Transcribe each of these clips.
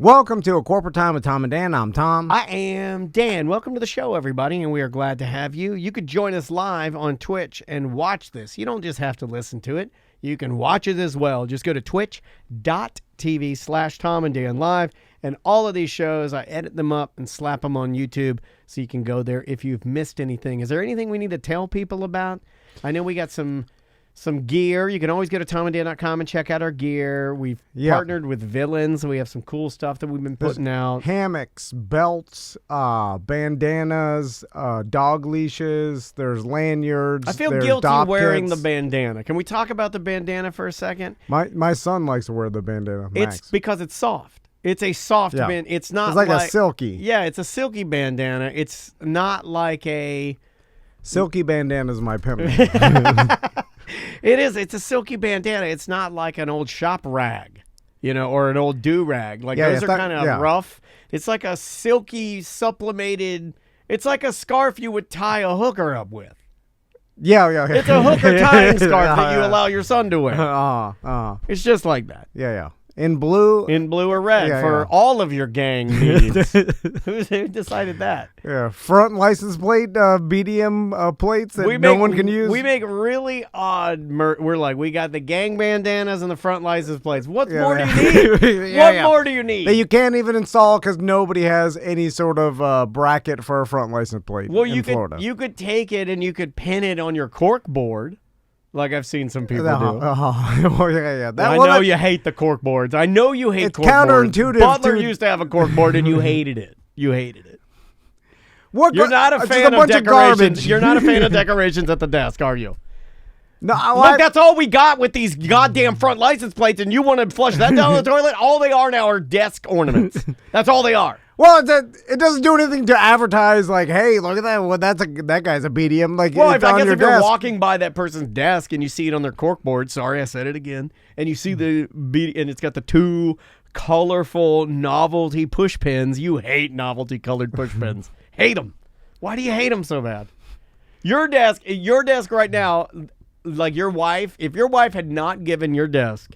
Welcome to A Corporate Time with Tom and Dan. I'm Tom. I am Dan. Welcome to the show, everybody, and we are glad to have you. You could join us live on Twitch and watch this. You don't just have to listen to it. You can watch it as well. Just go to twitch.tv/Tom and Dan Live, and all of these shows, I edit them up and slap them on YouTube so you can go there if you've missed anything. Is there anything we need to tell people about? I know we got some gear. You can always go to tomanddan.com and check out our gear. We've partnered with Villains. We have some cool stuff that we've been putting out. Hammocks, belts, bandanas, dog leashes. There's lanyards. I feel guilty wearing the bandana. Can we talk about the bandana for a second? My son likes to wear the bandana. Max. It's because it's soft. It's a soft band. It's not like a silky. Yeah, it's a silky bandana. It's not like a... Silky bandana is my pimp. It is. It's a silky bandana. It's not like an old shop rag, or an old do-rag. Those are kind of rough. It's like a silky, sublimated... It's like a scarf you would tie a hooker up with. Yeah. It's a hooker tying scarf that you allow your son to wear. It's just like that. Yeah. In blue or red for all of your gang needs. Who decided that? Yeah, front license plate, BDM plates that no one can use. We make really odd we're like, we got the gang bandanas and the front license plates. What more do you need? What more do you need? That you can't even install because nobody has any sort of bracket for a front license plate in Florida. You could take it and you could pin it on your cork board. Like I've seen some people do. Yeah. I know you hate the cork boards. I know you hate cork boards. It's counterintuitive. Butler used to have a cork board and you hated it. You're not a fan of decorations. You're not a fan of decorations at the desk, are you? No, look, that's all we got with these goddamn front license plates, and you want to flush that down the toilet? All they are now are desk ornaments. That's all they are. Well, it doesn't do anything to advertise like, hey, look at that. Well, that guy's a BDM. Like, well, if you're walking by that person's desk and you see it on their cork board, sorry, I said it again, and you see and it's got the two colorful novelty push pins. You hate novelty colored push pins. Hate them. Why do you hate them so bad? Your desk right now, like your wife, if your wife had not given your desk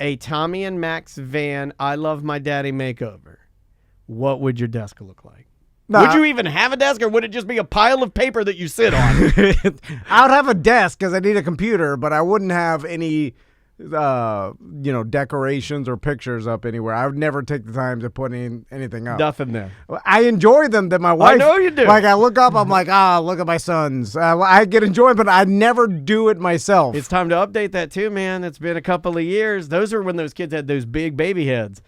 a Tommy and Max Van I Love My Daddy makeover, what would your desk look like? Would you even have a desk, or would it just be a pile of paper that you sit on? I would have a desk because I need a computer, but I wouldn't have any, decorations or pictures up anywhere. I would never take the time to put anything up. Nothing there. I enjoy them. That my wife. I know you do. Like I look up, I'm like, look at my sons. I get enjoyed, but I never do it myself. It's time to update that too, man. It's been a couple of years. Those are when those kids had those big baby heads.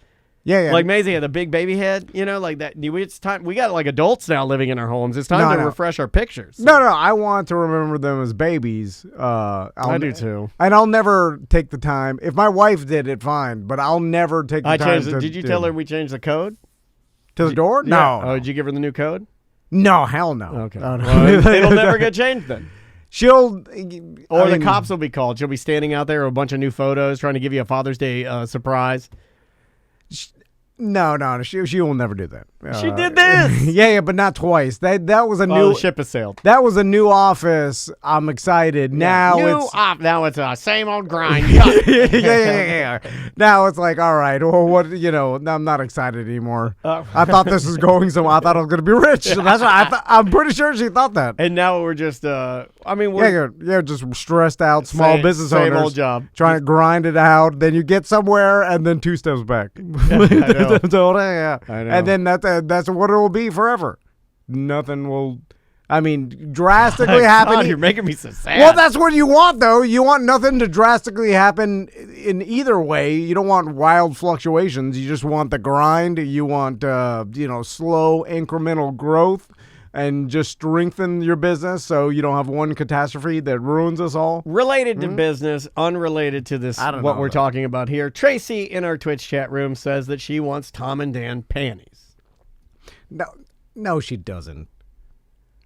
Yeah. Like Maisie had a big baby head, like that. It's time. We got like adults now living in our homes. It's time to refresh our pictures. So. No. I want to remember them as babies. I do too. And I'll never take the time. If my wife did it, fine. But I'll never take the time. Did you tell her we changed the code to the door? No. Yeah. Oh, did you give her the new code? No, hell no. Okay. Oh, no. Well, it'll never get changed then. The cops will be called. She'll be standing out there with a bunch of new photos trying to give you a Father's Day surprise. No, she will never do that. She did this. Yeah, but not twice. That was a new the ship has sailed. That was a new office. I'm excited. Now now it's a same old grind. yeah. Now it's like, all right, well, what I'm not excited anymore. I thought this was going somewhere. I thought I was going to be rich. That's what I'm pretty sure she thought that. And now we're just we're just stressed out small business owners. Same old job. Trying to grind it out. Then you get somewhere and then 2 steps back. I know. And then that's what it will be forever. Nothing will, drastically happen. God, you're making me so sad. Well, that's what you want, though. You want nothing to drastically happen in either way. You don't want wild fluctuations. You just want the grind. You want, slow incremental growth. And just strengthen your business so you don't have one catastrophe that ruins us all. Related to business, unrelated to this, what we're talking about here. Tracy in our Twitch chat room says that she wants Tom and Dan panties. No, she doesn't.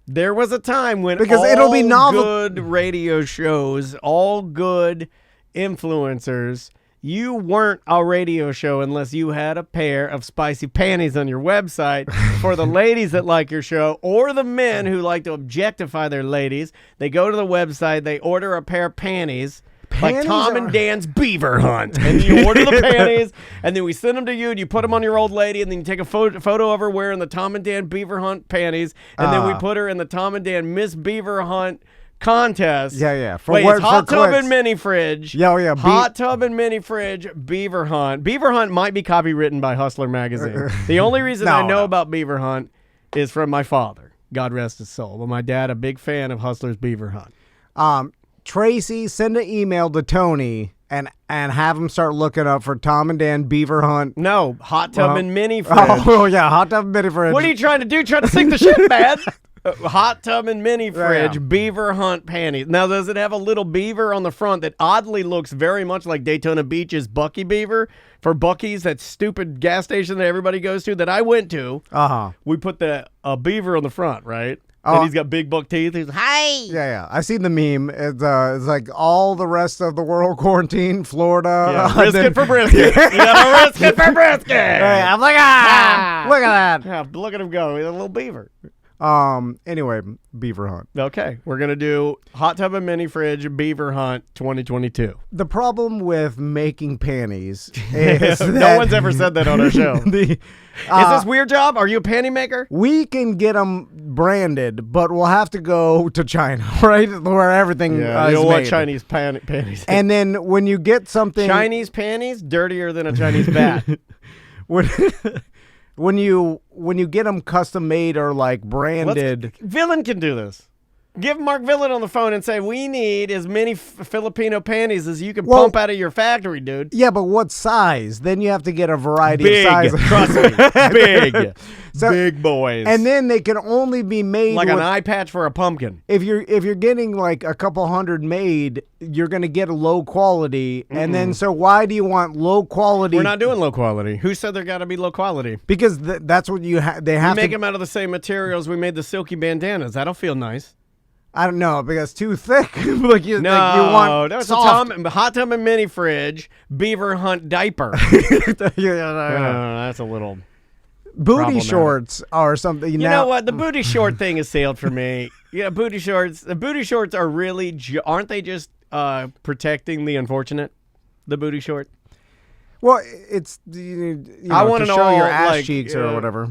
There was a time when it'll be novel. Good radio shows, all good influencers, you weren't a radio show unless you had a pair of spicy panties on your website. For the ladies that like your show, or the men who like to objectify their ladies, they go to the website, they order a pair of panties, Like Panties Tom are- and Dan's beaver hunt. And you order the panties, and then we send them to you, and you put them on your old lady, and then you take a photo of her wearing the Tom and Dan beaver hunt panties, and then we put her in the Tom and Dan Miss Beaver Hunt contest. Yeah. Wait, what- it's hot for tub clicks. and mini fridge. Yeah. Hot tub and mini fridge, Beaver Hunt. Beaver Hunt might be copywritten by Hustler Magazine. The only reason I know about Beaver Hunt is from my father. God rest his soul. But my dad, a big fan of Hustler's Beaver Hunt. Tracy, send an email to Tony and have him start looking up for Tom and Dan Beaver Hunt. No, hot tub and mini fridge. Oh, yeah, hot tub and mini fridge. What are you trying to do? Trying to sink the ship, man? Hot tub and mini fridge, Beaver Hunt panties. Now, does it have a little beaver on the front that oddly looks very much like Daytona Beach's Bucky Beaver? For Bucky's, that stupid gas station that everybody goes to that I went to. We put the beaver on the front, right? And he's got big buck teeth. He's hi. Yeah. I seen the meme. It's like all the rest of the world quarantine, Florida. Yeah, brisket for brisket. You got a brisket for brisket. Hey, I'm like, look at that. Yeah, look at him go. He's a little beaver. Anyway, Beaver Hunt. Okay, we're going to do hot tub and mini fridge Beaver Hunt 2022. The problem with making panties is no one's ever said that on our show. Is this Weird Job? Are you a panty maker? We can get them branded, but we'll have to go to China, right? Where everything you is don't want made. Chinese panties. And then when you get something... Chinese panties? Dirtier than a Chinese bat. When you get them custom made or like branded... Villain can do this. Give Mark Villain on the phone and say, we need as many Filipino panties as you can pump out of your factory, dude. Yeah, but what size? Then you have to get a variety of sizes. Trust me. Big. Big boys. And then they can only be made like an eye patch for a pumpkin. If you're getting like a couple hundred made, you're going to get a low quality. And then so why do you want low quality? We're not doing low quality. Who said they're got to be low quality? Because that's what they have we make to them out of the same materials we made the silky bandanas. That'll feel nice. I don't know, because too thick. like you want that's soft. a hot tub and mini fridge, Beaver Hunt diaper. That's a little booty shorts or something. You know what? The booty short thing has sailed for me. Yeah, booty shorts. The booty shorts are really, aren't they just protecting the unfortunate? The booty short. Well, it's I want to show your ass cheeks or whatever.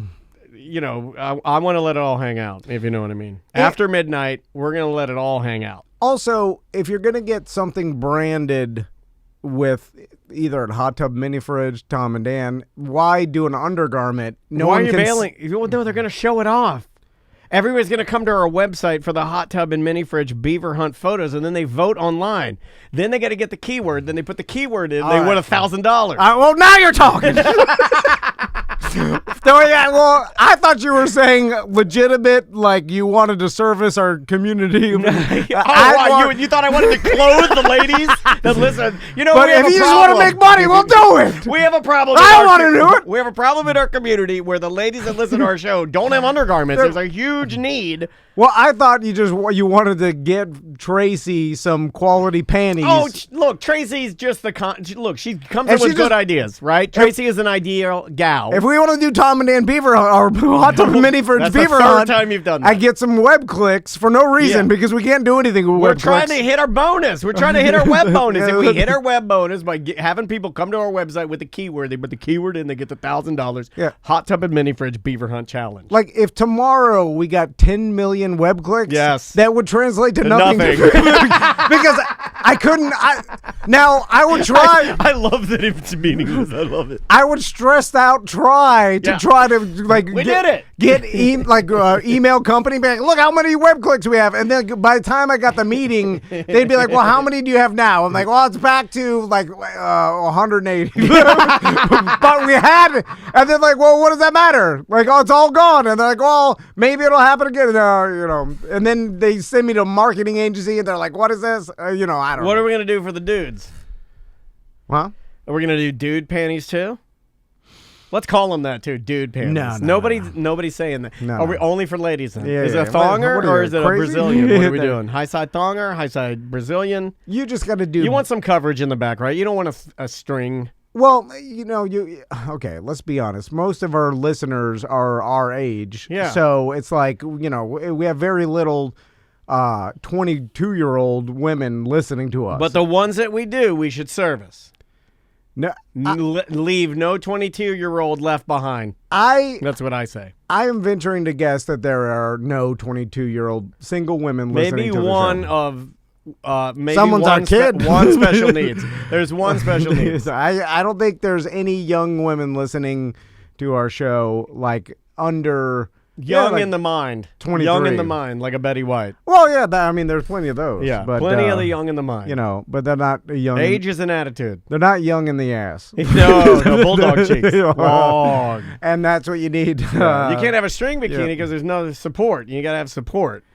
You know, I want to let it all hang out, if you know what I mean. After midnight, we're going to let it all hang out. Also, if you're going to get something branded with either a hot tub mini fridge, Tom and Dan, why do an undergarment? Why are you bailing? No, they're going to show it off. Everybody's going to come to our website for the hot tub and mini fridge Beaver Hunt photos, and then they vote online. Then they got to get the keyword. Then they put the keyword in. They win $1,000. Well, now you're talking. So, yeah, well, I thought you were saying legitimate, like you wanted to service our community. You thought I wanted to clothe the ladies that listen? You know, but if you just want to make money, we'll do it. We have a problem. I want to do it. We have a problem in our community where the ladies that listen to our show don't have undergarments. There's a huge need. Well, I thought you wanted to get Tracy some quality panties. Oh, look, Tracy's just look. She comes up with good ideas, right? Tracy is an ideal gal. If we want to do Tom and Dan Beaver Hunt or Hot Tub Mini for That's Beaver the third Hunt, time you've done that. I get some web clicks for no reason because we can't do anything with We're web trying clicks. to hit our bonus. We're trying to hit our web bonus. If we hit our web bonus by having people come to our website with the keyword, they put the keyword in, they get the $1,000. Yeah. Hot Tub and Mini Fridge Beaver Hunt Challenge. Like if tomorrow we got 10 million web clicks, yes, that would translate to nothing. Because I couldn't. Now I would try. I love that it's meaningless. I love it. I would stressed out try to like we did it. Get email company back. Look how many web clicks we have, and then by the time I got the meeting, they'd be like, "Well, how many do you have now?" I'm like, "Well, it's back to like 180." But we had, and then like, "Well, what does that matter?" Like, "Oh, it's all gone," and they're like, "Well, maybe it'll happen again." And then they send me to a marketing agency, and they're like, "What is this?" I don't know. What are we gonna do for the dudes? Huh? Are we gonna do dude panties too? Let's call them that too, dude panties. No, nobody's saying that. No, Are we only for ladies then? Yeah, is it a yeah. thonger or is it crazy? a Brazilian? What are we doing? High side thonger, high side Brazilian? You just got to do. You want some coverage in the back, right? You don't want a string. Well, okay, let's be honest. Most of our listeners are our age. Yeah. So it's like, we have very little 22-year-old women listening to us. But the ones that we do, we should service. No, Leave no 22-year-old left behind. That's what I say. I am venturing to guess that there are no 22-year-old single women listening Maybe to the one show. of maybe Someone's one our kid. one special needs. There's one special needs. I don't think there's any young women listening to our show like under Young like in the mind. 23. Young in the mind, like a Betty White. Well, yeah, I mean, there's plenty of those. Yeah, but, plenty of the young in the mind. You know, but they're not young. Age is an attitude. They're not young in the ass. No, bulldog cheeks. Long. And that's what you need. You can't have a string bikini because there's no support. You got to have support.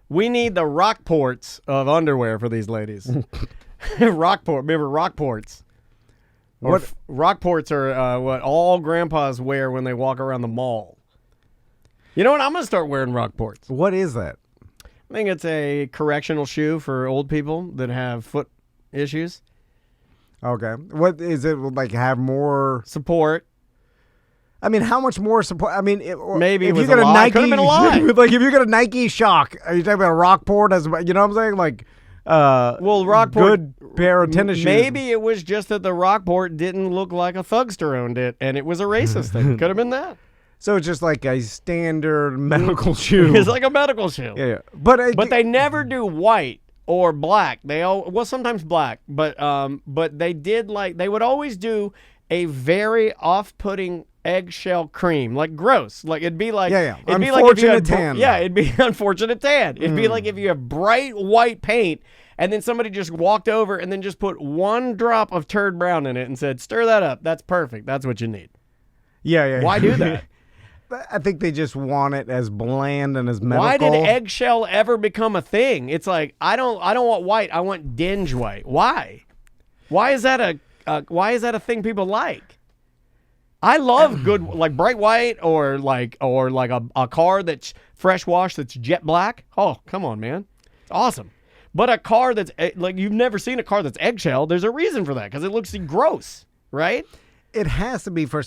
We need the Rockports of underwear for these ladies. Rockport. Remember Rockports? What? Rockports are what all grandpas wear when they walk around the mall. You know what? I'm going to start wearing Rockports. What is that? I think it's a correctional shoe for old people that have foot issues. Okay. What is it like? Have more Support. I mean, how much more support? I mean, Maybe if it was you get a lie. Nike, Could've been a lie. like if you get a Nike Shock, are you talking about a Rockport as you know what I'm saying? Like, Well, Rockport, good pair of tennis shoes. Maybe it was just that the Rockport didn't look like a thugster owned it, and it was a racist thing. Could have been that. So it's just like a standard medical shoe. It's like a medical shoe. Yeah. But they never do white or black. Sometimes black, but they would always do a very off-putting eggshell cream, like gross. Like it'd be like Yeah. It'd be like if you had tan. Yeah, it'd be unfortunate tan. It'd be like if you have bright white paint and then somebody just walked over and then just put one drop of turd brown in it and said, "Stir that up. That's perfect. That's what you need." Yeah. Why do that? I think they just want it as bland and as medical. Why did eggshell ever become a thing? It's like I don't want white. I want dinge white. Why? Why is that a thing people like? I love good like bright white or like a car that's fresh wash that's jet black. Oh, come on, man. It's awesome. But a car that's like you've never seen a car that's eggshell. There's a reason for that because it looks gross, right? It has to be for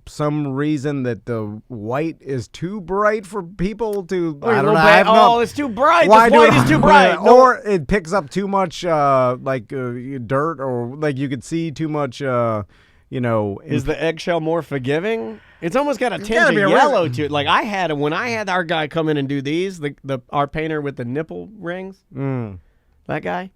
some reason that the white is too bright for people to. I don't know. It's too bright. Why This white is too bright. Or it picks up too much dirt, or like you could see too much. Is the eggshell more forgiving? It's almost got a tinge gotta of be a yellow to it. Like when I had our guy come in and do these, our painter with the nipple rings, that guy.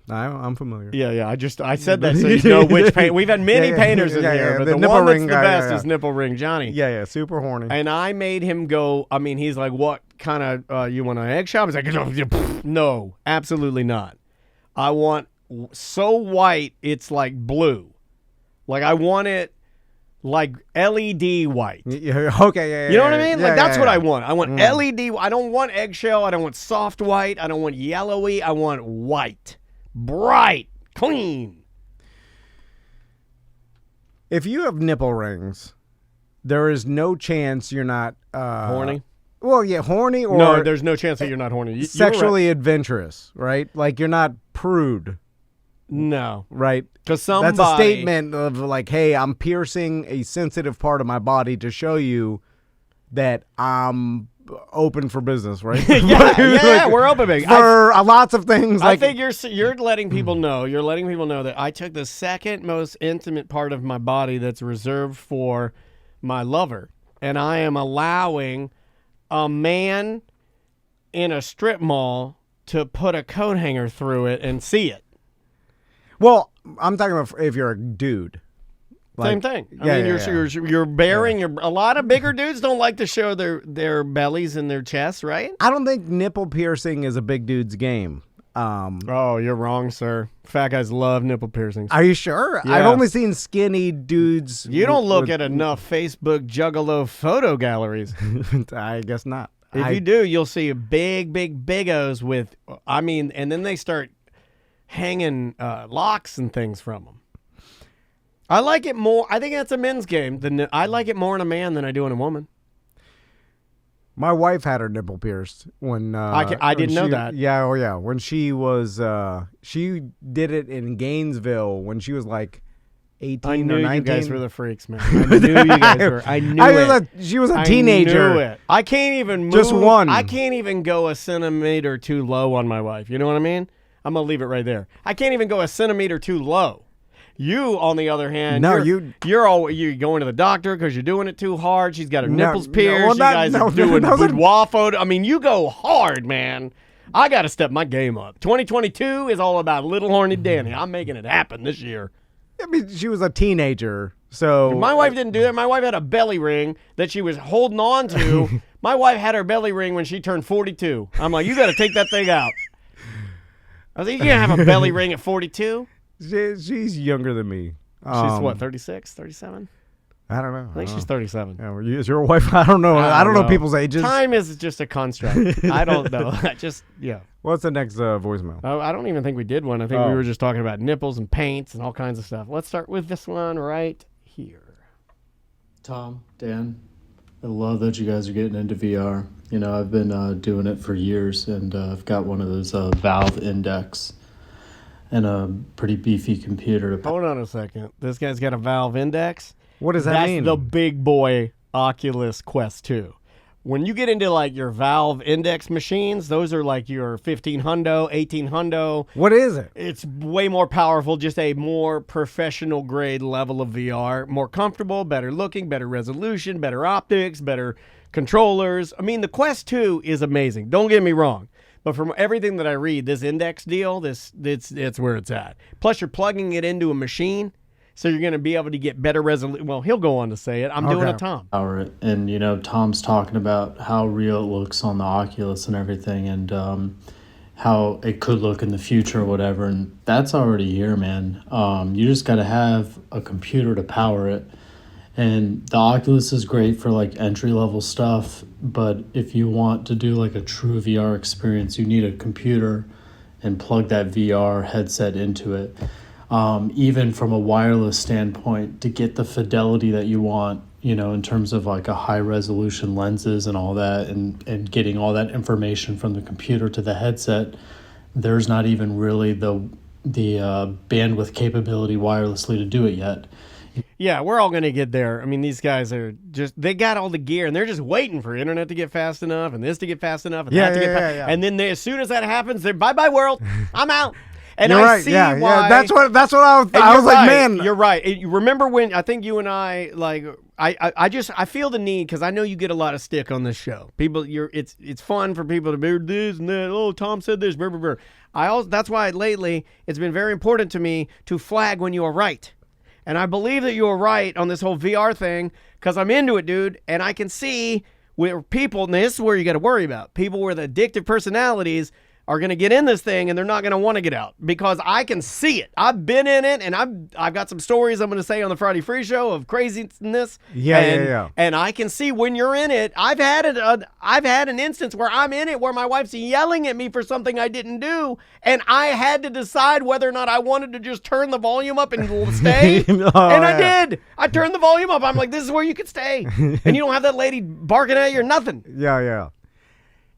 I'm familiar. Yeah. I said that so you know which paint. We've had many painters in here, but the one that's the best is nipple ring Johnny. Yeah, super horny. And I made him go. I mean, he's like, "What kind of you want an eggshell?" He's like, "No, absolutely not. I want so white it's like blue. Like I want it like LED white. Okay, you know what I mean? Yeah, that's what I want. I want LED. I don't want eggshell. I don't want soft white. I don't want yellowy. I want white." Bright, clean. If you have nipple rings, there is no chance you're not horny. Well, yeah, horny or no. There's no chance that you're not horny. Sexually adventurous, right? Like you're not prude. No, right? Because that's a statement of like, hey, I'm piercing a sensitive part of my body to show you that I'm open for business, right? yeah, we're open big. For lots of things. I think you're letting people know. You're letting people know that I took the second most intimate part of my body that's reserved for my lover, and I am allowing a man in a strip mall to put a coat hanger through it and see it. Well, I'm talking about if you're a dude. Same thing. I mean, you're bearing a lot of bigger dudes don't like to show their bellies and their chests, right? I don't think nipple piercing is a big dude's game. Oh, you're wrong, sir. Fat guys love nipple piercings. Are you sure? Yeah. I've only seen skinny dudes. You don't look at enough Facebook juggalo photo galleries. I guess not. If you do, you'll see bigos with, and then they start hanging locks and things from them. I like it more. I think that's a men's game. I like it more in a man than I do in a woman. My wife had her nipple pierced when I didn't know that. Yeah, when she was she did it in Gainesville when she was like 18 I knew or 19. you guys were the freaks, man. I knew you guys were. I knew it. She was a teenager. I knew it. I can't even move. Just one. I can't even go a centimeter too low on my wife. You know what I mean? I'm going to leave it right there. I can't even go a centimeter too low. You, on the other hand, you're going to the doctor because you're doing it too hard. She's got her nipples pierced. You guys are doing boudoir photo. I mean, you go hard, man. I got to step my game up. 2022 is all about little horny Danny. I'm making it happen this year. I mean, she was a teenager, so... My wife didn't do that. My wife had a belly ring that she was holding on to. My wife had her belly ring when she turned 42. I'm like, you got to take that thing out. I was like, you can't have a belly ring at 42? She's younger than me. She's what, 36, 37? I don't know. I think she's 37. Yeah, is your wife? I don't know. I don't know people's ages. Time is just a construct. I don't know. Yeah. What's the next voicemail? Oh, I don't even think we did one. I think we were just talking about nipples and paints and all kinds of stuff. Let's start with this one right here. Tom, Dan, I love that you guys are getting into VR. You know, I've been doing it for years, and I've got one of those Valve Index and a pretty beefy computer. Hold on a second. This guy's got a Valve Index. What does that mean? That's the big boy Oculus Quest 2. When you get into like your Valve Index machines, those are like your 1500, 1800. What is it? It's way more powerful, just a more professional grade level of VR. More comfortable, better looking, better resolution, better optics, better controllers. I mean, the Quest 2 is amazing. Don't get me wrong. But from everything that I read, this Index deal, it's where it's at. Plus, you're plugging it into a machine. So you're going to be able to get better resolution. Well, he'll go on to say it. I'm doing a Tom. And, you know, Tom's talking about how real it looks on the Oculus and everything, and how it could look in the future or whatever. And that's already here, man. You just got to have a computer to power it. And the Oculus is great for like entry-level stuff. But if you want to do like a true VR experience, you need a computer and plug that VR headset into it. Even from a wireless standpoint, to get the fidelity that you want, you know, in terms of like a high resolution lenses and all that, and getting all that information from the computer to the headset, there's not even really the bandwidth capability wirelessly to do it yet. Yeah, we're all going to get there. I mean, these guys are they got all the gear, and they're just waiting for internet to get fast enough, and this to get fast enough, and that to get fast. And then as soon as that happens, they're bye-bye world. I'm out. And you're right. See why. Yeah, that's what I was like, man. You're right. You remember when I think you and I like I feel the need, because I know you get a lot of stick on this show. People, it's fun for people to be this and that. Oh, Tom said this. Blah, blah, blah. That's why lately it's been very important to me to flag when you are right. And I believe that you are right on this whole VR thing, because I'm into it, dude. And I can see where people, and this is where you got to worry about, people with addictive personalities are going to get in this thing, and they're not going to want to get out, because I can see it. I've been in it, and I've got some stories I'm going to say on the Friday Free Show of craziness. Yeah. And I can see when you're in it. I've had an instance where I'm in it where my wife's yelling at me for something I didn't do, and I had to decide whether or not I wanted to just turn the volume up and stay. I did. I turned the volume up. I'm like, this is where you can stay, and you don't have that lady barking at you or nothing. Yeah.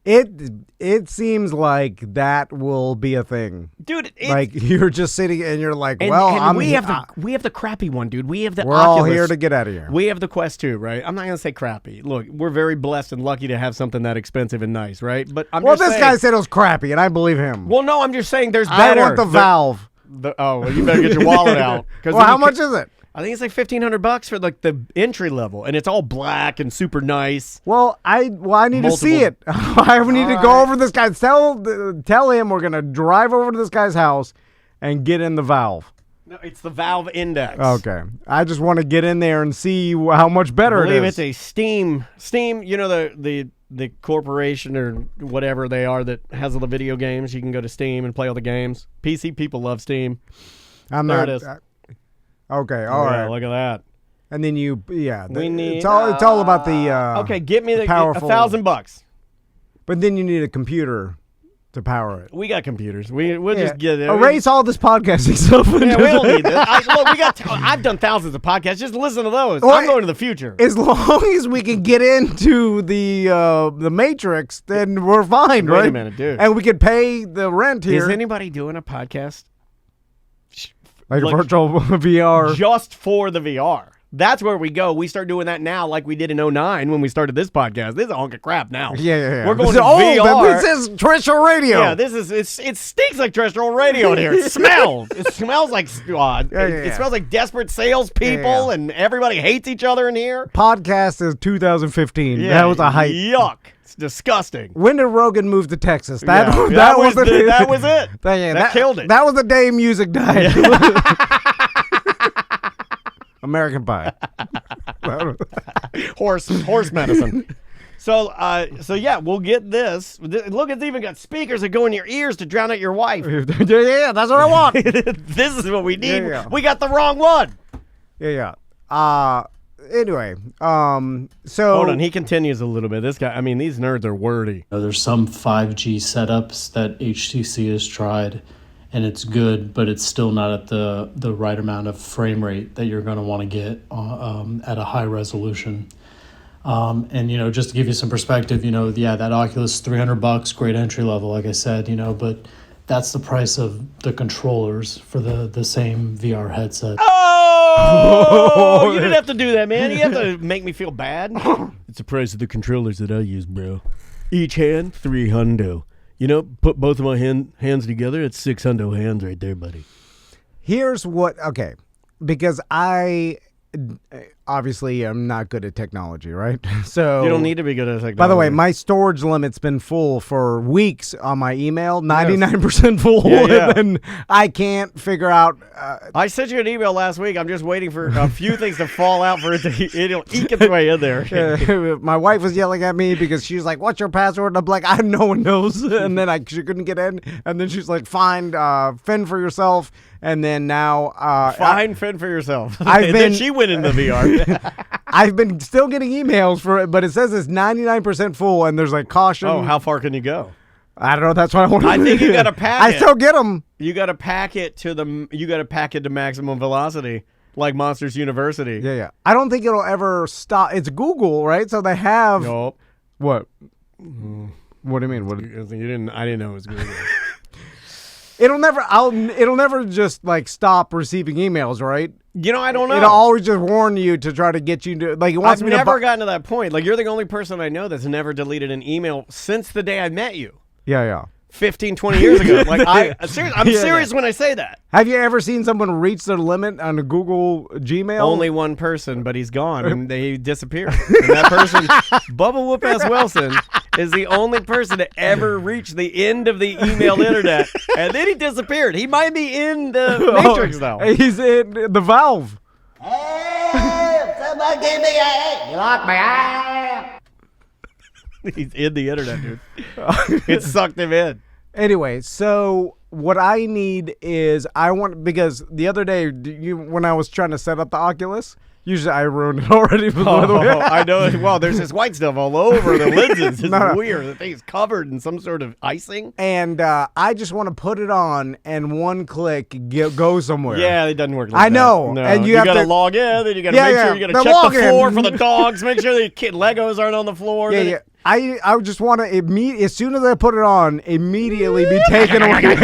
It seems like that will be a thing, dude. Like you're just sitting and you're like, we have the crappy one, dude. We have the. We're Oculus. all here to get out of here. We have the Quest 2, right? I'm not gonna say crappy. Look, we're very blessed and lucky to have something that expensive and nice, right? But this guy said it was crappy, and I believe him. Well, no, I'm just saying there's better. I want the Valve. Well, you better get your wallet out. Well, how much is it? I think it's like $1,500 for like the entry level, and it's all black and super nice. Well, I need to see it. I need to go over to this guy. Tell him we're gonna drive over to this guy's house and get in the Valve. No, it's the Valve Index. Okay, I just want to get in there and see how much better it is. I believe it's a Steam. You know the corporation or whatever they are that has all the video games. You can go to Steam and play all the games. PC people love Steam. It is. Okay, all right. Look at that. And then it's all about the okay, get me the powerful $1,000. But then you need a computer to power it. We got computers. We'll just get it. Erase all this podcasting stuff. Yeah, we don't need this. I've done thousands of podcasts. Just listen to those. I'm going to the future. As long as we can get into the Matrix, then we're fine, right? Wait a minute, dude. And we could pay the rent here. Is anybody doing a podcast Like virtual VR. Just for the VR. That's where we go. We start doing that now like we did in 2009 when we started this podcast. This is a hunk of crap now. Yeah. We're going to VR. This is terrestrial radio. Yeah, it stinks like terrestrial radio in here. It smells. It smells like it smells like desperate salespeople and everybody hates each other in here. Podcast is 2015. Yeah, That was a hype. Yuck. It's disgusting. When did Rogan move to Texas? That was it. That killed it. That was the day music died. American Pie. horse medicine. So yeah, we'll get this. Look, it's even got speakers that go in your ears to drown out your wife. Yeah, that's what I want. This is what we need. Yeah. We got the wrong one. Yeah. Anyway, so hold on. He continues a little bit. This guy, I mean, these nerds are wordy. There's some 5G setups that HTC has tried, and it's good, but it's still not at the right amount of frame rate that you're going to want to get at a high resolution. And, just to give you some perspective, that Oculus, $300, great entry level, like I said, but that's the price of the controllers for the same VR headset. Oh, you didn't have to do that, man. You have to make me feel bad. It's the price of the controllers that I use, bro. Each hand, $300. Put both of my hands together, it's $600 hands right there, buddy. Here's what, okay, because I obviously am not good at technology, right? So you don't need to be good at technology. By the way, my storage limit's been full for weeks on my email, 99% full, Yeah. and I can't figure out. I sent you an email last week. I'm just waiting for a few things to fall out for it to it'll eke its way in there. My wife was yelling at me because she's like, "What's your password?" And I'm like, no one knows. And then she couldn't get in. And then she's like, "Fine, fend for yourself." And then now, fend for yourself. Then she went into VR. I've been still getting emails for it, but it says it's 99% full, and there's like caution. Oh, how far can you go? I don't know. That's what I want. I think you got to pack I still get them. You got to pack it to maximum velocity, like Monsters University. Yeah. I don't think it'll ever stop. It's Google, right? So they have. Nope. What? What do you mean? What? You didn't. I didn't know it was Google. It'll never just like stop receiving emails, right? I don't know. It'll always just warn you to try to get you to like. It wants I've me never to gotten to that point. Like you're the only person I know that's never deleted an email since the day I met you. Yeah. 15, 20 years ago. Like I'm serious when I say that. Have you ever seen someone reach their limit on a Google Gmail? Only one person, but he's gone and they disappeared. And that person, Bubba Whoop-Ass Wilson, is the only person to ever reach the end of the email internet, and then he disappeared. He might be in the Matrix though. He's in the Valve. Hey, someone give me a... You locked my eye. He's in the internet, dude. It sucked him in. Anyway, so what I need is because the other day when I was trying to set up the Oculus, usually I ruined it already. By the way. I know. Well, there's this white stuff all over the lenses. It's weird. The thing's covered in some sort of icing. And I just want to put it on and one click go somewhere. Yeah, it doesn't work like I know. that. No. And you got to to log in, then you got to make sure you got to check the floor for the dogs, make sure the Legos aren't on the floor. Yeah. I just want to as soon as I put it on, immediately be taken away. I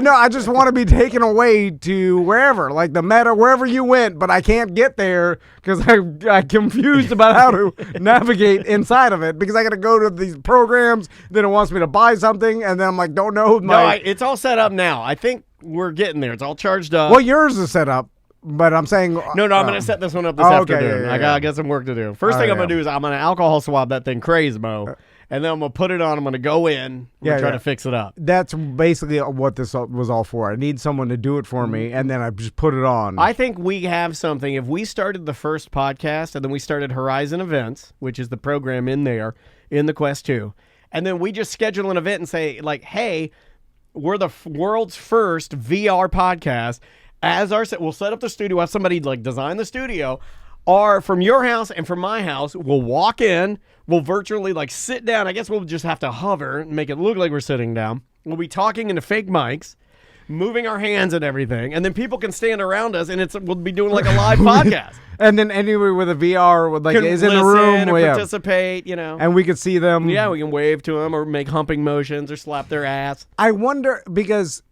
know. I just want to be taken away to wherever, like the Meta, wherever you went, but I can't get there because I'm confused about how to navigate inside of it because I got to go to these programs. Then it wants me to buy something, and then I'm like, don't know. It's all set up now. I think we're getting there. It's all charged up. Well, yours is set up. But I'm saying... No, I'm going to set this one up this afternoon. Yeah. I got some work to do. First thing I'm going to do is I'm going to alcohol swab that thing crazy-mo, and then I'm going to put it on. I'm going to go in and try to fix it up. That's basically what this was all for. I need someone to do it for me, and then I just put it on. I think we have something. If we started the first podcast, and then we started Horizon Events, which is the program in there, in the Quest 2, and then we just schedule an event and say, like, hey, we're the world's first VR podcast. We'll set up the studio, have somebody like design the studio, or from your house and from my house, we'll walk in, we'll virtually like sit down. I guess we'll just have to hover and make it look like we're sitting down. We'll be talking into fake mics, moving our hands and everything, and then people can stand around us, and we'll be doing like a live podcast. And then anywhere with a VR is in the room, or participate, and we could see them. Yeah, we can wave to them or make humping motions or slap their ass. I wonder because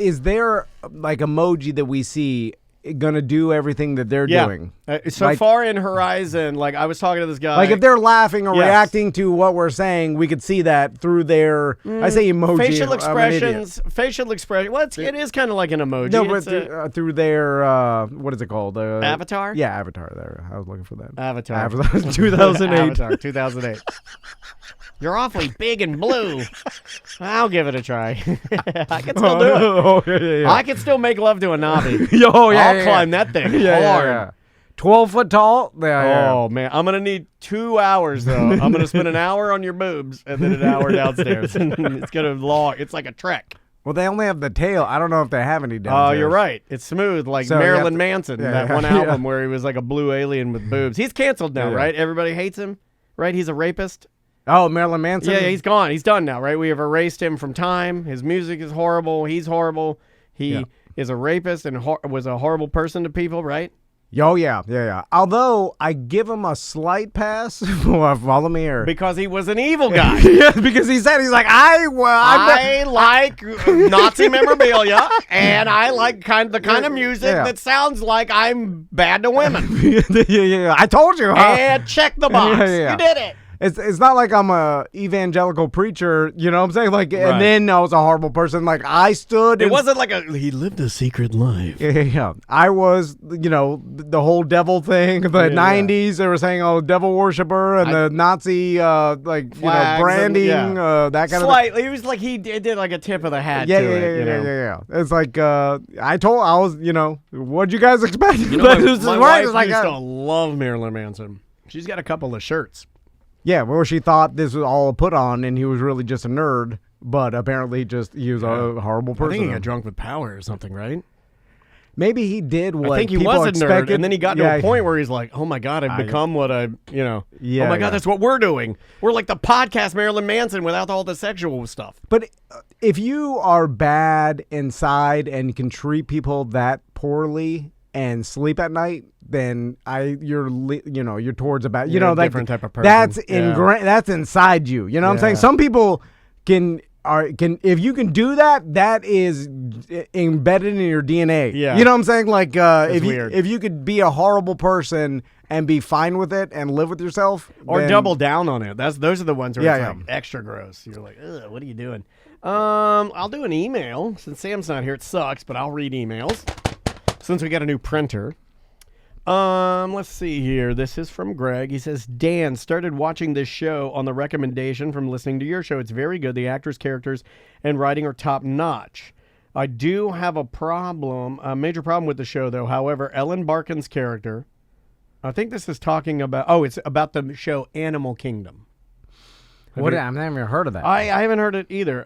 is there like emoji that we see gonna do everything that they're doing? So Like- far in Horizon, like I was talking to this guy. Like if they're laughing or Yes. reacting to what we're saying, we could see that through their. I say emoji. facial I'm an idiot. expressions, facial expression. Well, it is kind of like an emoji. No, but It's through their what is it called? Avatar? Yeah, Avatar. There, I was looking for that. Avatar. Avatar 2008. Avatar 2008. You're awfully big and blue. I'll give it a try. I can still do it. Oh, yeah. I can still make love to a Navi. Oh, yeah, I'll yeah, climb that thing yeah, hard. yeah. 12 foot tall. Yeah, Oh man, I'm gonna need 2 hours though. I'm gonna spend an hour on your boobs and then an hour downstairs. It's gonna log. It's like a trek. Well, they only have the tail. I don't know if they have any downstairs. Oh, you're right. It's smooth, like So you have Marilyn to- Manson, yeah, that yeah, one yeah. album where he was like a blue alien with boobs. He's canceled now, Yeah. right? Everybody hates him, right? He's a rapist. Oh, Marilyn Manson. Yeah, he's gone. He's done now, right? We have erased him from time. His music is horrible. He's horrible. He is a rapist and was a horrible person to people, right? Oh, yeah. Although I give him a slight pass. Follow me here. Because he was an evil guy. Yeah, because he's like, I like Nazi memorabilia, and I like the kind of music Yeah. that sounds like I'm bad to women. yeah. I told you, huh? And check the box. Yeah. You did it. It's not like I'm a evangelical preacher, you know what I'm saying? Like, Right. and then I was a horrible person. Like, I stood. It and- wasn't like he lived a secret life. Yeah. I was, the whole devil thing. The 90s, they were saying, oh, devil worshiper, and the Nazi, Flags branding, and- that kind of Slightly. It was like he did like a tip of the hat Yeah, to yeah, it. yeah. It's like I was, what'd you guys expect? My This is wife right. It's like, used to love Marilyn Manson. She's got a couple of shirts. yeah, well, she thought this was all a put on, and he was really just a nerd. But apparently, he was a horrible person. I think he got drunk with power or something, right? Maybe he did what I think he people was a expected. nerd, and then he got to a point where he's like, "Oh my god, I've become what I, Yeah, oh my god, yeah. that's what we're doing. We're like the podcast Marilyn Manson without all the sexual stuff." But if you are bad inside and can treat people that poorly and sleep at night, then you're towards a bad. You're a different type of person. That's Yeah. That's inside you. You know what I'm saying? Some people can if you can do that, that is embedded in your DNA. Yeah. You know what I'm saying? Like weird. if you could be a horrible person and be fine with it and live with yourself, Or then- double down on it. Those are the ones where Yeah, it's like extra gross. You're like, ugh, what are you doing? I'll do an email. Since Sam's not here, it sucks, but I'll read emails. Since we got a new printer. Let's see here. This is from Greg. He says, Dan, started watching this show on the recommendation from listening to your show. It's very good. The actors, characters, and writing are top notch. I do have a major problem with the show, though. However, Ellen Barkin's character, I think this is talking about, it's about the show Animal Kingdom. What? I've never heard of that. I haven't heard it either.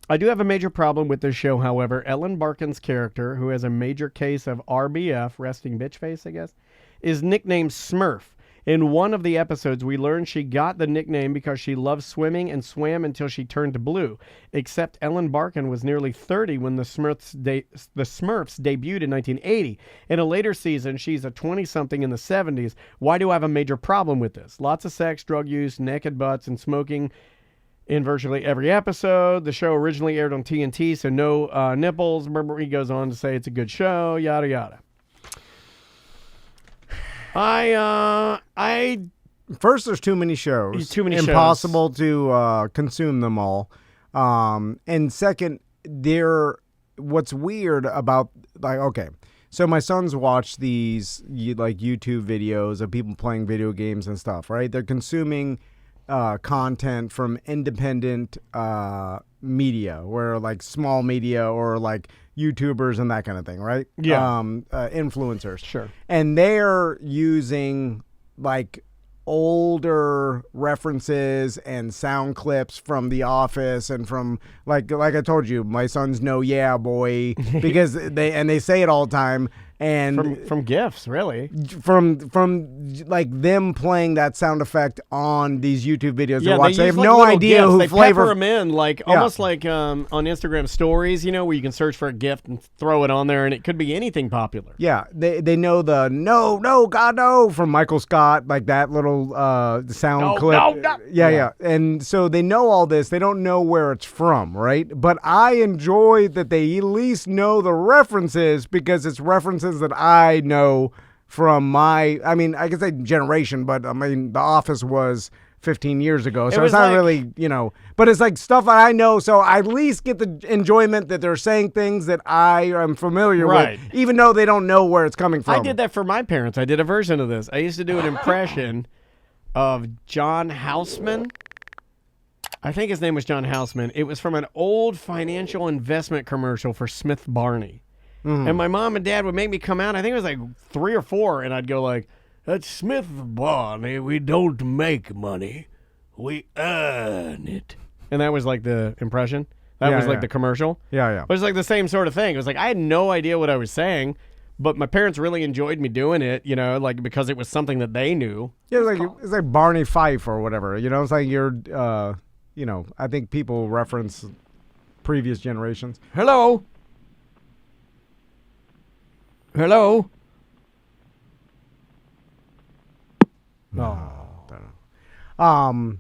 I do have a major problem with this show, however. Ellen Barkin's character, who has a major case of RBF, resting bitch face, I guess, is nicknamed Smurf. In one of the episodes, we learned she got the nickname because she loved swimming and swam until she turned blue. Except Ellen Barkin was nearly 30 when the Smurfs debuted in 1980. In a later season, she's a 20-something in the 70s. Why do I have a major problem with this? Lots of sex, drug use, naked butts, and smoking in virtually every episode. The show originally aired on TNT, so no nipples. He goes on to say it's a good show, yada yada. First, there's too many shows. There's too many shows. Impossible to consume them all. And second, what's weird about, like, okay, so my sons watch these like YouTube videos of people playing video games and stuff, right? They're consuming content from independent media, where like small media or like YouTubers and that kind of thing, right? Yeah. Influencers. Sure. And they're using like older references and sound clips from The Office and from like I told you, my sons know Yeah Boy because they say it all the time. And from gifts, really. from like them playing that sound effect on these YouTube videos Yeah, they watch. They use, have like, no little idea gifts. who they flavor. pepper them in, like almost like on Instagram stories, where you can search for a gift and throw it on there, and it could be anything popular. Yeah, they know the no, God, no from Michael Scott, like that little sound clip. No. Yeah. And so they know all this. They don't know where it's from, right? But I enjoy that they at least know the references because it's references that I know from I can say generation, but The Office was 15 years ago. So it's not really, but it's like stuff that I know. So I at least get the enjoyment that they're saying things that I am familiar with, even though they don't know where it's coming from. I did that for my parents. I did a version of this. I used to do an impression of John Houseman. I think his name was John Houseman. It was from an old financial investment commercial for Smith Barney. And my mom and dad would make me come out. I think it was like 3 or 4, and I'd go like, "At Smith Barney, we don't make money, we earn it." And that was like the impression. That was like the commercial. Yeah. It was like the same sort of thing. It was like I had no idea what I was saying, but my parents really enjoyed me doing it, like because it was something that they knew. Yeah, it's like Barney Fife or whatever. It's like you're, I think people reference previous generations. Hello. Oh, don't know.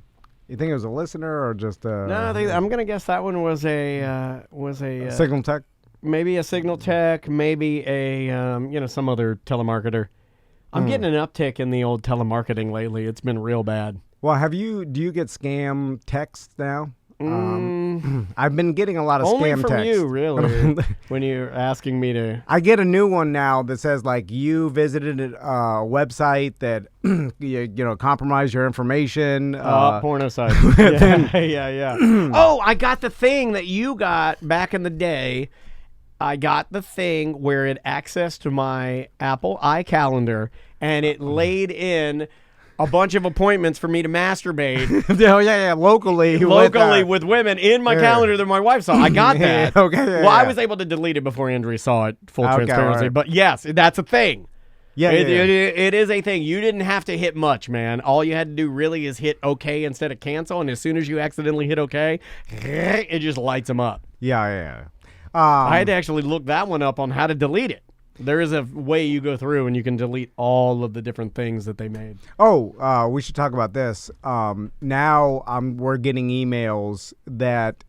You think it was a listener or just No, I'm gonna guess that one was a signal tech? maybe a signal tech, maybe a some other telemarketer. I'm getting an uptick in the old telemarketing lately. It's been real bad. Well, do you get scam texts now? I've been getting a lot of Only scam from texts. you, really, when you're asking me to. I get a new one now that says like you visited a website that compromised your information. Porno site. Yeah. Oh, I got the thing that you got back in the day. I got the thing where it accessed my Apple iCalendar and it laid in a bunch of appointments for me to masturbate. Locally with women in my calendar that my wife saw. I got that. I was able to delete it before Andrew saw it, full transparency. Right. But yes, that's a thing. It is a thing. You didn't have to hit much, man. All you had to do really is hit OK instead of cancel, and as soon as you accidentally hit OK, it just lights them up. Yeah. I had to actually look that one up on how to delete it. There is a way you go through and you can delete all of the different things that they made. We should talk about this. Now we're getting emails that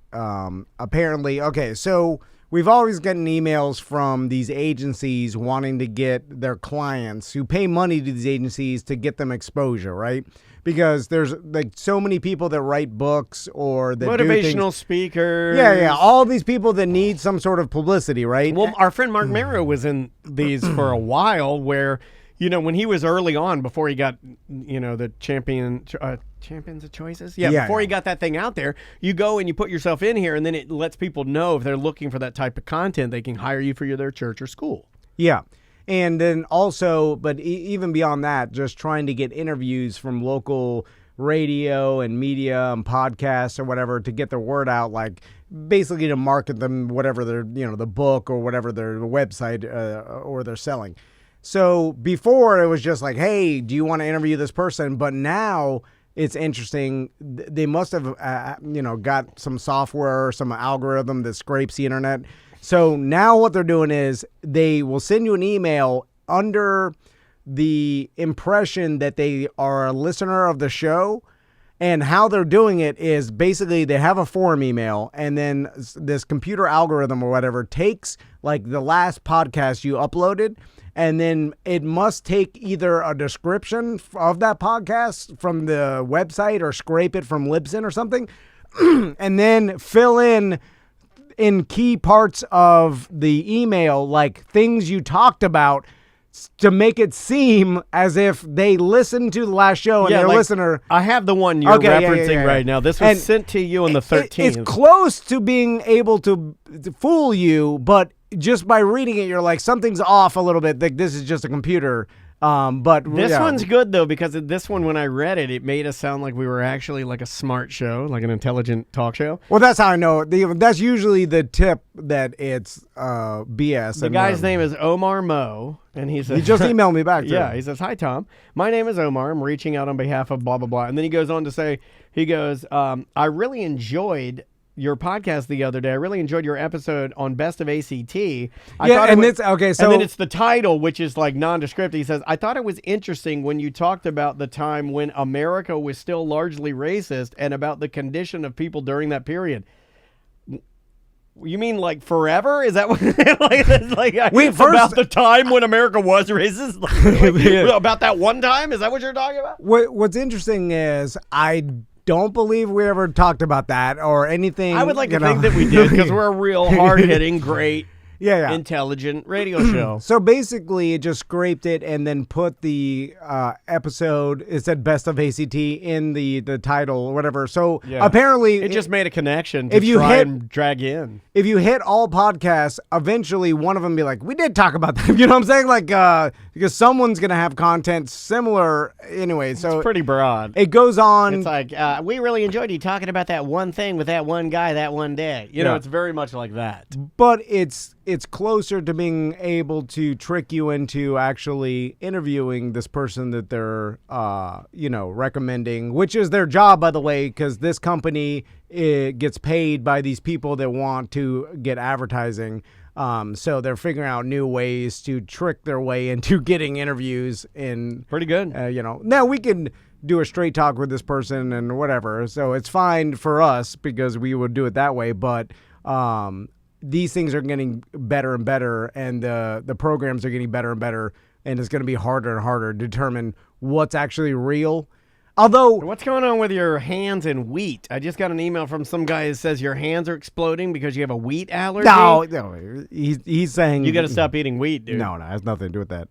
apparently, so we've always gotten emails from these agencies wanting to get their clients who pay money to these agencies to get them exposure, right? Because there's like so many people that write books or that motivational speakers. Yeah. All these people that need some sort of publicity, right? Well, our friend Mark Merrow was in these for a while where, when he was early on before he got, the Champions of Choices. Before he got that thing out there, you go and you put yourself in here and then it lets people know if they're looking for that type of content, they can hire you for their church or school. Yeah. And then also, but even beyond that, just trying to get interviews from local radio and media and podcasts or whatever to get their word out, like basically to market them, whatever their, the book or whatever their website or they're selling. So before it was just like, hey, do you want to interview this person? But now it's interesting. They must have, got some software or some algorithm that scrapes the internet. So now what they're doing is they will send you an email under the impression that they are a listener of the show. And how they're doing it is basically they have a form email and then this computer algorithm or whatever takes like the last podcast you uploaded. And then it must take either a description of that podcast from the website or scrape it from Libsyn or something. And then fill in key parts of the email, like things you talked about to make it seem as if they listened to the last show and their listener. I have the one you're referencing right now. This was sent to you on the 13th. It's close to being able to fool you, but just by reading it, you're like, something's off a little bit. Like, this is just a computer. But This yeah. one's good though, because this one, when I read it, it made us sound like we were actually like a smart show, like an intelligent talk show. Well, that's how I know. That's usually the tip that it's BS. The guy's name is Omar Mo, and he says He just emailed me back. Too. Yeah, he says, "Hi, Tom. My name is Omar. I'm reaching out on behalf of blah, blah, blah." And then he goes on to say, I really enjoyed your podcast the other day. I really enjoyed your episode on Best of ACT. Okay. So and then it's the title, which is like nondescript. He says, I thought it was interesting when you talked about the time when America was still largely racist and about the condition of people during that period. You mean like forever? Is that what about the time when America was racist? About that one time? Is that what you're talking about? What's interesting is I don't believe we ever talked about that or anything. I would like to think that we did, because we're a real hard-hitting, great, intelligent radio show. So basically, it just scraped it and then put the episode. It said "Best of ACT" in the title or whatever. So apparently, it just made a connection to try and drag in. If you hit all podcasts, eventually one of them be like, "We did talk about that." You know what I'm saying? Like, because someone's gonna have content similar anyway. So it's pretty broad. It goes on. It's like we really enjoyed you talking about that one thing with that one guy that one day. You know, it's very much like that. But it's closer to being able to trick you into actually interviewing this person that they're, recommending, which is their job, by the way, because this company gets paid by these people that want to get advertising. So they're figuring out new ways to trick their way into getting interviews. Pretty good. Now we can do a straight talk with this person and whatever. So it's fine for us because we would do it that way. But, these things are getting better and better, and the programs are getting better and better, and it's going to be harder and harder to determine what's actually real. Although, what's going on with your hands and wheat? I just got an email from some guy that says your hands are exploding because you have a wheat allergy. No, he's saying you got to stop eating wheat, dude. No, it has nothing to do with that.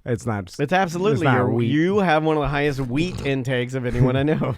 It's not. It's absolutely. You have one of the highest wheat intakes of anyone I know.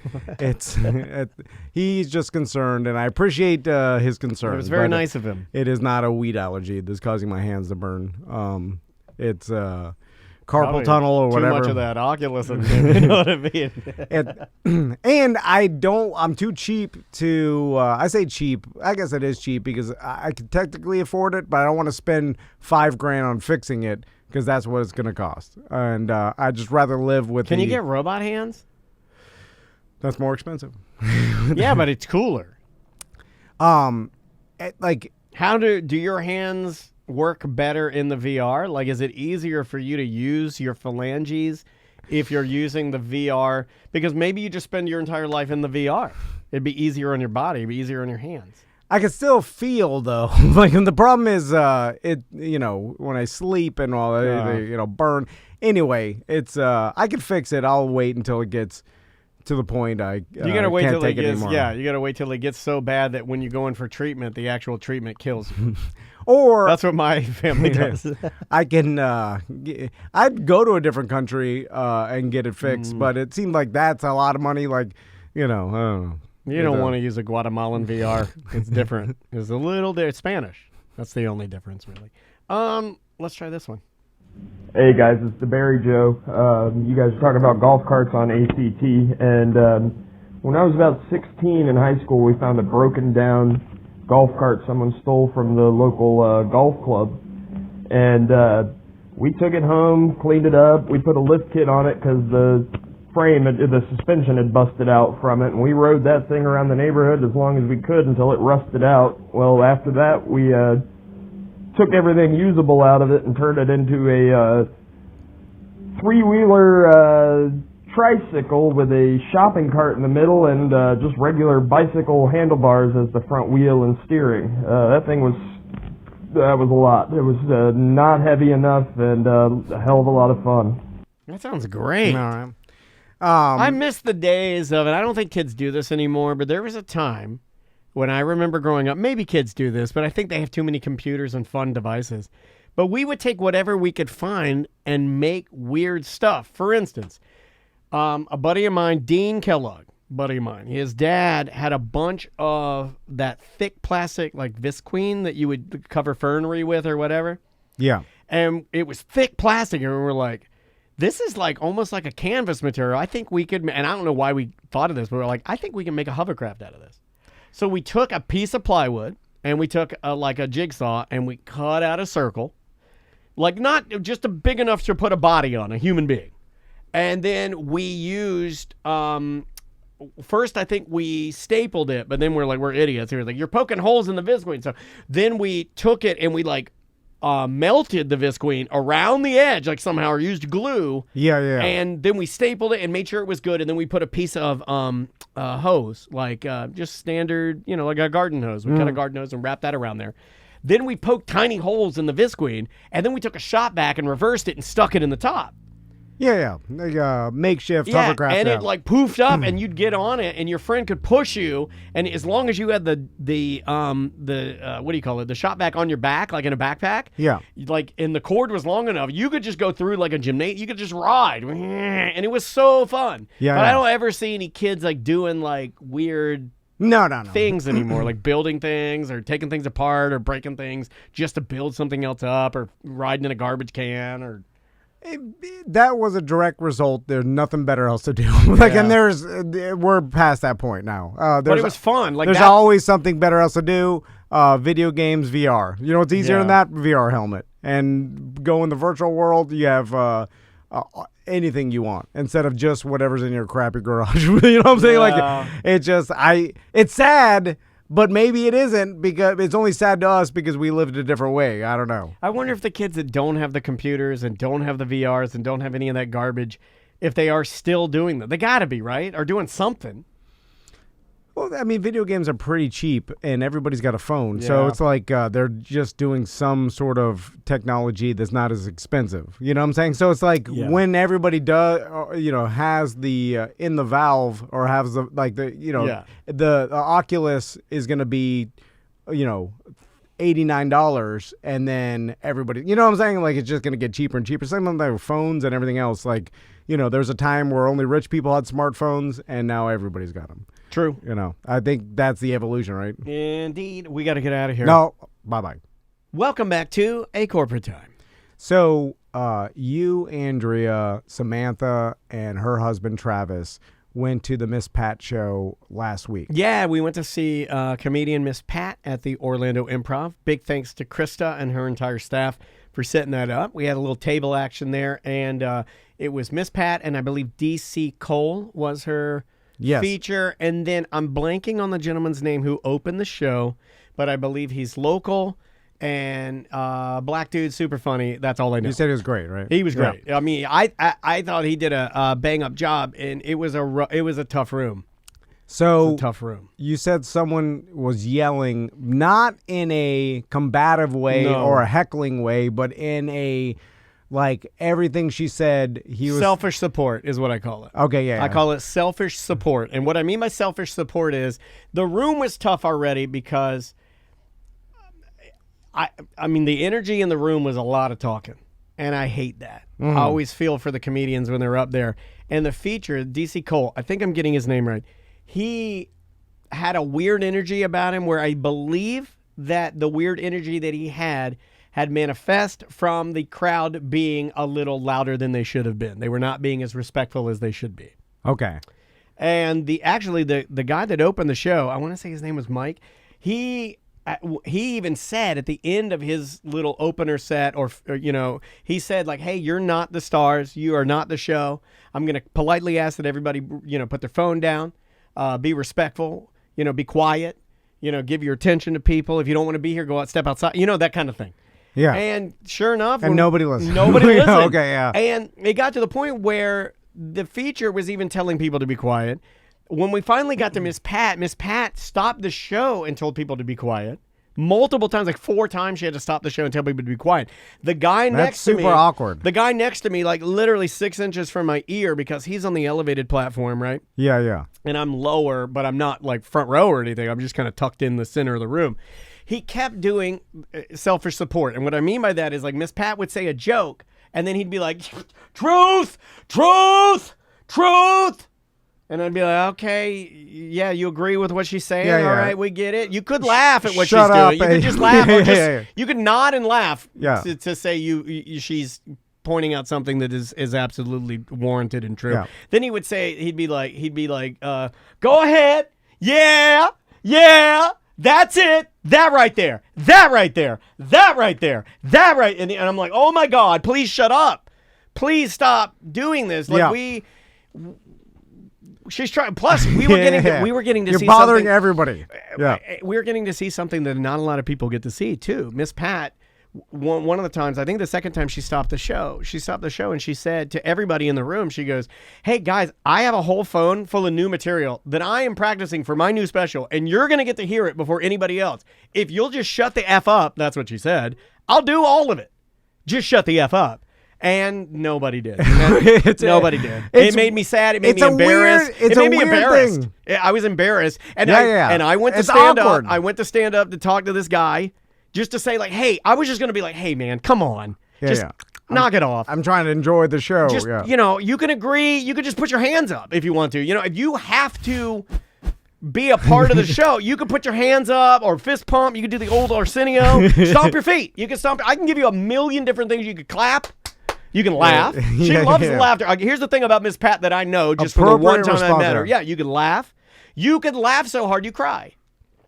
He's just concerned, and I appreciate his concern. It was very nice of him. It is not a wheat allergy that's causing my hands to burn. It's carpal tunnel or whatever. Too much of that Oculus, you know what I mean? And I'm too cheap to. I say cheap. I guess it is cheap because I can technically afford it, but I don't want to spend $5,000 on fixing it, because that's what it's going to cost. And I'd just rather live with Can you get robot hands? That's more expensive. Yeah, but it's cooler. How do your hands work better in the VR? Like, is it easier for you to use your phalanges if you're using the VR? Because maybe you just spend your entire life in the VR. It'd be easier on your body. It'd be easier on your hands. I can still feel though. The problem is, when I sleep and all that, they burn. Anyway, it's I can fix it. I'll wait until it gets to the point you gotta wait till it gets. Yeah, you gotta wait till it gets so bad that when you go in for treatment, the actual treatment kills you. Or that's what my family does. I can. I'd go to a different country and get it fixed, but it seemed like that's a lot of money. I don't know. You don't want to use a Guatemalan VR. It's different. It's a little it's Spanish. That's the only difference, really. Let's try this one. Hey guys, it's the Barry Joe. You guys are talking about golf carts on ACT, and when I was about 16 in high school, we found a broken down golf cart someone stole from the local golf club, and we took it home, cleaned it up. We put a lift kit on it because the suspension had busted out from it, and we rode that thing around the neighborhood as long as we could until it rusted out. Well, after that, we took everything usable out of it and turned it into a three-wheeler tricycle with a shopping cart in the middle and just regular bicycle handlebars as the front wheel and steering. That was a lot. It was not heavy enough and a hell of a lot of fun. That sounds great. All right. I miss the days of it. I don't think kids do this anymore, but there was a time when I remember growing up. Maybe kids do this, but I think they have too many computers and fun devices. But we would take whatever we could find and make weird stuff. For instance, a buddy of mine, Dean Kellogg, his dad had a bunch of that thick plastic, like visqueen that you would cover fernery with or whatever. Yeah. And it was thick plastic, and we were like, this is like almost like a canvas material. I think we could, and I don't know why we thought of this, but we're like, I think we can make a hovercraft out of this. So we took a piece of plywood and we took like a jigsaw and we cut out a circle, like not just a big enough to put a body on, a human being. And then we used, first I think we stapled it, but then we're idiots. We're like, you're poking holes in the visqueen. So then we took it and we melted the visqueen around the edge, like somehow, or used glue. Yeah. And then we stapled it and made sure it was good. And then we put a piece of hose, like just standard, like a garden hose. We cut a garden hose and wrapped that around there. Then we poked tiny holes in the visqueen, and then we took a shot back and reversed it and stuck it in the top. Yeah. Makeshift hovercraft. And it like poofed up, and you'd get on it, and your friend could push you, and as long as you had the what do you call it, the shot back on your back, like in a backpack. Yeah. Like, and the cord was long enough, you could just go through like a gymnasium. You could just ride, and it was so fun. Yeah. But I don't ever see any kids like doing like weird. No. Things anymore, like building things or taking things apart or breaking things just to build something else up, or riding in a garbage can, or. That was a direct result. There's nothing better else to do. And we're past that point now. But it was fun. Like, there's always something better else to do. Video games, VR. You know what's easier than that? VR helmet. And go in the virtual world. You have anything you want instead of just whatever's in your crappy garage. You know what I'm saying? Like it's sad. But maybe it isn't, because it's only sad to us because we lived a different way. I don't know. I wonder if the kids that don't have the computers and don't have the VRs and don't have any of that garbage, if they are still doing that. They got to be, right? Or doing something. Well, I mean, video games are pretty cheap, and everybody's got a phone. Yeah. So it's like they're just doing some sort of technology that's not as expensive. You know what I'm saying? So it's like when everybody does, has the in the Valve, or has the the Oculus is going to be, $89, and then everybody, you know what I'm saying? Like, it's just going to get cheaper and cheaper. Same with their phones and everything else. Like, there's a time where only rich people had smartphones, and now everybody's got them. True. I think that's the evolution, right? Indeed. We got to get out of here. No. Bye-bye. Welcome back to A Corporate Time. So, you, Andrea, Samantha, and her husband, Travis, went to the Miss Pat show last week. Yeah, we went to see comedian Miss Pat at the Orlando Improv. Big thanks to Krista and her entire staff for setting that up. We had a little table action there, and it was Miss Pat, and I believe DC Cole was her feature. And then I'm blanking on the gentleman's name who opened the show, but I believe he's local. And black dude, super funny. That's all I know. You said he was great, right? He was great. I mean, I thought he did a bang up job, and it was a tough room. So a tough room. You said someone was yelling, not in a combative way or a heckling way, but in a everything she said. He was selfish support is what I call it. Okay, yeah. I call it selfish support, and what I mean by selfish support is the room was tough already because. I mean, the energy in the room was a lot of talking, and I hate that. I always feel for the comedians when they're up there. And the feature, DC Cole, I think I'm getting his name right, he had a weird energy about him where I believe that the weird energy that he had manifest from the crowd being a little louder than they should have been. They were not being as respectful as they should be. Okay. And the guy that opened the show, I want to say his name was Mike, he even said at the end of his little opener set, or he said like, hey, you're not the stars. You are not the show. I'm going to politely ask that everybody, put their phone down, be respectful, be quiet, give your attention to people. If you don't want to be here, go out, step outside, that kind of thing. Yeah. And sure enough. And nobody listened. Nobody listened. Okay, yeah. And it got to the point where the feature was even telling people to be quiet. When we finally got to Miss Pat stopped the show and told people to be quiet. Multiple times, like 4 times, she had to stop the show and tell people to be quiet. The guy next to me. That's super awkward. The guy next to me, like literally 6 inches from my ear, because he's on the elevated platform, right? Yeah. And I'm lower, but I'm not like front row or anything. I'm just kind of tucked in the center of the room. He kept doing selfish support. And what I mean by that is like Miss Pat would say a joke, and then he'd be like, truth. And I'd be like, okay, yeah, you agree with what she's saying? Yeah. All right, we get it. You could laugh at what Shut she's up, doing. You could just laugh. You could nod and laugh Yeah. to say she's pointing out something that is absolutely warranted and true. Yeah. Then he'd be like, go ahead. Yeah. That's it. That right there. That right there. That right there. That right. And I'm like, oh my God, please shut up. Please stop doing this. Like she's trying. Plus, we were getting to You're see bothering something. everybody. Yeah. We were getting to see something that not a lot of people get to see too. Miss Pat, one of the times, I think the second time she stopped the show and she said to everybody in the room, she goes, hey guys, I have a whole phone full of new material that I am practicing for my new special, and you're going to get to hear it before anybody else. If you'll just shut the F up, that's what she said, I'll do all of it. Just shut the F up. And nobody did. Nobody did. It made me sad. It made me embarrassed. It made me embarrassed. Thing. I was embarrassed. And and I went to stand up. I went to stand up to talk to this guy just to say, like, hey, I was just going to be like, hey, man, come on. Knock it off. I'm trying to enjoy the show. Just, you can agree. You can just put your hands up if you want to. If you have to be a part of the show, you can put your hands up or fist pump. You can do the old Arsenio. Stomp your feet. You can stomp. I can give you a million different things. You could clap. You can laugh. She loves laughter. Here's the thing about Miss Pat that I know just from the one time I met her. Yeah, you can laugh. You could laugh so hard you cry.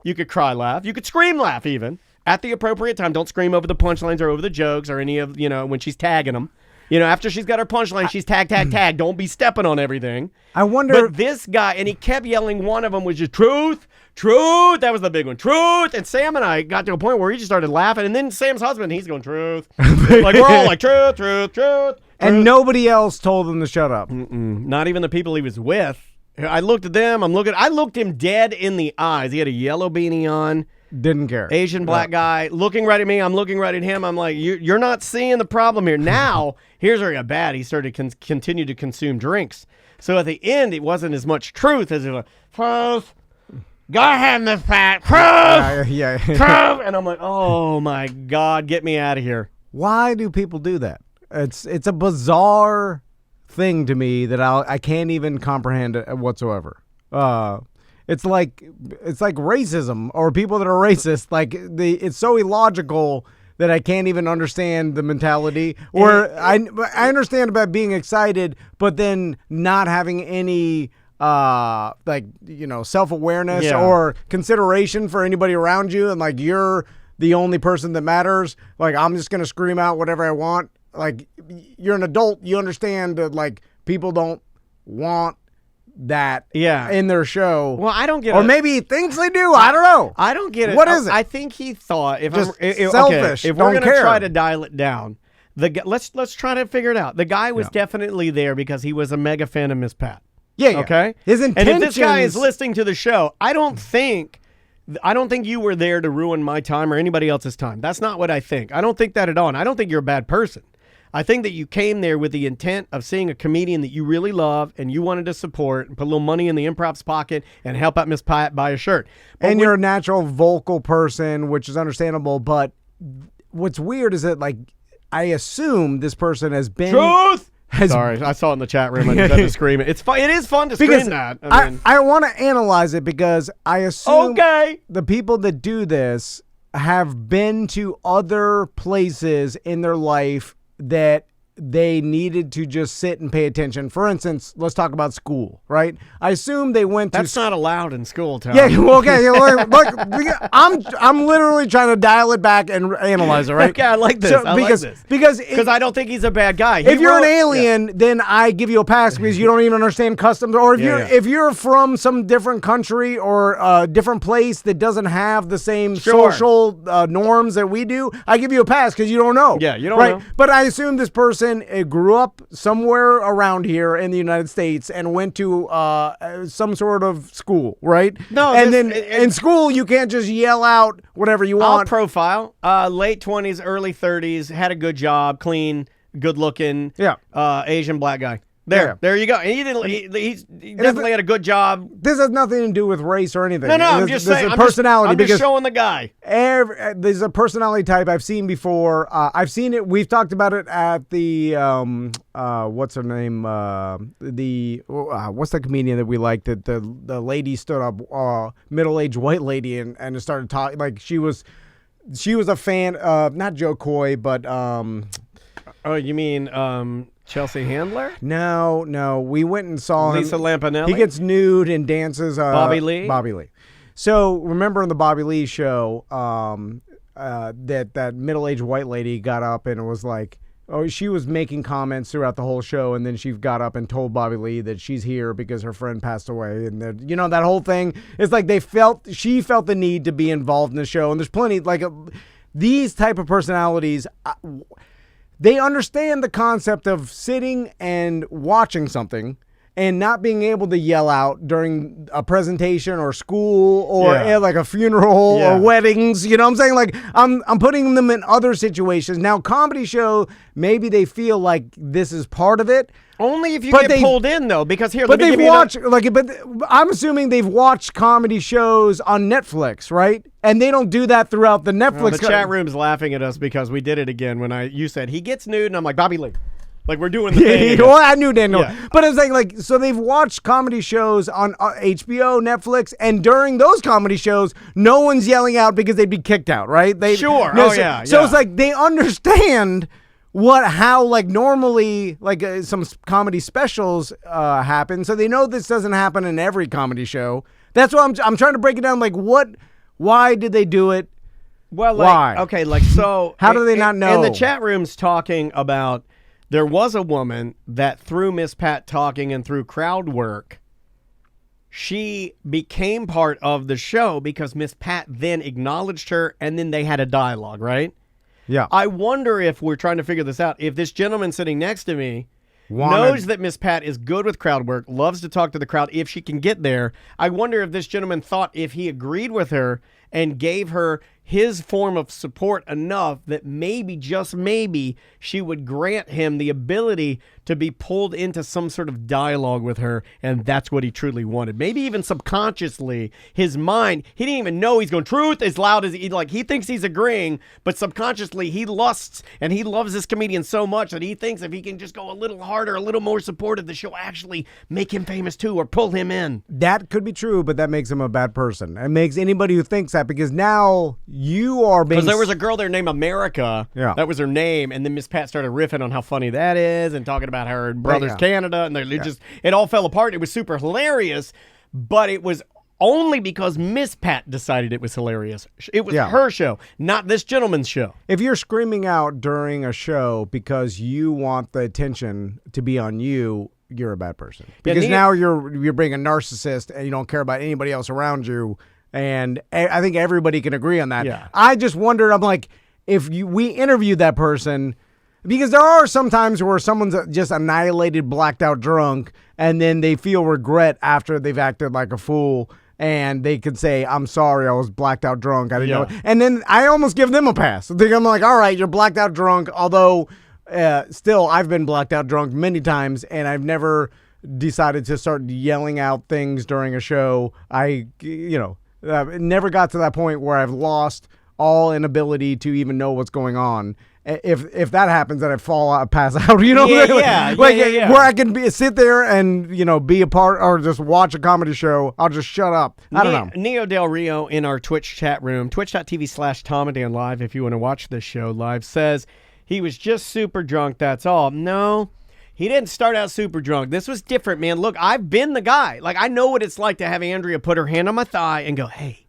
You could cry laugh. You could scream laugh even at the appropriate time. Don't scream over the punchlines or over the jokes or any of, when she's tagging them. After she's got her punchline, she's tag. Don't be stepping on everything. I wonder. But this guy, and he kept yelling, one of them was just truth. That was the big one. Truth. And Sam and I got to a point where he just started laughing. And then Sam's husband, he's going, truth. Like, we're all like, truth. And nobody else told him to shut up. Not even the people he was with. I looked at them. I looked him dead in the eyes. He had a yellow beanie on. Didn't care. Asian black guy looking right at me. I'm looking right at him. I'm like, you're not seeing the problem here. Now, here's where it got bad. He started to continue to consume drinks. So at the end, it wasn't as much truth as it was, truth. Go ahead, Miss Pat. Truth. Truth. And I'm like, oh my God, get me out of here. Why do people do that? It's a bizarre thing to me that I can't even comprehend it whatsoever. It's like racism or people that are racist. Like it's so illogical that I can't even understand the mentality. Or I understand about being excited, but then not having any self-awareness or consideration for anybody around you, and like you're the only person that matters. Like I'm just gonna scream out whatever I want. Like you're an adult, you understand that like people don't want that in their show. Well, I don't get it. Or maybe he thinks they do. I don't know. I don't get it. What is it? I think he thought if selfish. If we're going to try to dial it down, let's try to figure it out. The guy was definitely there because he was a mega fan of Miss Pat. Yeah. Okay. His intentions. And if this guy is listening to the show, I don't think you were there to ruin my time or anybody else's time. That's not what I think. I don't think that at all. And I don't think you're a bad person. I think that you came there with the intent of seeing a comedian that you really love and you wanted to support and put a little money in the improv's pocket and help out Miss Pat buy a shirt. But you're a natural vocal person, which is understandable. But what's weird is that, like, I assume this person has been... Truth! Sorry, I saw it in the chat room. I just had to scream it. It's fun. It is fun to scream that. I want to analyze it because I assume the people that do this have been to other places in their life that they needed to just sit and pay attention. For instance, let's talk about school, right? I assume they went to... That's not allowed in school, Tom. Yeah, well, okay. Look, I'm literally trying to dial it back and analyze it, right? Okay, I like this. Because I don't think he's a bad guy. If you're an alien, then I give you a pass because you don't even understand customs. Or if you're from some different country or a different place that doesn't have the same social norms that we do, I give you a pass because you don't know. Yeah, you don't know. But I assume this person grew up somewhere around here in the United States and went to some sort of school, right? No, and then in school you can't just yell out whatever you want. I'll profile. Late 20s, early 30s, had a good job, clean, good looking. Asian black guy. There you go. And he definitely had a good job. This has nothing to do with race or anything. No, I'm just saying. I'm just showing the guy. There's a personality type I've seen before. I've seen it. We've talked about it at the what's her name? What's the comedian that we liked? That the lady stood up, middle-aged white lady, and started talking like she was a fan of not Joe Coy, but Oh, you mean Chelsea Handler? No. We went and saw Lisa him. Lampanelli? He gets nude and dances. Bobby Lee? Bobby Lee. So remember in the Bobby Lee show, that middle-aged white lady got up and it was like, oh, she was making comments throughout the whole show, and then she got up and told Bobby Lee that she's here because her friend passed away, and that, you know, that whole thing. It's like she felt the need to be involved in the show, and there's plenty these type of personalities. They understand the concept of sitting and watching something and not being able to yell out during a presentation or school or like a funeral or weddings. You know what I'm saying? Like, I'm putting them in other situations. Now, comedy show, maybe they feel like this is part of it. Only if you get pulled in, though, because here, let me give you but I'm assuming they've watched comedy shows on Netflix, right? And they don't do that throughout the Netflix. The chat room's laughing at us because we did it again when you said he gets nude, and I'm like, Bobby Lee. Like, we're doing the thing. Well, I knew Daniel. Yeah. But it's like, so they've watched comedy shows on HBO, Netflix, and during those comedy shows, no one's yelling out because they'd be kicked out, right? Sure. So it's like they understand how like normally like some comedy specials happen. So they know this doesn't happen in every comedy show. That's why I'm trying to break it down. Like, why did they do it? Well, why? Okay, like, so. How do they not know? And the chat room's talking about. There was a woman that through Miss Pat talking and through crowd work, she became part of the show because Miss Pat then acknowledged her and then they had a dialogue, right? Yeah. I wonder if we're trying to figure this out. If this gentleman sitting next to me knows that Miss Pat is good with crowd work, loves to talk to the crowd if she can get there, I wonder if this gentleman thought if he agreed with her and gave her his form of support enough that maybe, just maybe, she would grant him the ability to be pulled into some sort of dialogue with her, and that's what he truly wanted. Maybe even subconsciously, his mind, he didn't even know he's going, truth as loud as he thinks he's agreeing, but subconsciously he lusts and he loves this comedian so much that he thinks if he can just go a little harder, a little more supportive, the show actually make him famous too or pull him in. That could be true, but that makes him a bad person. It makes anybody who thinks that, because now you are being... Because there was a girl there named America. Yeah. That was her name. And then Miss Pat started riffing on how funny that is and talking about her brother's Canada. And it all fell apart. It was super hilarious. But it was only because Miss Pat decided it was hilarious. It was her show, not this gentleman's show. If you're screaming out during a show because you want the attention to be on you, you're a bad person. Because now you're being a narcissist and you don't care about anybody else around you. And I think everybody can agree on that. Yeah. I just wondered, I'm like, if we interviewed that person, because there are some times where someone's just annihilated, blacked out drunk, and then they feel regret after they've acted like a fool, and they could say, I'm sorry, I was blacked out drunk. I didn't know. And then I almost give them a pass. I'm like, all right, you're blacked out drunk, although still I've been blacked out drunk many times, and I've never decided to start yelling out things during a show. It never got to that point where I've lost all inability to even know what's going on. If that happens, then I pass out. You know, where I can sit there and be a part or just watch a comedy show. I'll just shut up. I don't know. Neo Del Rio in our Twitch chat room, twitch.tv/TomAndDan Live, if you want to watch this show live, says he was just super drunk. That's all. No. He didn't start out super drunk. This was different, man. Look, I've been the guy. Like, I know what it's like to have Andrea put her hand on my thigh and go, hey,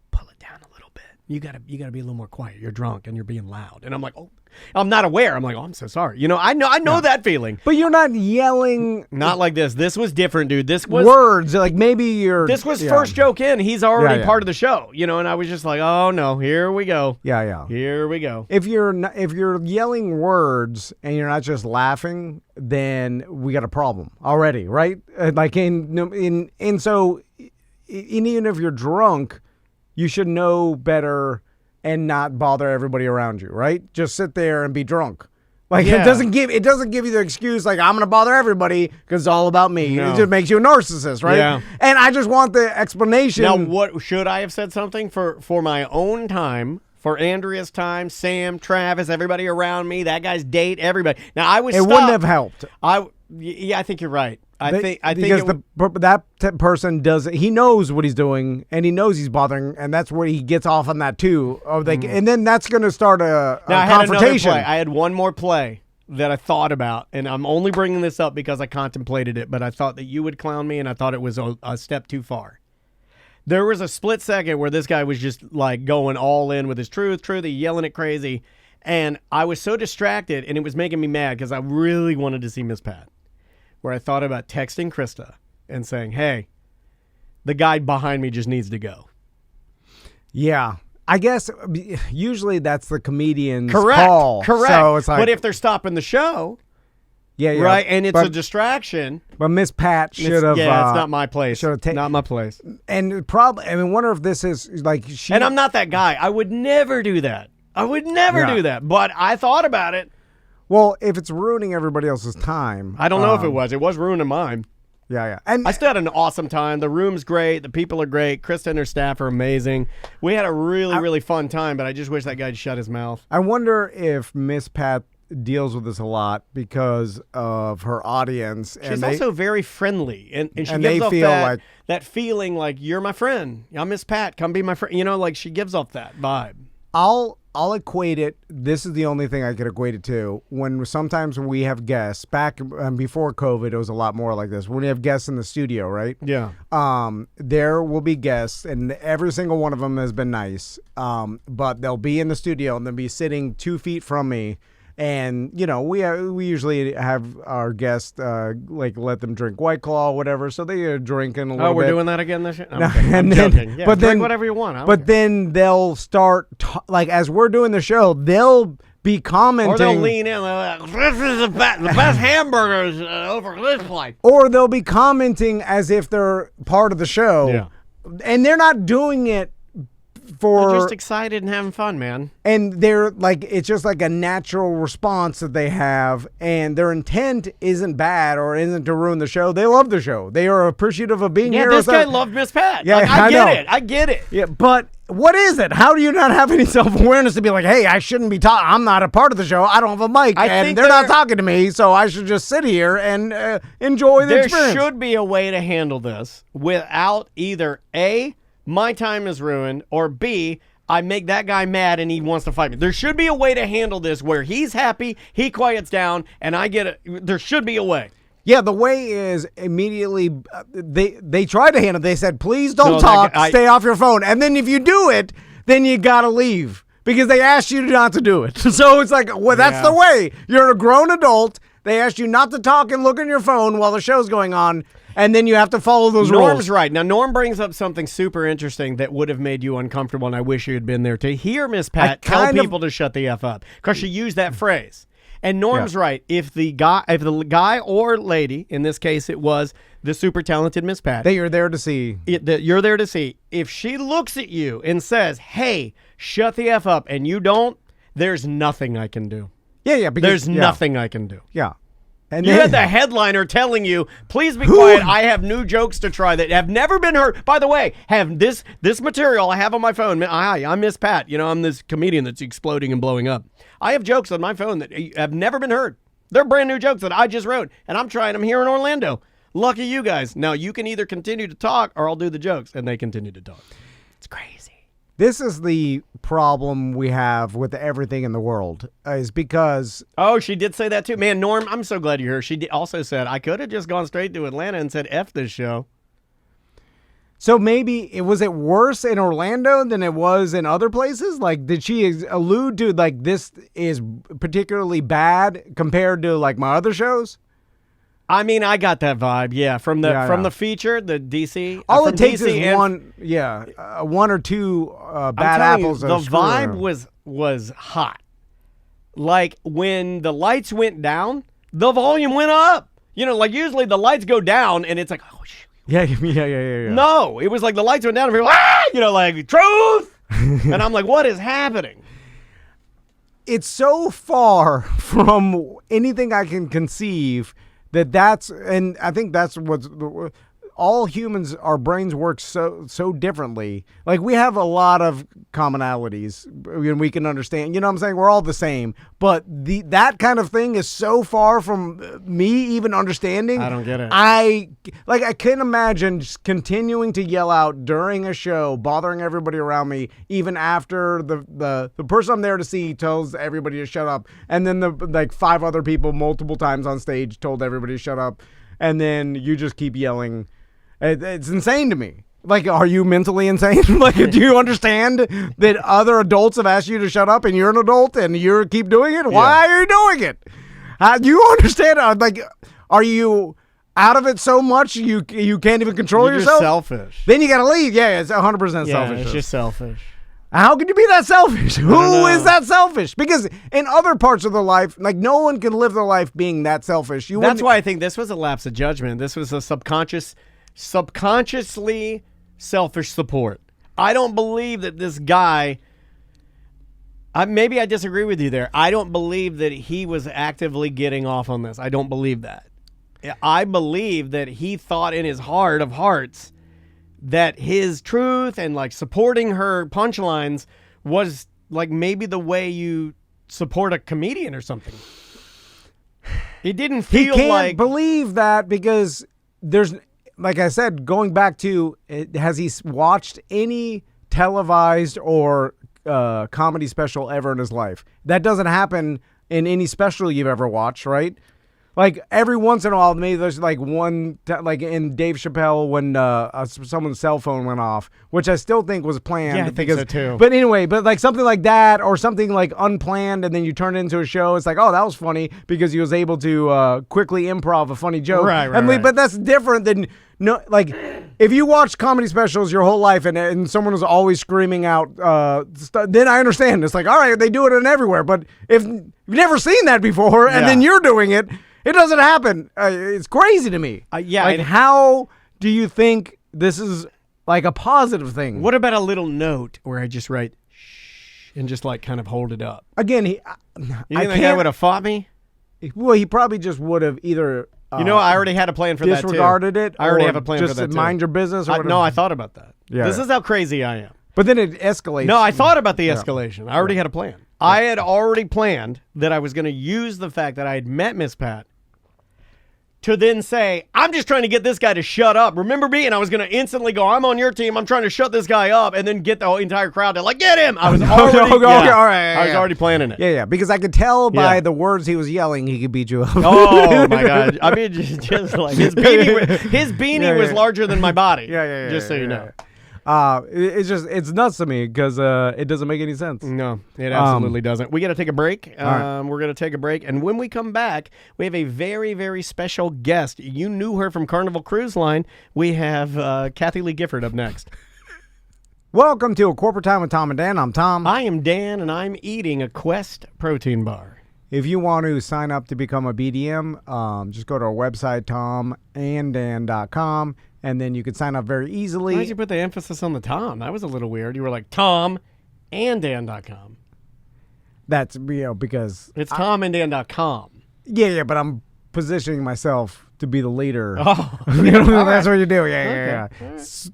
pull it down a little bit. You gotta be a little more quiet. You're drunk and you're being loud. And I'm like, oh, I'm not aware. I'm like, oh, I'm so sorry. I know that feeling. But you're not yelling. Not like this. This was different, dude. This was words. Like maybe you're. This was first joke in. He's already part of the show, and I was just like, oh no, here we go. Yeah. Here we go. If you're yelling words and you're not just laughing, then we got a problem already, right? Like even if you're drunk, you should know better and not bother everybody around you, right? Just sit there and be drunk. Like it doesn't give you the excuse like I'm gonna bother everybody because it's all about me. No. It just makes you a narcissist, right? Yeah. And I just want the explanation. Now, what should I have said something for my own time? For Andrea's time, Sam, Travis, everybody around me, that guy's date, everybody. Now I was. It wouldn't have helped. I think you're right. I think because person does he knows what he's doing and he knows he's bothering, and that's where he gets off on that too. And then that's going to start a now, I had another confrontation. play. I had one more play that I thought about, and I'm only bringing this up because I contemplated it, but I thought that you would clown me, and I thought it was a step too far. There was a split second where this guy was just like going all in with his truth, yelling it crazy, and I was so distracted, and it was making me mad because I really wanted to see Miss Pat, where I thought about texting Krista and saying, hey, the guy behind me just needs to go. Yeah. I guess usually that's the comedian's Correct. call. Correct. So it's like, but if they're stopping the show, right, and it's a distraction. But Miss Pat should have. Yeah, it's not my place. Should have not my place. And probably, I mean, wonder if this is like she. And I'm not that guy. I would never do that. I would never do that. But I thought about it. Well, if it's ruining everybody else's time, I don't know if it was. It was ruining mine. Yeah. And I still had an awesome time. The room's great. The people are great. Krista and her staff are amazing. We had a really fun time, but I just wish that guy'd shut his mouth. I wonder if Miss Pat deals with this a lot because of her audience. She's also very friendly, and she and gives they off feel that feeling like, you're my friend. I'm Miss Pat. Come be my friend. You know, like she gives off that vibe. I'll equate it. This is the only thing I could equate it to. Sometimes we have guests back before COVID, it was a lot more like this. When we have guests in the studio, right? Yeah. There will be guests, and every single one of them has been nice. But they'll be in the studio and they'll be sitting 2 feet from me. And, you know, we usually have our guests, like, let them drink White Claw or whatever, so they are drinking a little bit. Oh, we're doing that again this year? No, I'm joking. Yeah, drink whatever you want. Then they'll start, like, as we're doing the show, they'll be commenting. Or they'll lean in, like, this is the best hamburgers over this place. Or they'll be commenting as if they're part of the show. Yeah. And they're not doing it They're just excited and having fun, man. And they're like, it's just like a natural response that they have, and their intent isn't bad or isn't to ruin the show. They love the show. They are appreciative of being here. Yeah, this guy loved Miss Pat. Yeah, like, I get it. Yeah, but what is it? How do you not have any self-awareness to be like, hey, I shouldn't be talking. I'm not a part of the show. I don't have a mic, and they're not talking to me, so I should just sit here and enjoy the experience. There should be a way to handle this without either A, my time is ruined, or B, I make that guy mad and he wants to fight me. There should be a way to handle this where he's happy, he quiets down, and I get it. There should be a way. Yeah, the way is immediately they tried to handle it. They said, please don't talk, stay off your phone. And then if you do it, then you got to leave because they asked you not to do it. So it's like, well, that's the way. You're a grown adult. They asked you not to talk and look on your phone while the show's going on. And then you have to follow those rules. Norm's right. Now, Norm brings up something super interesting that would have made you uncomfortable, and I wish you had been there to hear Miss Pat tell people to shut the F up, because she used that phrase. And Norm's right. If the guy or lady, in this case it was the super talented Miss Pat. That you're there to see. You're there to see. If she looks at you and says, hey, shut the F up, and you don't, there's nothing I can do. Yeah. Because, there's nothing I can do. Yeah. And you had the headliner telling you, please be quiet. I have new jokes to try that have never been heard. By the way, have this material I have on my phone. Hi, I'm Miss Pat. You know, I'm this comedian that's exploding and blowing up. I have jokes on my phone that have never been heard. They're brand new jokes that I just wrote, and I'm trying them here in Orlando. Lucky you guys. Now, you can either continue to talk or I'll do the jokes, and they continue to talk. It's crazy. This is the problem we have with everything in the world, is because... Oh, she did say that too. Man, Norm, I'm so glad you're here. She also said, I could have just gone straight to Atlanta and said, F this show. So maybe, was it worse in Orlando than it was in other places? Like, did she allude to, like, this is particularly bad compared to, like, my other shows? I mean, I got that vibe, yeah, from the feature, the DC. All it takes is one or two bad apples. The vibe was hot. Like when the lights went down, the volume went up. You know, like usually the lights go down and it's like, oh shit. Yeah. No, it was like the lights went down and people were like, you know, like truth. And I'm like, what is happening? It's so far from anything I can conceive. And I think that's what's all humans, our brains work so differently. Like, we have a lot of commonalities and we can understand, you know what I'm saying? We're all the same, but that kind of thing is so far from me even understanding. I don't get it. I can't imagine just continuing to yell out during a show, bothering everybody around me, even after the person I'm there to see tells everybody to shut up, and then the like 5 other people multiple times on stage told everybody to shut up, and then you just keep yelling. It's insane to me. Like, are you mentally insane? Like, do you understand that other adults have asked you to shut up and you're an adult and you keep doing it? Why are you doing it? Do you understand? Like, are you out of it so much you can't even control You're yourself? just selfish. Then you got to leave. Yeah, it's 100% Yeah, selfish. it's just selfish. How could you be that selfish? Who is that selfish? Because in other parts of their life, like, no one can live their life being that selfish. That's why I think this was a lapse of judgment. This was a subconsciously selfish support. I don't believe that this guy, maybe I disagree with you there. I don't believe that he was actively getting off on this. I don't believe that. I believe that he thought in his heart of hearts that his truth and like supporting her punchlines was like maybe the way you support a comedian or something. It didn't feel he can't like believe that because there's, like I said, going back to, has he watched any televised or comedy special ever in his life? That doesn't happen in any special you've ever watched, right? Like, every once in a while, maybe there's like one, like in Dave Chappelle when someone's cell phone went off, which I still think was planned. Yeah, I think so too. But anyway, like something like that, or something like unplanned, and then you turn it into a show. It's like, oh, that was funny because he was able to quickly improv a funny joke. Right. But that's different than, no, like, if you watch comedy specials your whole life and someone was always screaming out, then I understand. It's like, all right, they do it in everywhere. But if you've never seen that before and then you're doing it, it doesn't happen. It's crazy to me. Yeah. How do you think this is like a positive thing? What about a little note where I just write shh and just like kind of hold it up? Again, You think that guy would have fought me? Well, he probably just would have either I already had a plan for that too. disregarded it. I already or have a plan just for that too. mind your business. Or whatever. No, I thought about that. Yeah. This is how crazy I am. But then it escalates. No, I thought about the escalation. I already had a plan. I had already planned that I was going to use the fact that I had met Miss Pat to then say, I'm just trying to get this guy to shut up. Remember me? And I was going to instantly go, I'm on your team. I'm trying to shut this guy up. And then get the whole entire crowd to like, get him. I was already, all right. I was already planning it. Yeah, because I could tell by Yeah. the words he was yelling, he could beat you up. Oh my God. I mean, just like his beanie was larger than my body. Yeah. Just so you know. It's nuts to me because it doesn't make any sense. No, it absolutely doesn't. We got to take a break. We're going to take a break. And when we come back, we have a very, very special guest. You knew her from Carnival Cruise Line. We have Kathy Lee Gifford up next. Welcome to A Corporate Time with Tom and Dan. I'm Tom. I am Dan, and I'm eating a Quest protein bar. If you want to sign up to become a BDM, just go to our website, tomanddan.com, and then you can sign up very easily. Why did you put the emphasis on the Tom? That was a little weird. You were like, tomanddan.com. That's, because... It's tomanddan.com. Yeah, but I'm positioning myself to be the leader. Oh. That's what you do. Yeah.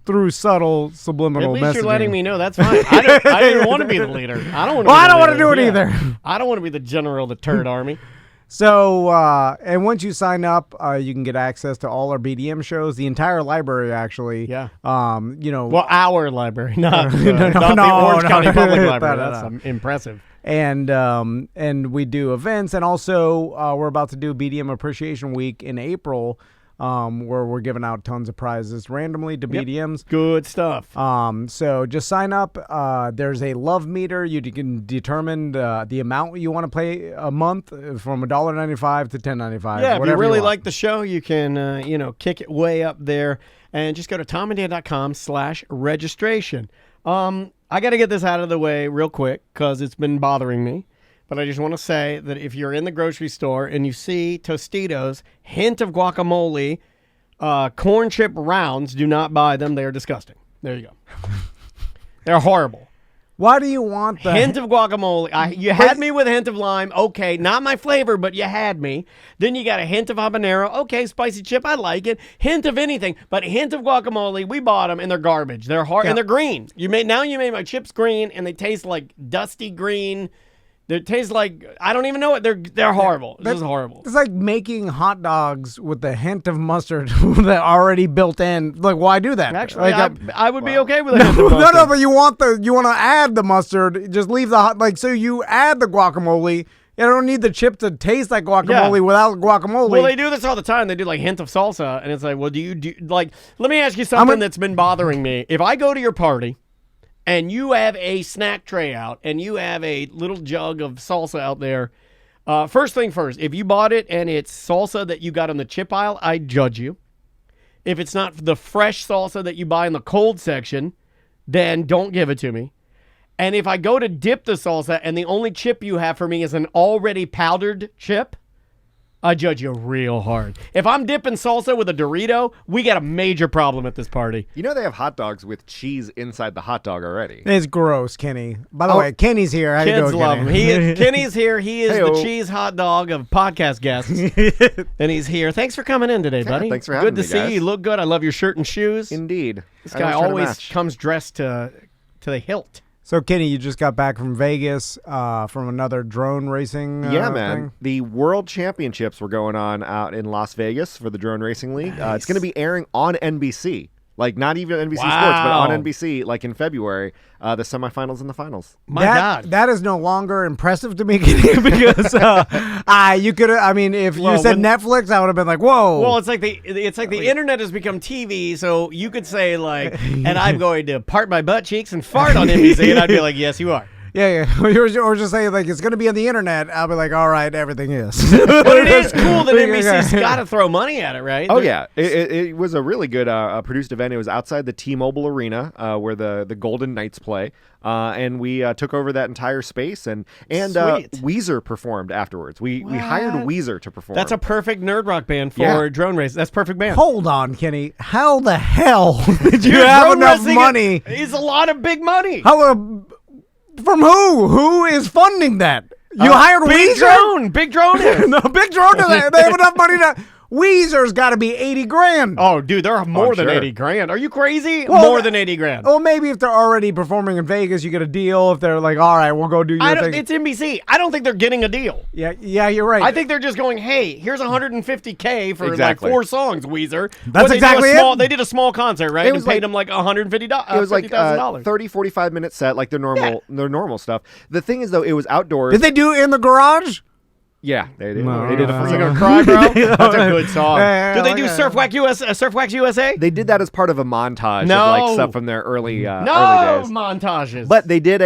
Through subtle subliminal At least messaging. you're letting me know. That's fine. I didn't want to be the leader. I don't want to. Well, I don't want to do it either. I don't want to be the general of the turd army. So, and once you sign up, you can get access to all our BDM shows, the entire library, actually. Yeah. Well, our library, not the no, Orange County Public no, Library. no. That's impressive. And we do events, and also we're about to do BDM Appreciation Week in April, where we're giving out tons of prizes randomly to BDMs. Good stuff. So just sign up. There's a love meter. You can determine the amount you want to pay a month from $1.95 to $10.95. Yeah, if you really want. like the show, you can kick it way up there, and just go to tomanddan.com/registration. I got to get this out of the way real quick because it's been bothering me. But I just want to say that if you're in the grocery store and you see Tostitos, hint of guacamole, corn chip rounds, do not buy them. They are disgusting. There you go. They're horrible. Why do you want the hint of guacamole? You had me with a hint of lime. Okay, not my flavor, but you had me. Then you got a hint of habanero. Okay, spicy chip. I like it. Hint of anything, but hint of guacamole. We bought them and they're garbage. They're hard and they're green. You made my chips green and they taste like dusty green. They taste like I don't even know it. They're horrible. This is horrible. It's like making hot dogs with the hint of mustard that already built in. Like, why do that? Actually, like, I would be okay with a hint of mustard. No, but you want to add the mustard. Just leave the hot. Like, so you add the guacamole. You don't need the chip to taste like guacamole without guacamole. Well, they do this all the time. They do like hint of salsa, and it's like, well, do you like? Let me ask you something that's been bothering me. If I go to your party. And you have a snack tray out, and you have a little jug of salsa out there. First thing first, if you bought it and it's salsa that you got in the chip aisle, I judge you. If it's not the fresh salsa that you buy in the cold section, then don't give it to me. And if I go to dip the salsa and the only chip you have for me is an already powdered chip, I judge you real hard. If I'm dipping salsa with a Dorito, we got a major problem at this party. You know they have hot dogs with cheese inside the hot dog already. It's gross, Kenny. By the way, Kenny's here. How you Kids doing, love Kenny? him. Kenny's here. He is Hey-o. the cheese hot dog of podcast guests. And he's here. Thanks for coming in today, buddy. thanks for having Good to me, see guys. you. You look good. I love your shirt and shoes. Indeed. This guy always comes dressed to the hilt. So, Kenny, you just got back from Vegas from another drone racing Yeah, man. thing? The World Championships were going on out in Las Vegas for the Drone Racing League. It's going to be airing on NBC. Like, not even NBC Sports, but on NBC, like in February, the semifinals and the finals. My God. That is no longer impressive to me because you could. I mean, if you said Netflix, I would have been like, "Whoa!" Well, it's like the internet has become TV, so you could say like, and I'm going to part my butt cheeks and fart on NBC, and I'd be like, yes, you are. Yeah. Or just say like it's going to be on the internet. I'll be like, all right, everything is. But it is cool that NBC's got to throw money at it, right? Oh, yeah. It was a really good produced event. It was outside the T-Mobile Arena where the Golden Knights play. And we took over that entire space. And Weezer performed afterwards. We hired Weezer to perform. That's a perfect nerd rock band for drone race. That's perfect band. Hold on, Kenny. How the hell did you Dude, have drone enough racing money? Is a lot of big money. From who? Who is funding that? You hired Big Weezer? Big drone is. No, Big Drone. They have enough money to. Weezer's got to be $80,000. Oh, dude, they're more than sure. $80,000. Are you crazy? Well, more than $80,000. Well, maybe if they're already performing in Vegas, you get a deal. If they're like, all right, we'll go do your thing. It's NBC. I don't think they're getting a deal. Yeah, you're right. I think they're just going, hey, here's $150K for Exactly. like 4 songs, Weezer. That's exactly it. They did a small concert, right? It And was paid like- them like $150. It was like $50,000. 30, 45-minute set, like their normal stuff. The thing is, though, it was outdoors. Did they do it in the garage? Yeah, they did. No. They did Is it it gonna for cry, bro? That's a good song. Yeah, Did they do okay. Surf Wax USA? They did that as part of a montage No. of like stuff from their early No days. montages. But they did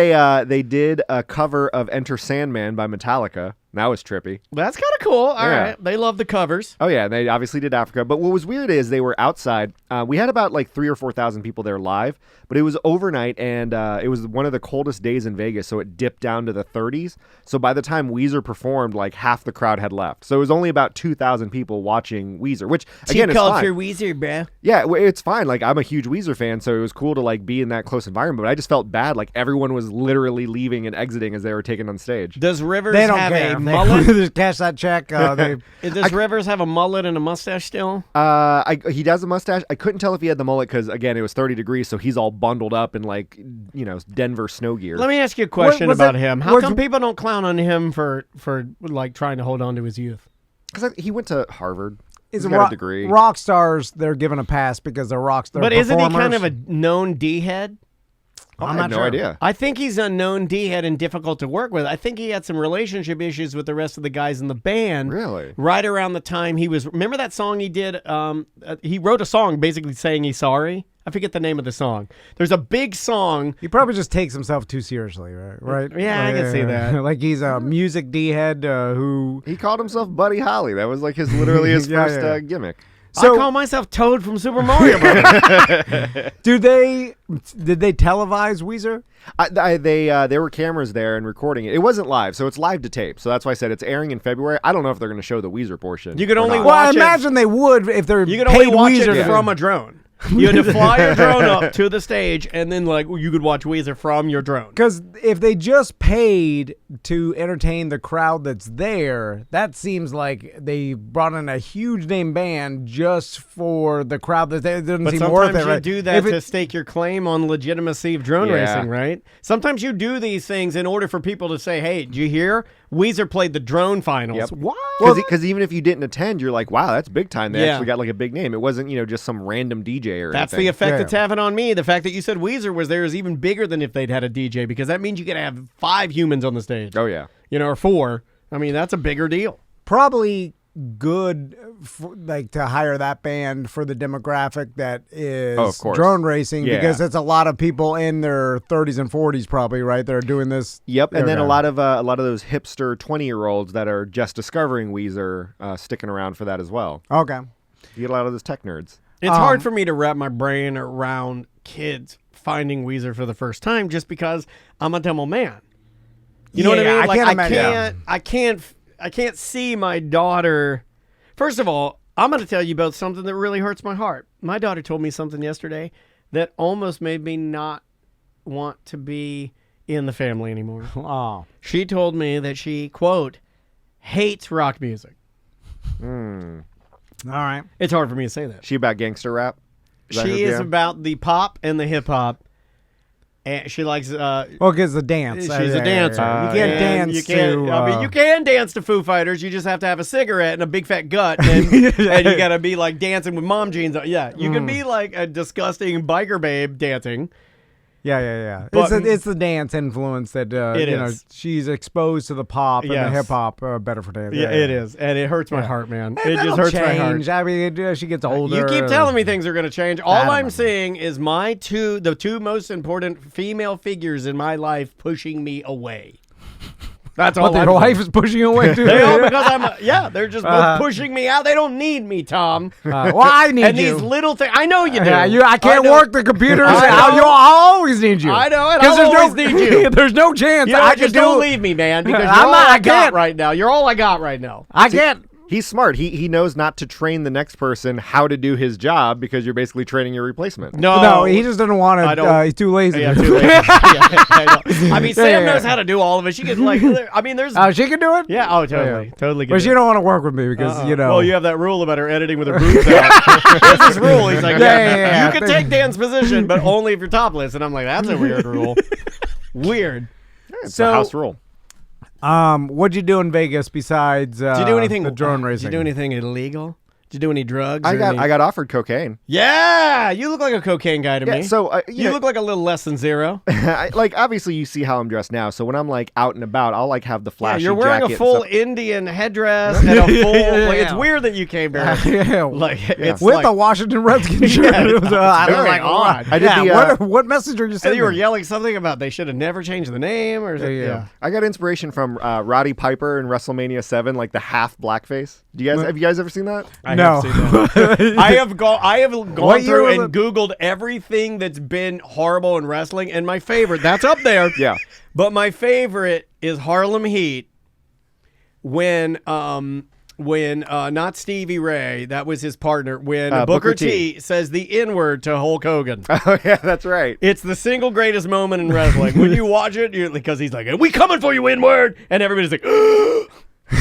a cover of Enter Sandman by Metallica. That was trippy. that's kind of cool. All Yeah. right, they love the covers. Oh yeah, they obviously did Africa. But what was weird is they were outside. We had about like 3,000 or 4,000 people there live, but it was overnight and it was one of the coldest days in Vegas, so it dipped down to the 30s. So by the time Weezer performed, like half the crowd had left. So it was only about 2,000 people watching Weezer, which again is fine. Weezer, bro. Yeah, it's fine. Like I'm a huge Weezer fan, so it was cool to like be in that close environment. But I just felt bad. Like everyone was literally leaving and exiting as they were taken on stage. Does Rivers They don't have care. a mullet? Just cash that check. Does Rivers have a mullet and a mustache still? He does a mustache. I couldn't tell if he had the mullet because again it was 30 degrees, so he's all bundled up in like Denver snow gear. Let me ask you a question was about it- him. How was- come people don't clown on him for like trying to hold on to his youth? Because he went to Harvard. Is He's got a degree. rock stars, they're given a pass because they're rock stars. But isn't he kind of a known D-head? I I'm have not no sure. idea. I think he's a known D-head and difficult to work with. I think he had some relationship issues with the rest of the guys in the band. Really? Right around the time he was... Remember that song he did? He wrote a song basically saying he's sorry. I forget the name of the song. There's a big song... He probably just takes himself too seriously, right? Yeah, I can see that. Like he's a music D-head who... He called himself Buddy Holly. That was like literally his Yeah, first yeah. gimmick. I call myself Toad from Super Mario Bros. Did they televise Weezer? There were cameras there and recording it. It wasn't live, so it's live to tape. So that's why I said it's airing in February. I don't know if they're going to show the Weezer portion. You could or only not. Well, I watch it- imagine they would if they're You can paid only watch Weezer it to from a drone. You had to fly your drone up to the stage, and then you could watch Weezer from your drone. Because if they just paid to entertain the crowd that's there, that seems like they brought in a huge name band just for the crowd that's there. It doesn't But seem worth sometimes it. you Right? do that to stake your claim on legitimacy of drone racing, right? Sometimes you do these things in order for people to say, hey, did you hear? Weezer played the drone finals. Yep. What? Because even if you didn't attend, you're like, wow, that's big time. They actually got like a big name. It wasn't, just some random DJ or That's anything. the effect it's having on me. The fact that you said Weezer was there is even bigger than if they'd had a DJ, because that means you could have 5 humans on the stage. Oh, yeah. Or 4. I mean, that's a bigger deal. Probably good to hire that band for the demographic that is of course. drone racing, Yeah. because it's a lot of people in their 30s and 40s probably, right? That are doing this. Yep, and then Okay. a lot of those hipster 20-year-olds that are just discovering Weezer sticking around for that as well. Okay. You get a lot of those tech nerds. It's hard for me to wrap my brain around kids finding Weezer for the first time, just because I'm a demo man. You know what I Yeah, mean? I Like, can't imagine. I can't see my daughter. First of all, I'm going to tell you about something that really hurts my heart. My daughter told me something yesterday that almost made me not want to be in the family anymore. Oh. She told me that she, quote, hates rock music. All right. It's hard for me to say that. She about gangster rap? that She her is jam? about the pop and the hip hop. And she likes Well, because the dance. she's a dancer. You can't And dance you can't, to. I mean, you can dance to Foo Fighters. You just have to have a cigarette and a big fat gut, and, and you got to be like dancing with mom jeans. Yeah, you can be like a disgusting biker babe dancing. Yeah. But- It's the dance influence that It is. she's exposed to the pop and the Yes. hip hop better for dance. Yeah, it is, and it hurts my heart, man. It That'll just hurts my heart. change. I mean, she gets older. You keep telling me things are going to change. All don't I'm know. saying is the two most important female figures in my life pushing me away. That's all. What, your I'm wife is pushing you away too. They are, because they're just both pushing me out. They don't need me, Tom. Well, I need And you. these little things, I know you do. Yeah, I can't know. work the computers. I know. I'll always need you. I know it. 'Cause I'll there's always need you. There's no chance You know, I can just do. don't leave me, man, because you're I'm all not- I I got can't. right now. You're all I got right now. I can't. He's smart. He knows not to train the next person how to do his job, because you're basically training your replacement. No, he just doesn't want I to. don't- He's too lazy. Yeah, too late. I mean, Sam Yeah. knows how to do all of it. She can there's. Oh, she can do it. Yeah, totally. Totally But get she it. don't want to work with me because Well, you have that rule about her editing with her boobs out. There's this rule. He's like, Yeah. you can take Dan's position, but only if you're topless. And I'm like, that's a weird rule. Weird. It's So- a house rule. What'd you do in Vegas besides Did you do anything? the drone Did racing? you do anything illegal? Did you do any drugs? I or got any- I got offered cocaine. Yeah, you look like a cocaine guy to Yeah, me. so you look like a little less than zero. like obviously you see how I'm dressed now. So when I'm like out and about, I'll like have the Yeah, flashy you're wearing jacket a and full stuff. Indian headdress and a full. It's weird that you came here. Yeah. Like it's With like, the Washington Redskins shirt. Yeah, It was, I was very like, odd. I did what message are you and sending? you were yelling something about they should have never changed the name or something. Yeah. I got inspiration from Roddy Piper in WrestleMania 7, like the half blackface. Have you guys ever seen that? I No. have seen that. I have gone What year through was and Googled everything that's been horrible in wrestling, and my favorite, that's up there. Yeah. But my favorite is Harlem Heat when not Stevie Ray, that was his partner, when Booker T says the N-word to Hulk Hogan. Oh yeah, that's right. It's the single greatest moment in wrestling. When you watch it, because he's like, "We coming for you, N-word," and everybody's like,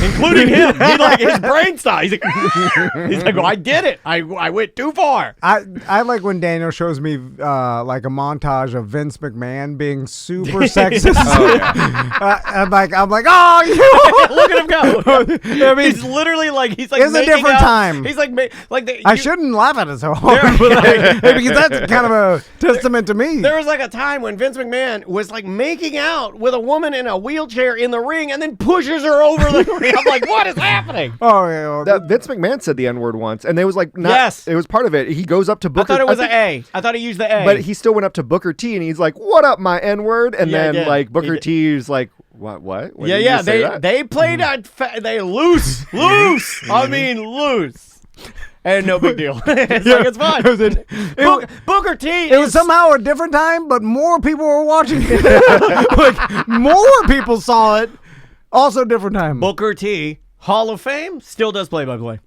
including him. He like his brain stopped. He's like, well, I did it. I went too far. I like when Daniel shows me like a montage of Vince McMahon being super sexist. I'm like, oh, you. Look at him go. I mean, He's literally like it's a making different out- time. He's like I shouldn't laugh at it so hard, but because that's kind of a testament to me. There was like a time when Vince McMahon was like making out with a woman in a wheelchair in the ring and then pushes her over the ring. I'm like, what is happening? Oh, yeah. Well, Vince McMahon said the N-word once, and they was like, not, Yes. it was part of it. He goes up to I Booker. thought it was think- an A. I thought he used the A. But he still went up to Booker T, and he's like, "What up, my N-word?" And Yeah, he then did. like He Booker did. T is like, "What? What? When did you yeah. just say that?" They played they loose. I mean loose. And no big deal. It's fine. Booker T. it was somehow a different time, but more people were watching it. Like, more people saw it. Also different time. Booker T. Hall of Fame still does play-by-play.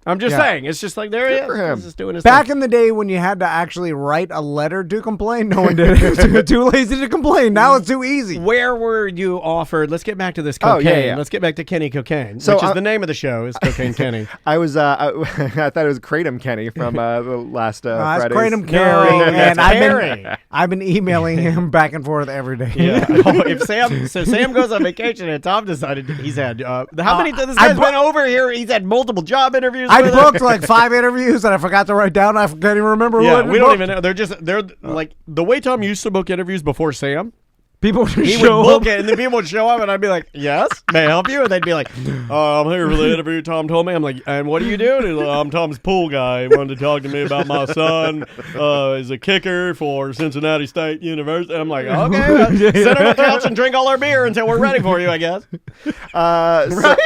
I'm just saying. It's just like, there he is. for him. He's just doing his Back thing. in the day when you had to actually write a letter to complain, no one did it. Too lazy to complain. Now it's too easy. Where were you offered? Let's get back to this Oh, cocaine. yeah. Let's get back to Kenny Cocaine, So, which is the name of the show, is Cocaine Kenny. I was I thought it was Kratom Kenny from the last That's Friday's. Kratom Kerry, No, and that's Kerry. I've been emailing him back and forth every day. Yeah. If Sam goes on vacation and Tom decided he's had how many this guy's been over here? He's had multiple job interviews. I with booked him. like 5 interviews that I forgot to write down. I can't even remember Yeah, what. we don't even know. They're like the way Tom used to book interviews before Sam. People He would show book up. it, and then people would show up, and I'd be like, "Yes, may I help you?" And they'd be like, "I'm here for the interview." Tom told me. I'm like, "And what do you do?" And he's like, "I'm Tom's pool guy. He wanted to talk to me about my son. He's a kicker for Cincinnati State University." And I'm like, "Okay, sit on the couch and drink all our beer until we're ready for you, I guess." Right?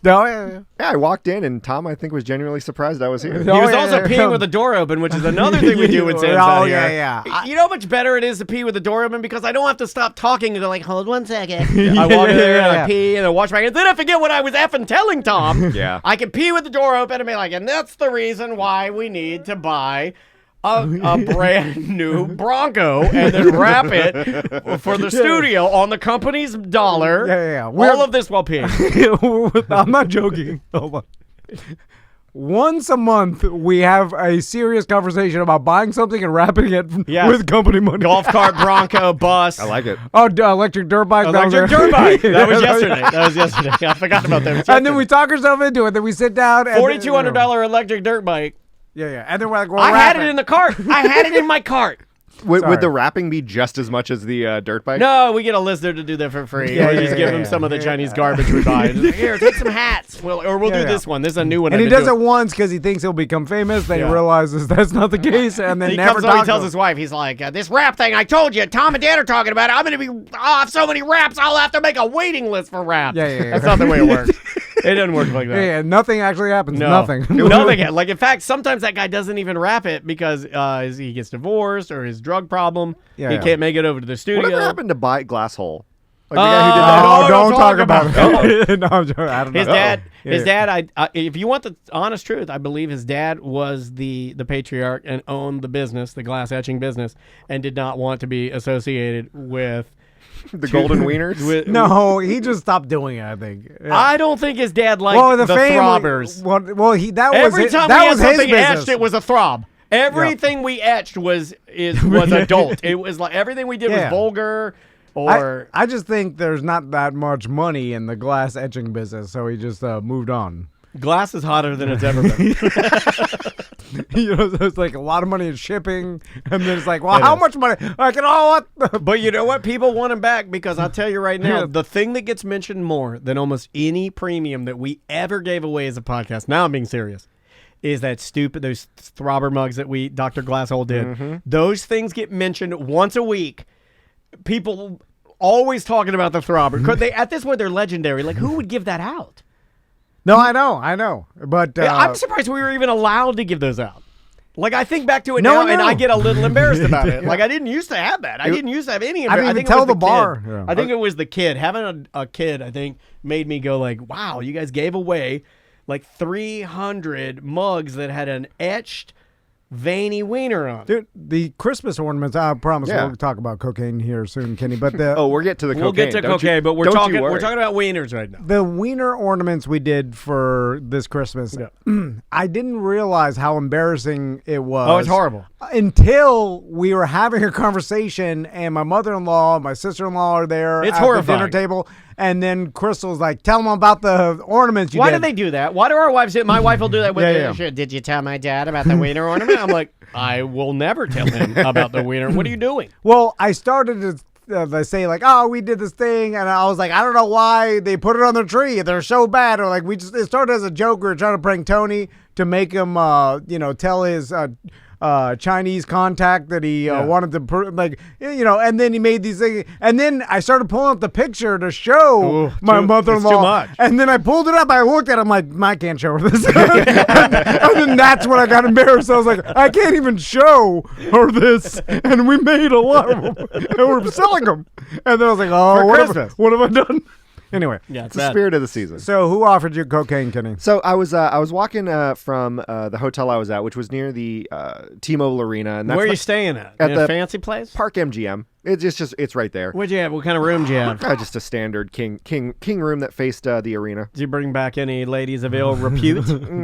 No, yeah. Yeah, I walked in and Tom, I think, was genuinely surprised I was here. He was also peeing with the door open, which is another thing we do when Sam's out here. yeah. You know how much better it is to pee with the door open because I don't have to stop talking and go like, hold 1 second. I walk in there and I pee and I wash my hands. Then I forget what I was effing telling Tom. Yeah. I can pee with the door open and be like, and that's the reason why we need to buy a brand new Bronco and then wrap it for the studio on the company's dollar. Yeah. All of this while peeing. I'm not joking. Hold on. Once a month, we have a serious conversation about buying something and wrapping it Yes. with company money. Golf cart, Bronco, bus. I like it. Oh, electric dirt bike. Electric dirt bike. That was yesterday. I forgot about that. And then we talk ourselves into it. Then we sit down. And $4,200 electric dirt bike. Yeah. And then we're like, well, I had it in the cart. I had it in my cart. Would the wrapping be just as much as the dirt bike? No, we get a listener to do that for free. Yeah, Or yeah, just yeah, give him yeah, some of the yeah, Chinese yeah. garbage we buy. Just like, here, take some hats. We'll do yeah. this one. This is a new one. And I've he been does it doing. once because he thinks he'll become famous. Then Yeah. he realizes that's not the case, and then He never comes home, he talks tells to his wife, he's like, this rap thing, I told you, Tom and Dad are talking about it. I'm going to be off so many raps, I'll have to make a waiting list for rap. Yeah. That's not the way it works. It doesn't work like that. Yeah, nothing actually happens. No. Nothing. Nothing. Like, in fact, sometimes that guy doesn't even rap it because he gets divorced or his drug problem. Yeah, he yeah. can't make it over to the studio. Whatever happened to buy Glass Hole? Like the guy who did that. Oh, No, don't don't talk talk about about it. No, I'm joking. I don't know. His dad. If you want the honest truth, I believe his dad was the patriarch and owned the business, the glass etching business, and did not want to be associated with The Golden Wieners? No, he just stopped doing it. I think. Yeah. I don't think his dad liked the family- throbbers. Well, that Every was time that we was had his something business. etched, it was a throb. Everything we etched was adult. It was like everything we did was Yeah. vulgar. Or I just think there's not that much money in the glass etching business, so he just moved on. glass is hotter than it's ever been. So it's like a lot of money in shipping, and then it's like, well, how much money? I can what? But you know what? People want him back because I'll tell you right now, Yeah. the thing that gets mentioned more than almost any premium that we ever gave away as a podcast, now I'm being serious, is that those throbber mugs that Dr. Glasshole did. Mm-hmm. Those things get mentioned once a week. People always talking about the throbber. Mm-hmm. Could they, at this point, they're legendary. Like, who would give that out? No, I know, but I'm surprised we were even allowed to give those out. Like, I think back to it No, now, and no. I get a little embarrassed about it. Like, I didn't used to have that. I didn't used to have any. I didn't even think it tell was the kid. bar. Yeah. I think it was the kid. Having a kid, I think, made me go like, wow, you guys gave away like 300 mugs that had an etched veiny wiener on. dude, the Christmas ornaments. I promise Yeah. we'll talk about cocaine here soon, Kenny. But the Oh, we'll get to the cocaine. We'll get to Don't cocaine, you- but we're don't you talking worry. about wieners right now. the wiener ornaments we did for this Christmas, I didn't realize how embarrassing it was. Oh, it's horrible. Until we were having a conversation, and my mother-in-law, my sister-in-law are there It's at horrifying. the dinner table, and then Crystal's like, "Tell them about the ornaments you Why did." do they do that? Why do our wives do it? My wife will do that with Yeah, the Did you tell my dad about the wiener ornament? I'm like, I will never tell him about the wiener. What are you doing? Well, I started to they say like, "Oh, we did this thing," and I was like, "I don't know why they put it on the tree. They're so bad." Or like it started as a joke. We were trying to prank Tony to make him, tell his Chinese contact that he wanted to and then he made these things, and then I started pulling up the picture to show my mother-in-law, it's too much. and then I pulled it up. I looked at it, I'm like, I can't show her this. and then that's when I got embarrassed. I was like, I can't even show her this, and we made a lot of them, and we're selling them. And then I was like, oh, For what Christmas. have I done? Anyway, Yeah, It's the spirit of the season. so who offered you cocaine, Kenny? So I was walking from the hotel I was at, which was near the T-Mobile Arena, and that's Where are the you staying at? at In the a fancy place? Park MGM. It's right there. What'd you have? What kind of room did you have? Just a standard king room that faced the arena. Did you bring back any ladies of ill repute?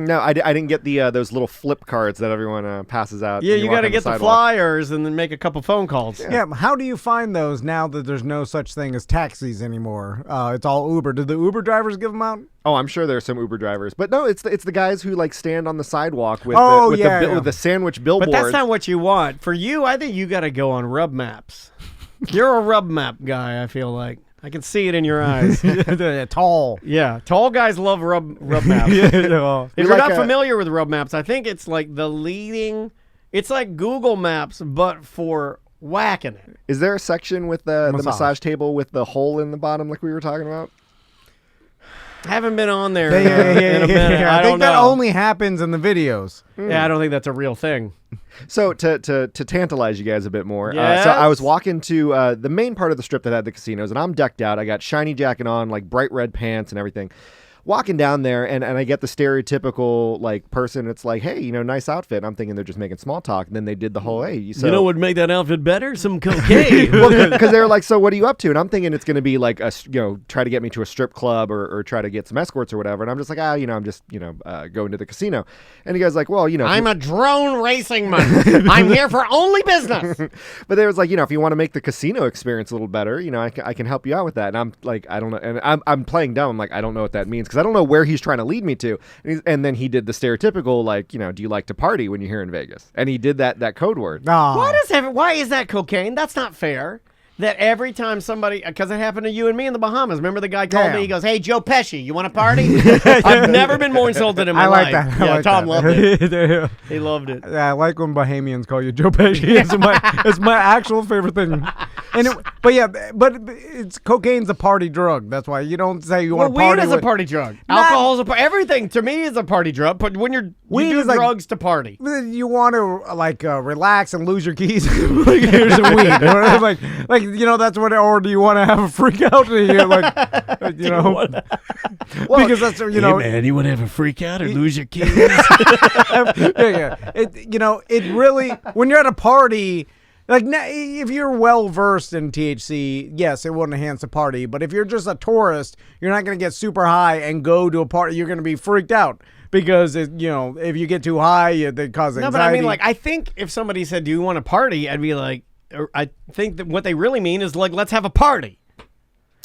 No, I didn't get the those little flip cards that everyone passes out. Yeah, when you walk got to on get the sidewalk. flyers and then make a couple phone calls. Yeah, how do you find those now that there's no such thing as taxis anymore? It's all Uber. Did the Uber drivers give them out? Oh, I'm sure there's some Uber drivers, but no, it's the guys who like stand on the sidewalk with yeah. the sandwich billboard. But that's not what you want. For you, I think you got to go on Rub Maps. You're a Rub Map guy, I feel like. I can see it in your eyes. Tall. Yeah, tall guys love Rub Maps. Yeah. If you're like not a- familiar with Rub Maps, I think it's like the leading. It's like Google Maps, but for whacking it. Is there a section with the Massage. massage table with the hole in the bottom like we were talking about? I haven't been on there Yeah, in a minute. I I think don't that know. only happens in the videos. Yeah, I don't think that's a real thing. So to tantalize you guys a bit more, Yes? so I was walking to the main part of the strip that had the casinos, and I'm decked out. I got shiny jacket on, like bright red pants and everything. Walking down there, and I get the stereotypical like person. It's like, hey, nice outfit. I'm thinking they're just making small talk, and then they did the whole, hey, so You know what would make that outfit better? Some cocaine. because they were like, so what are you up to? And I'm thinking it's going to be like try to get me to a strip club or try to get some escorts or whatever. And I'm just like, I'm just going to the casino. And he goes like, well, I'm a drone racing man. I'm here for only business. but they was like, if you want to make the casino experience a little better, I can help you out with that. And I'm like, I don't know. And I'm playing dumb. I'm like, I don't know what that means because I don't know where he's trying to lead me to. And then he did the stereotypical, like, do you like to party when you're here in Vegas? And he did that code word. No. Why is that cocaine? That's not fair. That every time somebody, because it happened to you and me in the Bahamas. Remember the guy called Yeah. me? He goes, "Hey, Joe Pesci, you want to party?" I've never been more insulted in my I like life. that. I Yeah, like Tom that. loved it. Yeah. He loved it. Yeah, I like when Bahamians call you Joe Pesci. It's my actual favorite thing. But it's cocaine's a party drug. That's why you don't say you Well, want to party. weed is a with- party drug. Not- Alcohol's everything to me is a party drug. But when you Weed do is like- drugs to party. You want to relax and lose your keys. Like, here's some weed. That's what. Or do you want to have a freak out? Because that's man, you want to have a freak out or lose your keys? yeah. It really when you're at a party. Like, if you're well versed in THC, yes, it will enhance the party. But if you're just a tourist, you're not going to get super high and go to a party. You're going to be freaked out because if you get too high, it causes anxiety. No, but I mean, I think if somebody said, "Do you want to party?" I'd be like, I think that what they really mean is like, "Let's have a party."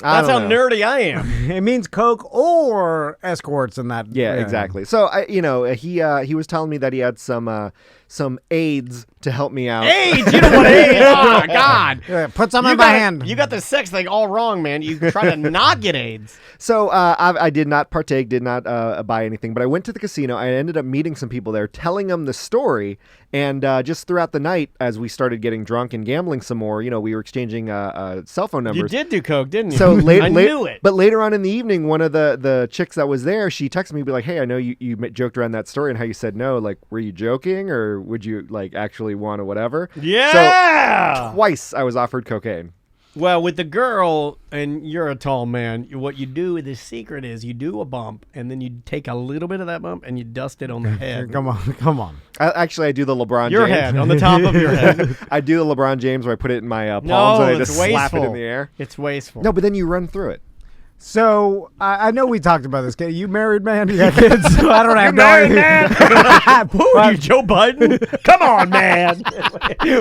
That's how nerdy I am. It means coke or escorts in that. Yeah, exactly. So he was telling me that he had some aids to help me out. AIDS, you know what AIDS? Oh God! Yeah, put some in my hand. You got the sex thing all wrong, man. You try to not get AIDS. So I did not partake, did not buy anything, but I went to the casino. I ended up meeting some people there, telling them the story, and just throughout the night, as we started getting drunk and gambling some more, we were exchanging cell phone numbers. You did do coke, didn't you? So I knew it. But later on in the evening, one of the chicks that was there, she texted me, be like, "Hey, I know you joked around that story and how you said no. Like, were you joking or would you like actually want or whatever?" Yeah. So twice I was offered cocaine. Well, with the girl, and you're a tall man, what you do with this secret is you do a bump, and then you take a little bit of that bump and you dust it on the head. Come on. I do the LeBron Your James. head, on the top of your head. I do the LeBron James where I put it in my palms No, and I it's just slap it wasteful. in the air. It's wasteful. No, but then you run through it. So I know we talked about this. You married man? You got kids? I don't have no married idea. Who are you, Joe Biden? Come on, man.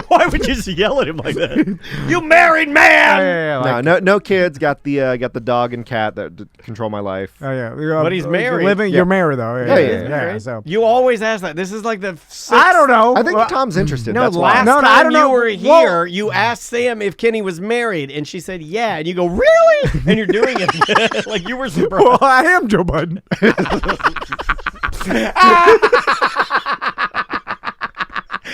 Why would you just yell at him like that? You married man. No kids. Got the dog and cat that control my life. Oh yeah, But he's married. You're married though. Yeah. So You always ask that. This is like the sixth. I don't know. I think Tom's interested. No, That's last why. I time don't know. you were Whoa. here, you asked Sam if Kenny was married, and she said yeah, and you go, really? And you're doing it like you were surprised. Well, I am Joe Biden.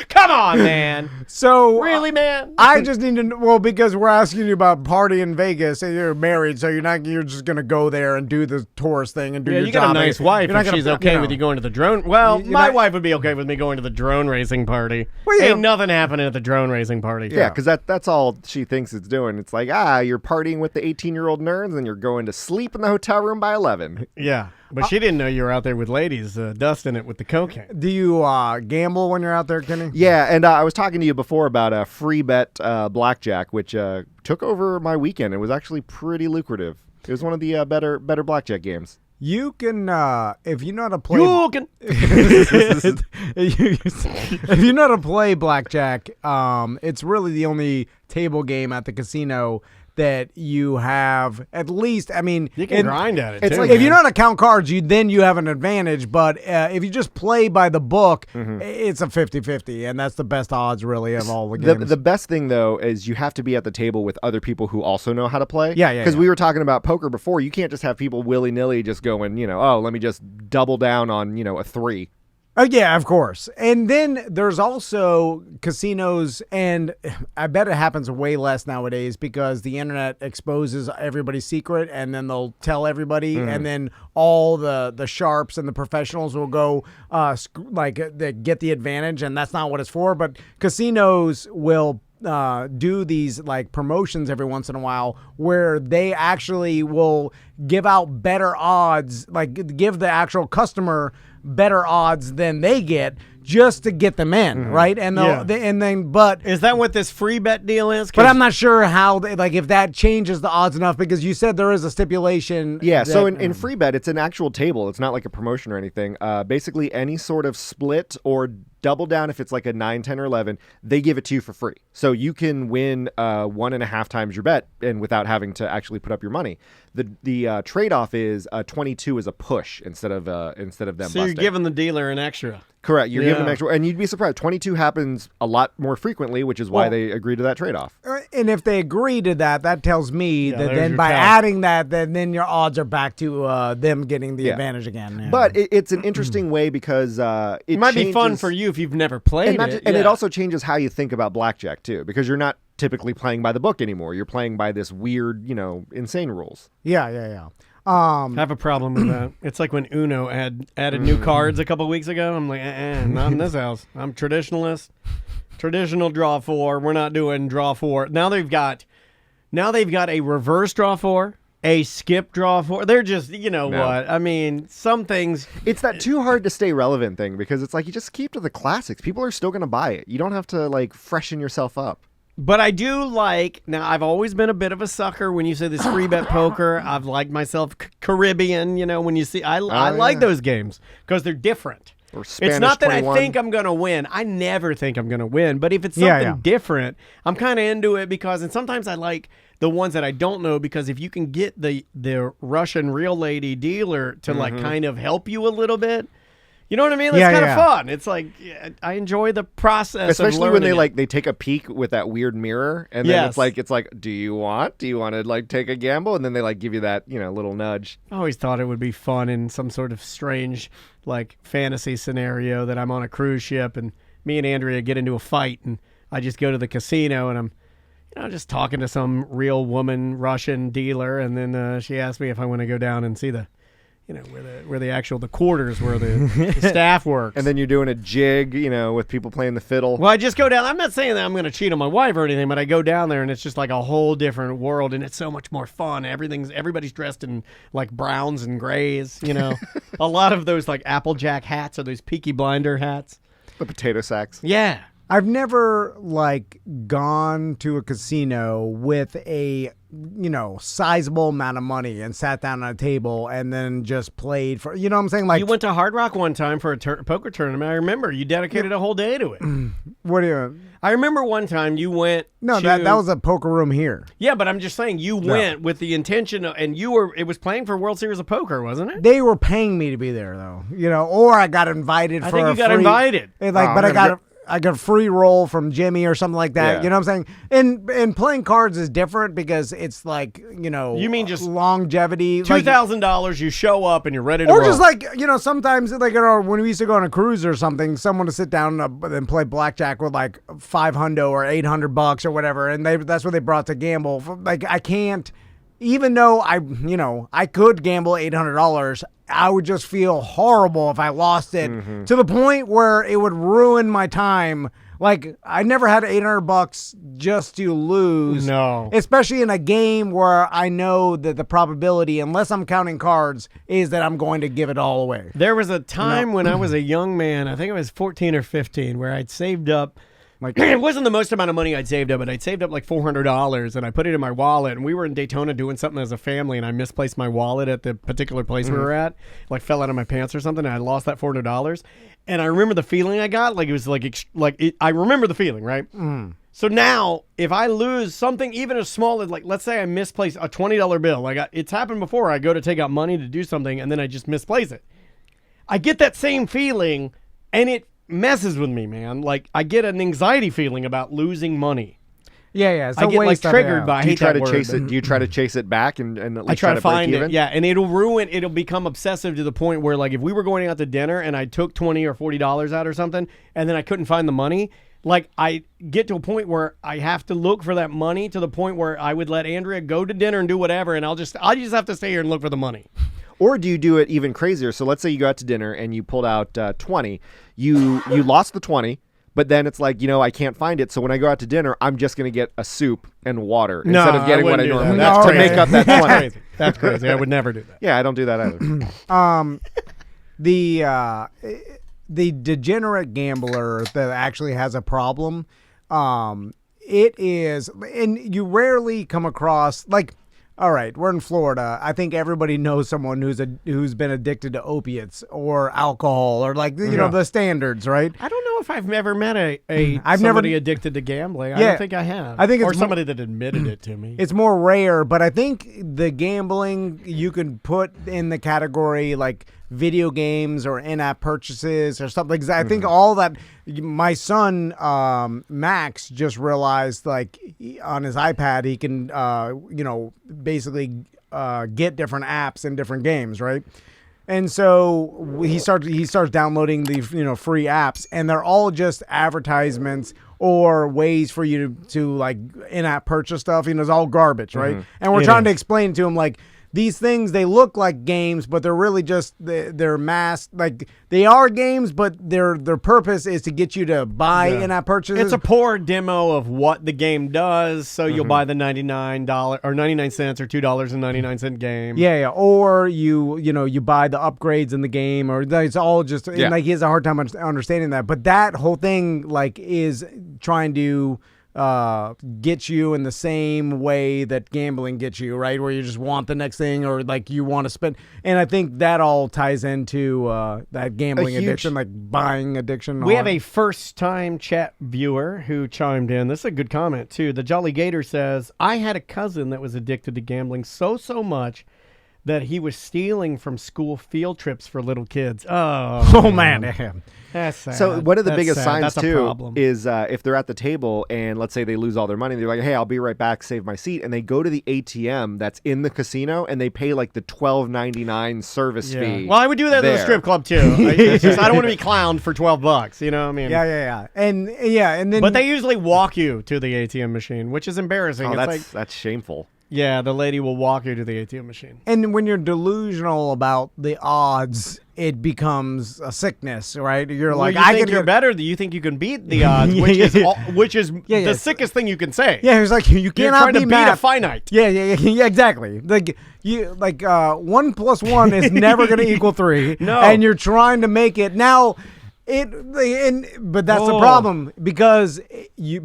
Come on, man. So Really, man? I just need to know, well, because we're asking you about party in Vegas and you're married, so you're just gonna go there and do the tourist thing and do your you job. got a nice wife You're not if gonna- she's okay know. with you going to the drone. Well, You're my not- wife would be okay with me going to the drone racing party. Well, yeah. Ain't nothing happening at the drone racing party. Yeah, because that's all she thinks it's doing. It's like, you're partying with the 18-year-old nerds and you're going to sleep in the hotel room by 11. Yeah. But she didn't know you were out there with ladies dusting it with the cocaine. Do you gamble when you're out there, Kenny? Yeah, and I was talking to you before about a free bet blackjack, which took over my weekend. It was actually pretty lucrative. It was one of the better blackjack games. You can, if you know how to play. You can. If you know how to play blackjack, it's really the only table game at the casino that you have. At least, I mean, You can grind at it, it's too. like if you know how to count cards, you have an advantage. But if you just play by the book, it's a 50-50, and that's the best odds, really, of all the games. The best thing, though, is you have to be at the table with other people who also know how to play. Yeah. Because we were talking about poker before. You can't just have people willy-nilly just going, let me just double down on, a 3. Yeah, of course. And then there's also casinos, and I bet it happens way less nowadays because the internet exposes everybody's secret, and then they'll tell everybody, and then all the sharps and the professionals will go they get the advantage, and that's not what it's for. But casinos will do these like promotions every once in a while where they actually will give out better odds, like give the actual customer better odds than they get just to get them in, right? And but Is that what this free bet deal is? I'm not sure how if that changes the odds enough, because you said there is a stipulation. Yeah, so that- in free bet, it's an actual table. It's not like a promotion or anything. Basically, any sort of split or double down, if it's like a 9, 10, or 11, they give it to you for free. So you can win 1.5 times your bet and without having to actually put up your money. The trade-off is 22 is a push instead of them So busting. you're giving the dealer an extra. Correct. You're giving them Yeah. extra, and you'd be surprised. 22 happens a lot more frequently, which is why they agree to that trade-off. And if they agree to that, that tells me that there's then your by tell. adding that, then your odds are back to them getting the advantage again. Yeah. But it's an interesting way because It might be fun changes- for you if you've never played it. and it Yeah. also changes how you think about blackjack too, because you're not typically playing by the book anymore. You're playing by this weird, insane rules. Yeah. I have a problem with that. It's like when Uno added new cards a couple weeks ago. I'm like, not in this house. I'm traditionalist. Traditional draw 4. We're not doing draw 4. Now they've got a reverse draw 4, a skip draw 4. They're just, what? I mean, some things. It's that too hard to stay relevant thing, because it's like you just keep to the classics. People are still going to buy it. You don't have to like freshen yourself up. But I do like, now I've always been a bit of a sucker when you say this free bet poker. I've liked myself Caribbean, when you see, I like those games because they're different. Or Spanish It's not that 21. I think I'm going to win. I never think I'm going to win. But if it's Yeah, something yeah. different, I'm kind of into it and sometimes I like the ones that I don't know, because if you can get the Russian real lady dealer to like kind of help you a little bit, you know what I mean? It's Yeah, kind of yeah. fun. It's like, I enjoy the process, Especially of when learning they take a peek with that weird mirror, and then Yes. it's like, do you want to like take a gamble? And then they like give you that little nudge. I always thought it would be fun in some sort of strange, like, fantasy scenario that I'm on a cruise ship and me and Andrea get into a fight and I just go to the casino and I'm, just talking to some real woman Russian dealer, and then she asked me if I want to go down and see the, where the quarters where the staff works. And then you're doing a jig, with people playing the fiddle. Well, I just go down. I'm not saying that I'm going to cheat on my wife or anything, but I go down there and it's just like a whole different world, and it's so much more fun. Everybody's dressed in like browns and grays, a lot of those like Applejack hats or those Peaky Blinder hats. The potato sacks. Yeah. I've never gone to a casino with a sizable amount of money and sat down at a table and then just played for, what I'm saying? Like, You went to Hard Rock one time for a poker tournament. I remember you dedicated a whole day to it. what do you? I remember one time you went. No, to, that was a poker room here. Yeah, but I'm just saying you went with the intention of, and it was playing for World Series of Poker, wasn't it? They were paying me to be there, though. Or I got invited I for think a you got free- invited. But I got a free roll from Jimmy or something like that. Yeah. You know what I'm saying? And playing cards is different because it's like, You mean just longevity. Like, $2,000, you show up and you're ready to or roll. just like, sometimes like when we used to go on a cruise or something, someone to sit down and play blackjack with like $500 or $800 or whatever, and that's what they brought to gamble. Like I can't, even though I could gamble $800, I would just feel horrible if I lost it to the point where it would ruin my time. Like I never had $800 just to lose. No. Especially in a game where I know that the probability, unless I'm counting cards, is that I'm going to give it all away. There was a time when I was a young man, I think I was 14 or 15, where I'd saved up. Like, It wasn't the most amount of money I'd saved up, but I'd saved up like $400, and I put it in my wallet, and we were in Daytona doing something as a family, and I misplaced my wallet at the particular place we were at, like fell out of my pants or something, and I lost that $400. And I remember the feeling I got, like it was I remember the feeling, right? So now, if I lose something even as small as, like, let's say I misplace a $20 bill, like it's happened before, I go to take out money to do something, and then I just misplace it. I get that same feeling, and it messes with me, man. Like I get an anxiety feeling about losing money. yeah. It's I a get like waste of it, triggered yeah. by. I Do you hate try that to word. chase it? Do you try to chase it back and at least I try to break find even? it, yeah, and it'll become obsessive to the point where, like, if we were going out to dinner and I took $20 or $40 out or something, and then I couldn't find the money, like I get to a point where I have to look for that money to the point where I would let Andrea go to dinner and do whatever, and I'll just have to stay here and look for the money. Or do you do it even crazier? So let's say you go out to dinner and you pulled out 20. You lost the 20, but then it's like, I can't find it. So when I go out to dinner, I'm just going to get a soup and water instead of getting what I normally That's to crazy. make up that 20. That's crazy. That's crazy. I would never do that. Yeah, I don't do that either. The degenerate gambler that actually has a problem, it is, and you rarely come across, like, all right, we're in Florida. I think everybody knows someone who's been addicted to opiates or alcohol or, like, the standards, right? I don't know if I've ever met I've somebody never- addicted to gambling. I Yeah. don't think I have. I think or it's somebody that admitted it to me. It's more rare, but I think the gambling you can put in the category like video games or in-app purchases or something like that. I think all that. My son Max just realized, like, on his iPad he can basically get different apps in different games, right? And so he starts downloading the free apps, and they're all just advertisements or ways for you to like in-app purchase stuff. It's all garbage, right? And we're trying to explain to him, like, these things, they look like games, but they're really just they're masked. Like, they are games, but their purpose is to get you to buy in-app purchases. It's a poor demo of what the game does, so you'll buy the $99 or 99 cents or $2.99 game. Yeah. Or you buy the upgrades in the game, or it's all just and, like, he has a hard time understanding that. But that whole thing, like, is trying to get you in the same way that gambling gets you, right? Where you just want the next thing, or like you want to spend. And I think that all ties into that gambling addiction, like buying addiction. We have a first-time chat viewer who chimed in. This is a good comment, too. The Jolly Gator says, I had a cousin that was addicted to gambling so much that he was stealing from school field trips for little kids. Oh man. That's sad. So one of the That's biggest sad. signs, That's a too, problem. is if they're at the table and let's say they lose all their money, they're like, hey, I'll be right back, save my seat. And they go to the ATM that's in the casino and they pay like the $12.99 service fee. Well, I would do that in the strip club, too. I don't want to be clowned for $12, you know what I mean? Yeah. And then. But they usually walk you to the ATM machine, which is embarrassing. Oh, It's that's shameful. Yeah, the lady will walk you to the ATM machine. And when you're delusional about the odds, it becomes a sickness, right? You're like, you think you're better. You think you can beat the odds, which is the sickest thing you can say. Yeah, it's like you cannot trying to beat math. a finite. Yeah, exactly. Like 1 + 1 is never going to equal 3. No, and you're trying to make it now. But that's the problem, because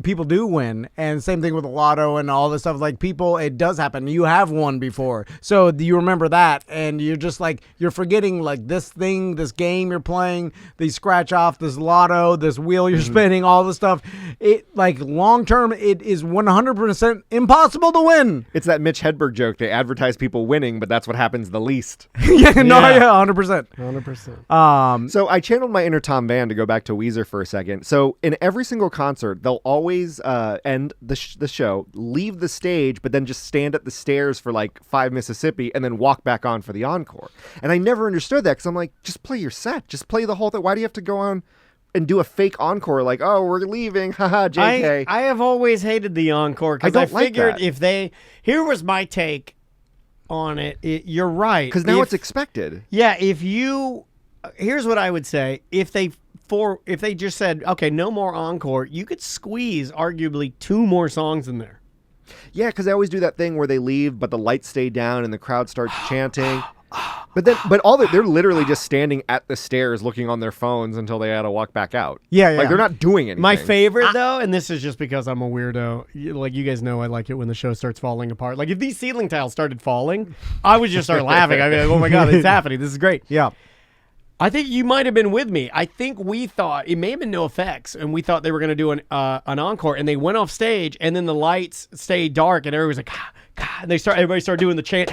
people do win, and same thing with the lotto and all this stuff. Like people, it does happen. You have won before, so you remember that, and you're just like you're forgetting like this thing, this game you're playing, the scratch off, this lotto, this wheel you're spinning, all this stuff. It like long term, it is 100% impossible to win. It's that Mitch Hedberg joke. They advertise people winning, but that's what happens the least. Yeah, 100%. 100%. So I channeled my inner Tom Van to go back to Weezer for a second. So in every single concert, they'll always end the show, leave the stage, but then just stand at the stairs for like 5 Mississippi and then walk back on for the encore. And I never understood that because I'm like, just play your set. Just play the whole thing. Why do you have to go on and do a fake encore like, oh, we're leaving, haha, JK. I have always hated the encore because I figured like if they... Here was my take on it. You're right. Because now it's expected. Yeah, if you... Here's what I would say. If they just said, okay, no more encore, you could squeeze arguably 2 more songs in there. Yeah, because they always do that thing where they leave, but the lights stay down and the crowd starts chanting. But they're literally just standing at the stairs looking on their phones until they had to walk back out. Yeah. Like they're not doing anything. My favorite though, and this is just because I'm a weirdo, like you guys know I like it when the show starts falling apart. Like if these ceiling tiles started falling, I would just start laughing. I'd be like, oh my God, it's happening. This is great. Yeah. I think you might have been with me. I think we thought it may have been no effects, and we thought they were going to do an encore, and they went off stage, and then the lights stayed dark, and everybody was like, and everybody started doing the chant,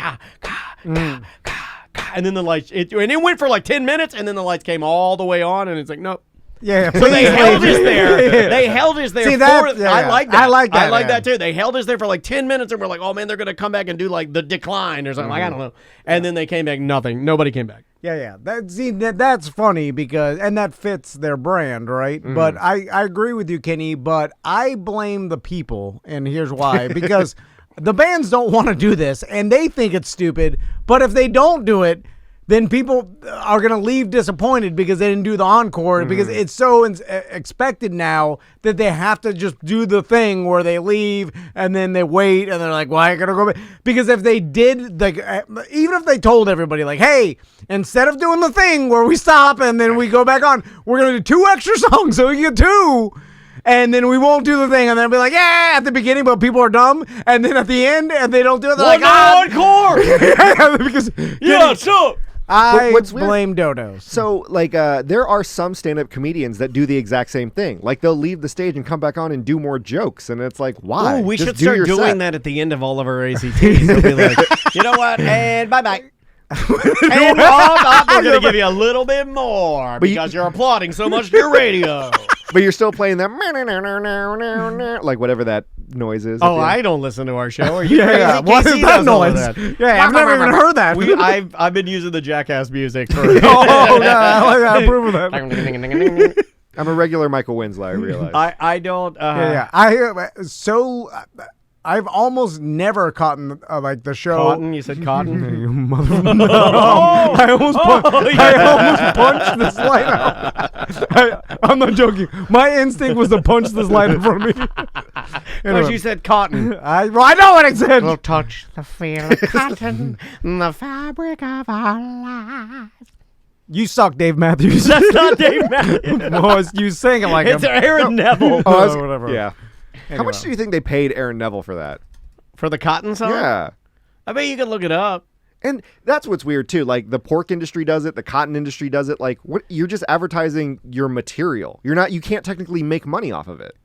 and then the lights, and it went for like 10 minutes, and then the lights came all the way on, and it's like, nope. Yeah. So they held us there. They held us there. See, I like that. I like that. I like that too. They held us there for like 10 minutes, and we're like, oh man, they're going to come back and do like the decline or something. Like, I don't know. And then they came back, nothing. Nobody came back. Yeah. That's funny because, and that fits their brand, right? But I agree with you, Kenny, but I blame the people, and here's why. Because the bands don't want to do this, and they think it's stupid, but if they don't do it, then people are going to leave disappointed because they didn't do the encore because it's so expected now that they have to just do the thing where they leave and then they wait and they're like, well, I got to go back. Because if they did, like, even if they told everybody, like, hey, instead of doing the thing where we stop and then we go back on, we're going to do 2 extra songs so we get 2. And then we won't do the thing, and then be like, yeah, at the beginning, but people are dumb. And then at the end, and they don't do it, they're like, encore. Yeah, because so I What's weird- blame dodos. So, like, there are some stand-up comedians that do the exact same thing. Like, they'll leave the stage and come back on and do more jokes, and it's like, why? Ooh, we Just should do start your doing set. that at the end of all of our ACTs. They'll be like, you know what? And bye-bye. And we're going to give you a little bit more because you're applauding so much to your radio. But you're still playing that like whatever that noise is. Oh, I don't listen to our show. Are you crazy? Yeah. What Casey is that does all of noise? that. Yeah, I've never even heard that. I've been using the Jackass music for. Oh, yeah, I approve of that. I'm a regular Michael Winslow, I realize. I don't. Yeah. I've almost never caught like the show. Cotton? You said cotton? You motherfucker. I almost punched this light out. I'm not joking. My instinct was to punch this light in front of me. Because you said cotton. I know what I said. We'll touch the feel of cotton, the fabric of our lives. You suck, Dave Matthews. That's not Dave Matthews. No, you sang it like It's him. Aaron Neville. Whatever. Yeah. How much do you think they paid Aaron Neville for that? For the cotton song? Yeah. I bet you can look it up. And that's what's weird too. Like the pork industry does it, the cotton industry does it. Like what? You're just advertising your material. You can't technically make money off of it.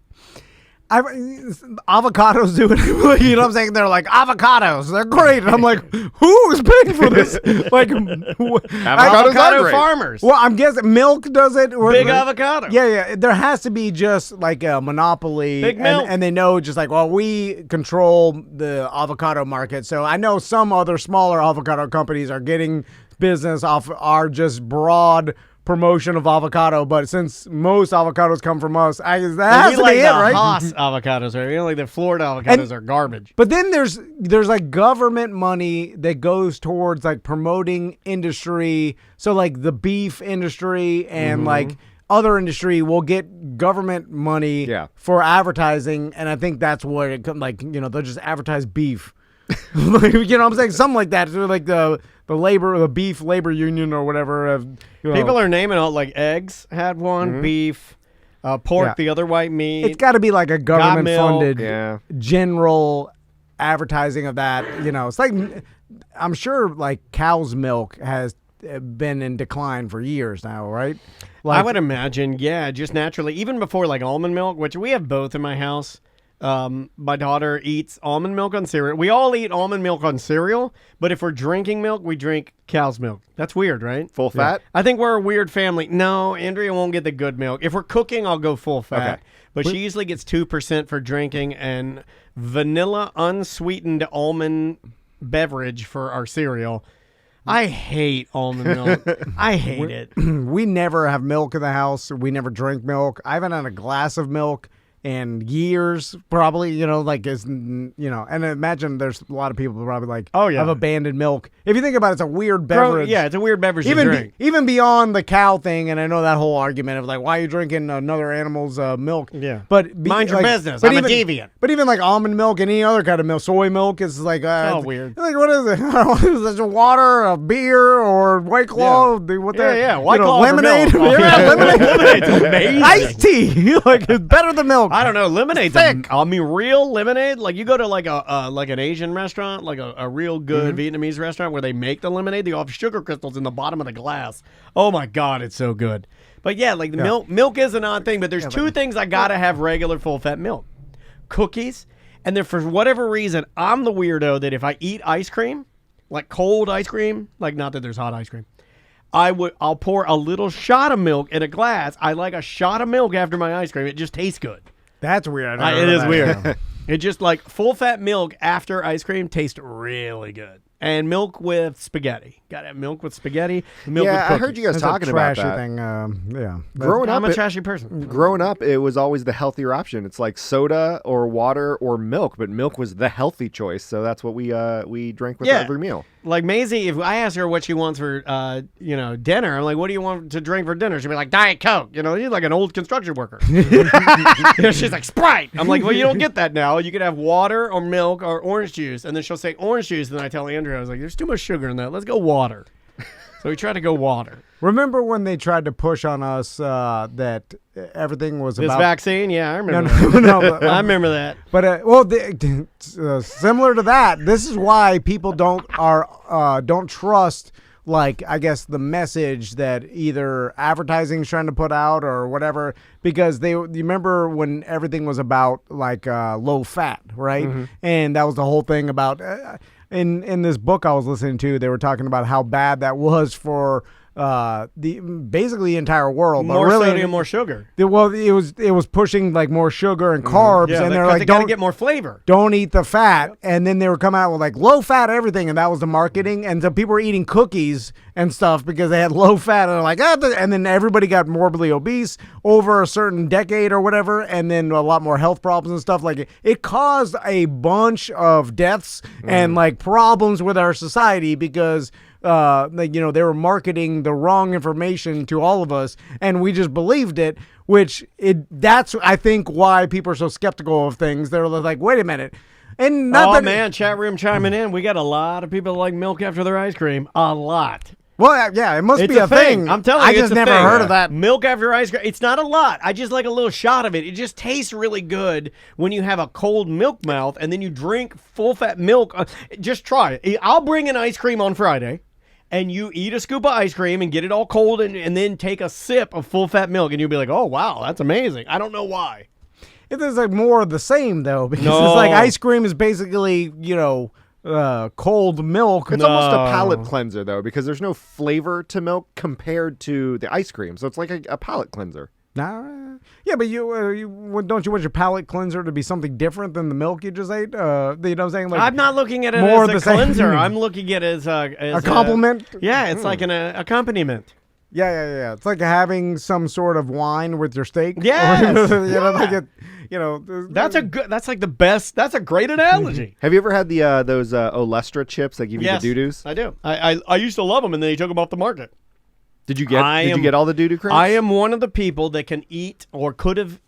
Avocados do it. You know what I'm saying? They're like, avocados. They're great. And I'm like, who is paying for this? Like, Avocado farmers. Well, I'm guessing milk does it. Or, Big avocado. Yeah. There has to be just like a monopoly. Big milk. And they know just like, well, we control the avocado market. So I know some other smaller avocado companies are getting business off our just broad promotion of avocado, but since most avocados come from us, that has to be it, right? Haas avocados, right? You know, like the Florida avocados are garbage. But then there's like government money that goes towards like promoting industry. So like the beef industry and like other industry will get government money for advertising, and I think that's what it comes like. You know, they'll just advertise beef. You know what I'm saying? Something like that. So like the beef labor union or whatever. People are naming out like eggs had one, beef, Pork, Yeah. the other white meat. It's got to be like a government-funded Yeah. general advertising of that. It's like, I'm sure like cow's milk has been in decline for years now, right? I would imagine, yeah, just naturally. Even before like almond milk, which we have both in my house. My daughter eats almond milk on cereal. We all eat almond milk on cereal, but if we're drinking milk, we drink cow's milk. That's weird, right? Full fat? I think we're a weird family. No, Andrea won't get the good milk. If we're cooking, I'll go full fat. Okay. But she usually gets 2% for drinking and vanilla unsweetened almond beverage for our cereal. I hate almond milk. I hate it. we never have milk in the house. We never drink milk. I haven't had a glass of milk in years, probably, and imagine there's a lot of people probably like, oh yeah, have abandoned milk. If you think about it, it's a weird beverage. Yeah, it's a weird beverage to drink. Even beyond the cow thing, and I know that whole argument of like, why are you drinking another animal's milk? Yeah. But mind your business. I'm a deviant. But even like almond milk and any other kind of milk, soy milk is like, weird. Like, what is it? Is it water, a beer, or White Claw? Yeah. White Claw lemonade. Lemonade's amazing. Iced tea, like it's better than milk. I don't know. Lemonade's thick. Real lemonade. Like you go to like an Asian restaurant, like a real good Vietnamese restaurant where they make the lemonade. They have sugar crystals in the bottom of the glass. Oh my God, it's so good. But yeah, like the milk is an odd thing. But there's two things I gotta have regular full fat milk: cookies, and then for whatever reason, I'm the weirdo that if I eat ice cream, like cold ice cream, like not that there's hot ice cream. I'll pour a little shot of milk in a glass. I like a shot of milk after my ice cream. It just tastes good. That's weird. It is weird. It just like full fat milk after ice cream tastes really good. And milk with spaghetti. Got to have milk with spaghetti. Milk with cookies. I heard you guys talking about that. Thing, yeah. Growing up, I'm a trashy person. Growing up, it was always the healthier option. It's like soda or water or milk, but milk was the healthy choice. So that's what we drank with every meal. Like Maisie, if I ask her what she wants for dinner, I'm like, what do you want to drink for dinner? She'll be like, Diet Coke. She's like an old construction worker. She's like, Sprite. I'm like, well, you don't get that now. You could have water or milk or orange juice. And then she'll say orange juice. And then I tell Andrea, I was like, there's too much sugar in that. Let's go water. So we tried to go water. Remember when they tried to push on us that everything was this about vaccine? Yeah, I remember. No, I remember that. But similar to that, this is why people don't trust, like, I guess the message that either advertising is trying to put out or whatever, because you remember when everything was about like low fat, right? Mm-hmm. And that was the whole thing about. In this book I was listening to, they were talking about how bad that was for basically the entire world. More but really, sodium, more sugar. It was pushing like more sugar and carbs, and they're like, don't get more flavor. Don't eat the fat. And then they were coming out with like low fat everything, and that was the marketing. And so people were eating cookies and stuff because they had low fat, and they're like, and then everybody got morbidly obese over a certain decade or whatever, and then a lot more health problems and stuff. Like it caused a bunch of deaths and like problems with our society because they were marketing the wrong information to all of us, and we just believed it. That's I think why people are so skeptical of things. They're like, wait a minute. And chat room chiming in. We got a lot of people that like milk after their ice cream. A lot. Well, yeah, it must be a thing. I'm telling you, I just never heard of that. Milk after ice cream. It's not a lot. I just like a little shot of it. It just tastes really good when you have a cold milk mouth and then you drink full fat milk. Just try it. I'll bring an ice cream on Friday. And you eat a scoop of ice cream and get it all cold and then take a sip of full fat milk and you'll be like, oh, wow, that's amazing. I don't know why. It is like more of the same, though, because it's like ice cream is basically, cold milk. It's almost a palate cleanser, though, because there's no flavor to milk compared to the ice cream. So it's like a palate cleanser. Yeah, but don't you want your palate cleanser to be something different than the milk you just ate? You know what I'm saying? Like, I'm not looking at it more as a of the cleanser. same. I'm looking at it as a compliment. It's like an accompaniment. Yeah. It's like having some sort of wine with your steak. Yes. That's like the best. That's a great analogy. Have you ever had those Olestra chips that give you the doo-doos? I do. I used to love them, and then they took them off the market. Did you get all the doo-doo crates? I am one of the people that can eat or could have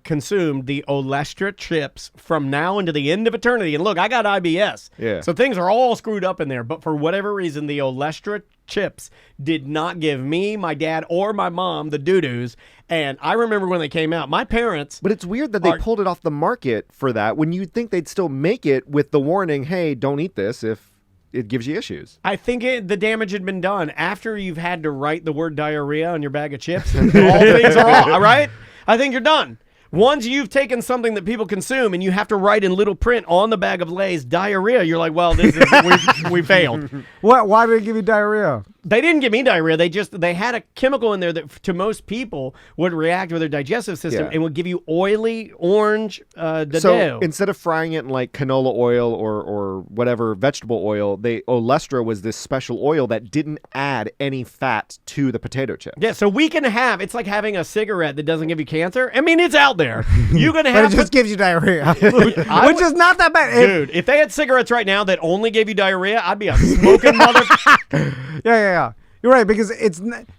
consumed the Olestra chips from now into the end of eternity. And look, I got IBS. Yeah. So things are all screwed up in there. But for whatever reason, the Olestra chips did not give me, my dad, or my mom the doo-doos. And I remember when they came out, my parents... But it's weird that they pulled it off the market for that when you'd think they'd still make it with the warning, hey, don't eat this if it gives you issues. I think the damage had been done after you've had to write the word diarrhea on your bag of chips. And all things are all right. I think you're done. Once you've taken something that people consume and you have to write in little print on the bag of Lay's diarrhea, you're like, well, this is we failed. What? Why did they give you diarrhea? They didn't give me diarrhea. They had a chemical in there that to most people would react with their digestive system and would give you oily orange So instead of frying it in like canola oil or whatever vegetable oil, Olestra was this special oil that didn't add any fat to the potato chip. Yeah, so we can have, it's like having a cigarette that doesn't give you cancer. I mean, it's out there. You're going to But have... it just gives you diarrhea, which is not that bad. Dude, if they had cigarettes right now that only gave you diarrhea, I'd be a smoking motherfucker. Yeah. You're right, because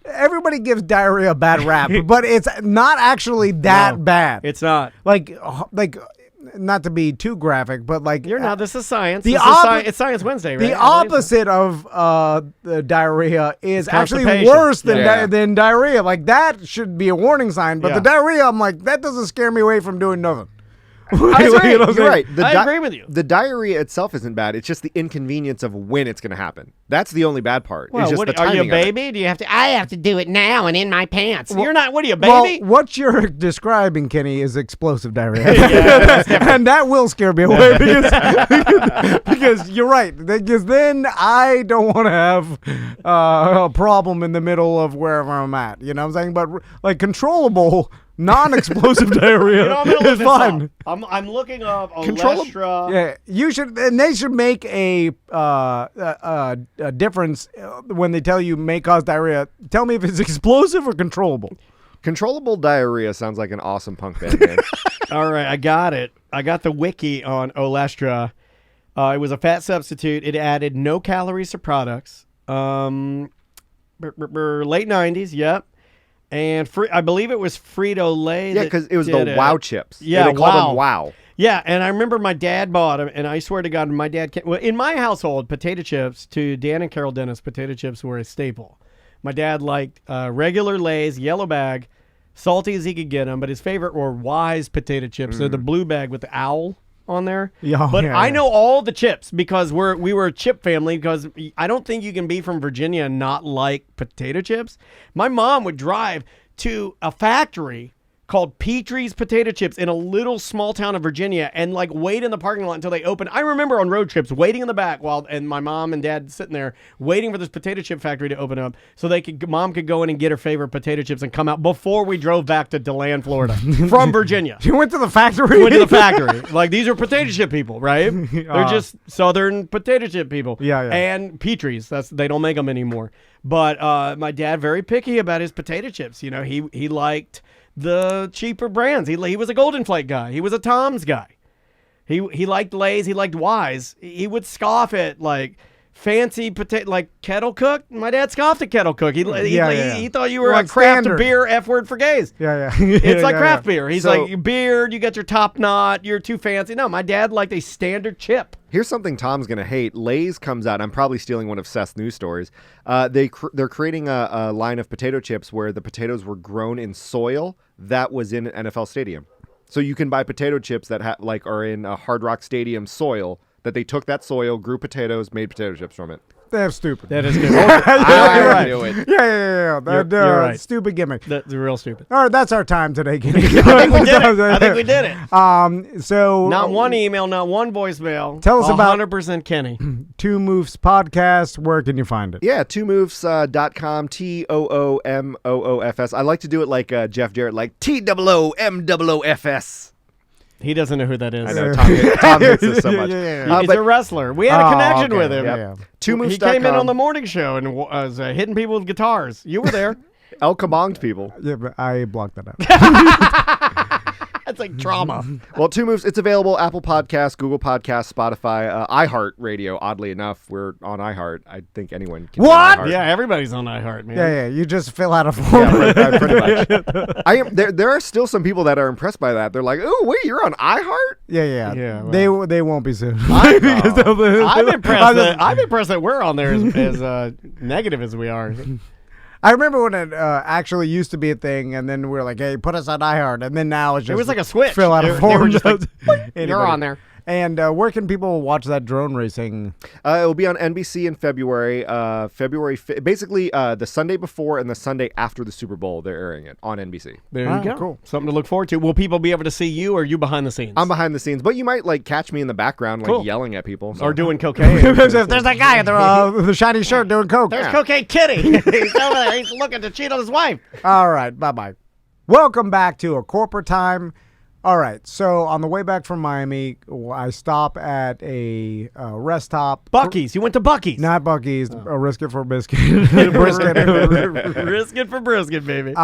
everybody gives diarrhea a bad rap, but it's not actually that bad. It's not. Like, not to be too graphic, but like You're not. This is science. It's Science Wednesday, right? The opposite of the diarrhea is actually constipation. worse than diarrhea. Like that should be a warning sign, but the diarrhea, I'm like, that doesn't scare me away from doing nothing. I agree. You're right. I agree with you. The diarrhea itself isn't bad. It's just the inconvenience of when it's going to happen. That's the only bad part. Well, it's just the are you a timing of it. baby? Do you have to? I have to do it now and in my pants. You're not. What are you, a Well, baby? what you're describing, Kenny, is explosive diarrhea, and that will scare me away because you're right. Because then I don't want to have a problem in the middle of wherever I'm at. You know what I'm saying? But like controllable, non-explosive diarrhea I'm gonna look is this fine. up. I'm looking up Controllable- Olestra. Yeah, you should, and they should make a difference when they tell you may cause diarrhea. Tell me if it's explosive or controllable. Controllable diarrhea sounds like an awesome punk band name. All right, I got it. I got the wiki on Olestra. It was a fat substitute. It added no calories to products. Late 90s, yep. And I believe it was Frito-Lay. Yeah, because it was the Wow chips. Yeah, they called them Wow. Yeah, and I remember my dad bought them, and I swear to God, my dad in my household, potato chips, to Dan and Carol Dennis, potato chips were a staple. My dad liked regular Lay's, yellow bag, salty as he could get them, but his favorite were Wise potato chips. They're the blue bag with the owl on there. I know all the chips because we were a chip family, because I don't think you can be from Virginia and not like potato chips. My mom would drive to a factory called Petrie's Potato Chips in a little small town of Virginia and like wait in the parking lot until they opened. I remember on road trips waiting in the back and my mom and dad sitting there waiting for this potato chip factory to open up so mom could go in and get her favorite potato chips and come out before we drove back to DeLand, Florida from Virginia. You went to the factory? We went to the factory. Like, these are potato chip people, right? They're just southern potato chip people. Yeah. And Petrie's. They don't make them anymore. But my dad, very picky about his potato chips. You know, he liked the cheaper brands. He was a Golden Flake guy. He was a Tom's guy. He liked Lay's. He liked Wise. He would scoff at like fancy potato, like Kettle Cook. My dad scoffed at Kettle Cook. He thought you were a craft standard beer F word for gays. Yeah. It's like craft beer. He's So- like, beer, you got your top knot, you're too fancy. No, my dad liked a standard chip. Here's something Tom's going to hate. Lay's comes out. I'm probably stealing one of Seth's news stories. They're creating a line of potato chips where the potatoes were grown in soil that was in an NFL stadium. So you can buy potato chips that are in a Hard Rock Stadium soil, that they took that soil, grew potatoes, made potato chips from it. That's stupid. That is good. I knew it. Yeah. You're right. Stupid gimmick. That's real stupid. All right, that's our time today, Kenny. I think we did it. So Not one email, not one voicemail. Tell us about- 100% Kenny. Two Moves podcast. Where can you find it? Yeah, twomoves.com, TOOMOOFS. I like to do it like Jeff Jarrett, like TOOMOOFS. He doesn't know who that is. I know, Tom hits us so much. Yeah. He's a wrestler. We had a connection with him. Yeah. Twomoves.com. He came in on the morning show and was hitting people with guitars. You were there. El Kabonged people. Yeah, but I blocked that out. It's like trauma. Well, Two Moves, it's available Apple Podcasts, Google Podcasts, Spotify, iHeart Radio. Oddly enough, we're on iHeart. I think anyone can. What? Be on iHeart. Yeah, everybody's on iHeart, man. Yeah, you just fill out a form. Yeah, pretty much. There are still some people that are impressed by that. They're like, "Oh, wait, you're on iHeart?" Yeah. Well. They won't be soon. I'm impressed that we're on there as negative as we are. I remember when it actually used to be a thing, and then we were like, "Hey, put us on iHeart," and then now it's just It was like a switch. Fill out a They form. were just like, Anybody. you're on there. And where can people watch that drone racing? It will be on NBC in February. Basically the Sunday before and the Sunday after the Super Bowl. They're airing it on NBC. There Ah, you go. cool. Something to look forward to. Will people be able to see you, or are you behind the scenes? I'm behind the scenes, but you might like catch me in the background, like Cool. yelling at people so. or doing cocaine. There's that guy in the shiny shirt doing coke. There's Cocaine Kitty. He's over there. He's looking to cheat on his wife. All right, bye-bye. Welcome back to A Corporate Time. All right, so on the way back from Miami, I stop at a rest stop. Buc-ee's. You went to Buc-ee's. Not Buc-ee's, a Risket for Biscuit. Brisket. Brisket for brisket, baby.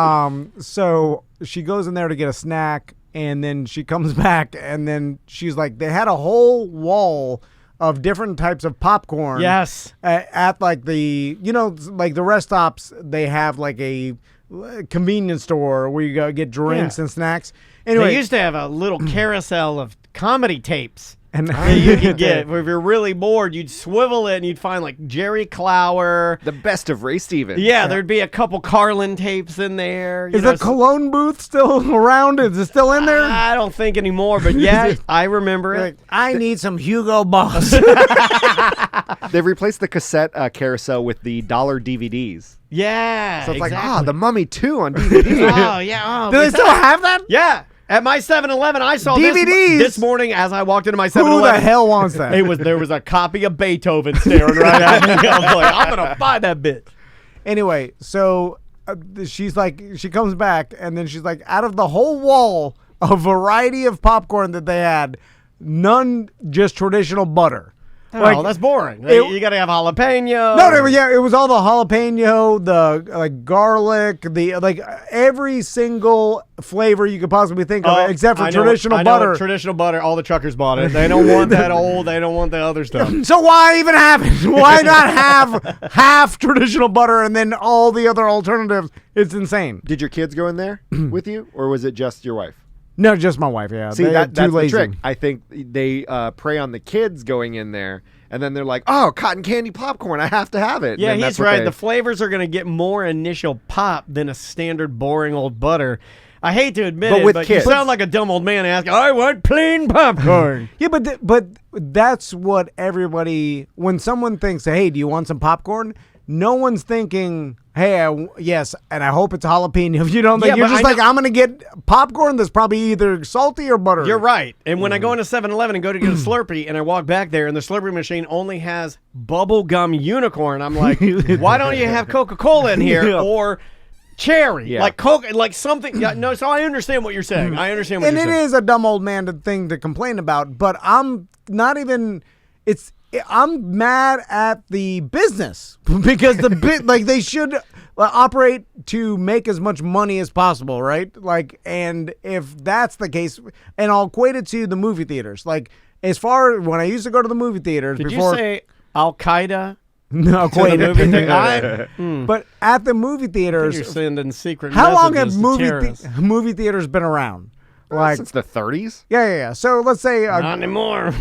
So she goes in there to get a snack, and then she comes back, and then she's like, they had a whole wall of different types of popcorn. Yes. At like the, like the rest stops, they have like a convenience store where you go get drinks and snacks. Anyway, They used to have a little carousel of comedy tapes. and That you could get. If you're really bored, you'd swivel it and you'd find like Jerry Clower. The best of Ray Stevens. Yeah, there'd be a couple Carlin tapes in there. Is the Cologne booth still around? Is it still in there? I don't think anymore, but yeah, I remember it. Like, I need some Hugo Boss. They've replaced the cassette carousel with the dollar DVDs. Yeah, So it's exactly. like, The Mummy 2 on DVD. Oh, yeah. Oh, Do they still have that? Yeah. At my 7-Eleven, I saw DVDs? this morning as I walked into my 7-Eleven. Who the hell wants that? There was a copy of Beethoven staring right at me. I was like, I'm gonna buy that bitch. Anyway, so she's like, she comes back, and then she's like, out of the whole wall of variety of popcorn that they had, none just traditional butter. Oh, that's boring. You gotta have jalapeno. No, yeah, it was all the jalapeno, the like garlic, the like every single flavor you could possibly think of, except for traditional butter. Traditional butter. All the truckers bought it. They don't want that old. They don't want the other stuff. So why even have it? Why not have half traditional butter and then all the other alternatives? It's insane. Did your kids go in there with you, or was it just your wife? No, just my wife. Yeah, See, they're that's too the lazy. trick. I think they prey on the kids going in there, and then they're like, "Oh, cotton candy popcorn! I have to have it." Yeah, And that's he's what right. they- The flavors are gonna get more initial pop than a standard boring old butter. I hate to admit But it, with but kids. you sound like a dumb old man asking, I want plain popcorn. Yeah, but that's what everybody. When someone thinks, "Hey, do you want some popcorn?" No one's thinking, "Hey, yes," and I hope it's jalapeno. You don't think Yeah, you're but just I like, know- "I'm gonna get popcorn that's probably either salty or butter." You're right. And when I go into 7-Eleven and go to get a Slurpee and I walk back there and the Slurpee machine only has bubblegum unicorn, I'm like, why don't you have Coca-Cola in here or cherry? Yeah. Like Coke, like something. Yeah, no, so I understand what you're saying. I understand what And you're it saying. is a dumb old man thing to complain about, but I'm not even. I'm mad at the business because the bit like they should operate to make as much money as possible, right? Like, and if that's the case, and I'll equate it to the movie theaters. Like, as far when I used to go to the movie theaters Did before, you say Al Qaeda? no, To the equate movie it. thing? But at the movie You're theaters, sending secret how long have messages to movie terrorists. movie theaters been around? Like, since the 30s. yeah. So let's say Not anymore.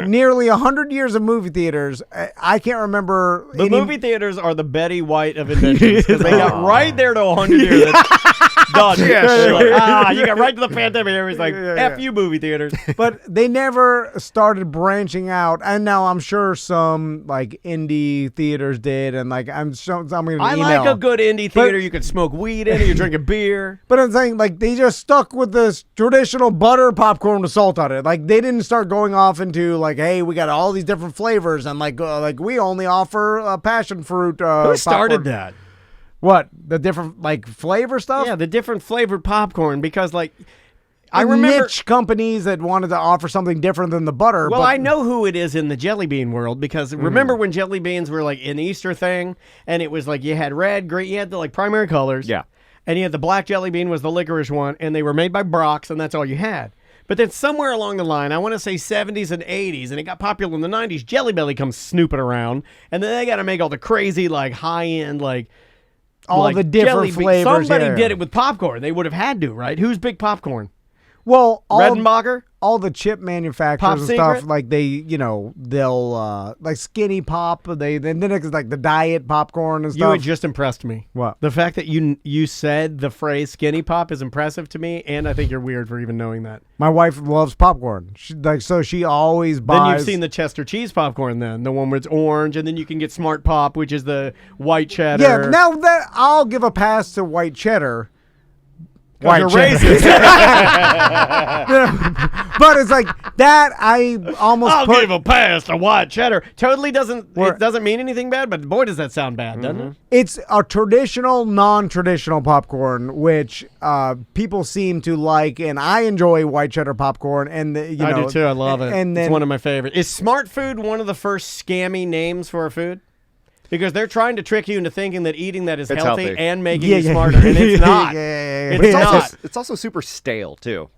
nearly 100 years of movie theaters. I can't remember. The movie theaters are the Betty White of inventions because they got right there to 100 years. That's done. They're like, you got right to the pandemic. Everybody's like, F you, movie theaters. But they never started branching out. And now I'm sure some like indie theaters did. And like I'm going to I email. like a good indie theater. You can smoke weed in it. You're drinking beer. But I'm saying like they just stuck with this traditional butter popcorn with salt on it. Like they didn't start going off into like, hey, we got all these different flavors and like we only offer passion fruit. Who started popcorn. that? What, the different like flavor stuff? Yeah, the different flavored popcorn because like I And remember niche companies that wanted to offer something different than the butter. Well, but I know who it is in the jelly bean world because remember when jelly beans were like an Easter thing and it was like you had red, green, you had the like primary colors. Yeah. and you had the black jelly bean was the licorice one, and they were made by Brock's, and that's all you had. But then somewhere along the line, I want to say 70s and 80s, and it got popular in the 90s, Jelly Belly comes snooping around, and then they got to make all the crazy, like, high-end, like... All like the different flavors. Somebody yeah. did it with popcorn. They would have had to, right? Who's big popcorn? Well, Redenbacher? all the chip manufacturers Pop and Secret? stuff, like they'll like Skinny Pop. And then it's like the diet popcorn and stuff. You had just impressed me. What? The fact that you said the phrase skinny pop is impressive to me, and I think you're weird for even knowing that. My wife loves popcorn. So she always buys. Then you've seen the Chester cheese popcorn, then the one where it's orange, and then you can get Smart Pop, which is the white cheddar. Yeah, now that I'll give a pass to white cheddar. You're cheddar. racist. But it's like that. I almost I'll put. give a pass to white cheddar. Totally it doesn't mean anything bad, but boy, does that sound bad, doesn't it? It's a traditional, non-traditional popcorn, which people seem to like, and I enjoy white cheddar popcorn. And I do too. I love it. And then, it's one of my favorites. Is Smart Food one of the first scammy names for a food? Because they're trying to trick you into thinking that eating that is healthy and making you smarter, and it's not. It's not. It's also super stale too.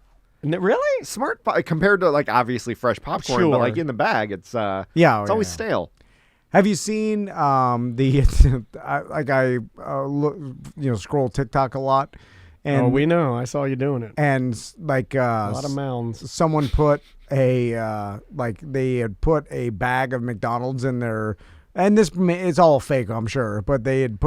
Really? Smart compared to like obviously fresh popcorn, but like in the bag, it's it's always stale. Have you seen scroll TikTok a lot? And we know. I saw you doing it. And like a lot of mounds. Someone put they had put a bag of McDonald's in their. And it's all fake, I'm sure. But they had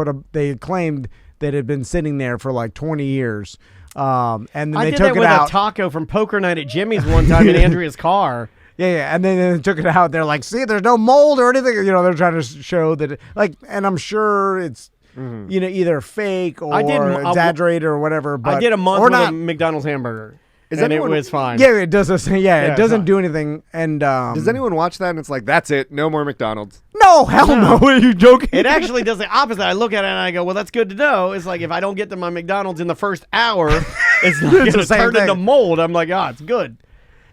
claimed that it had been sitting there for like 20 years. And then they took it out. A taco from poker night at Jimmy's one time in Andrea's car. Yeah. And then they took it out. They're like, see, there's no mold or anything. They're trying to show that, and I'm sure it's, either fake or exaggerated or whatever. But, I did a month with a McDonald's hamburger. It was fine. Yeah, it does. It doesn't do anything. And does anyone watch that and it's like, that's it, no more McDonald's? No, hell no. Are you joking? It actually does the opposite. I look at it and I go, well, that's good to know. It's like if I don't get to my McDonald's in the first hour, it's not going to turn into mold. I'm like, it's good.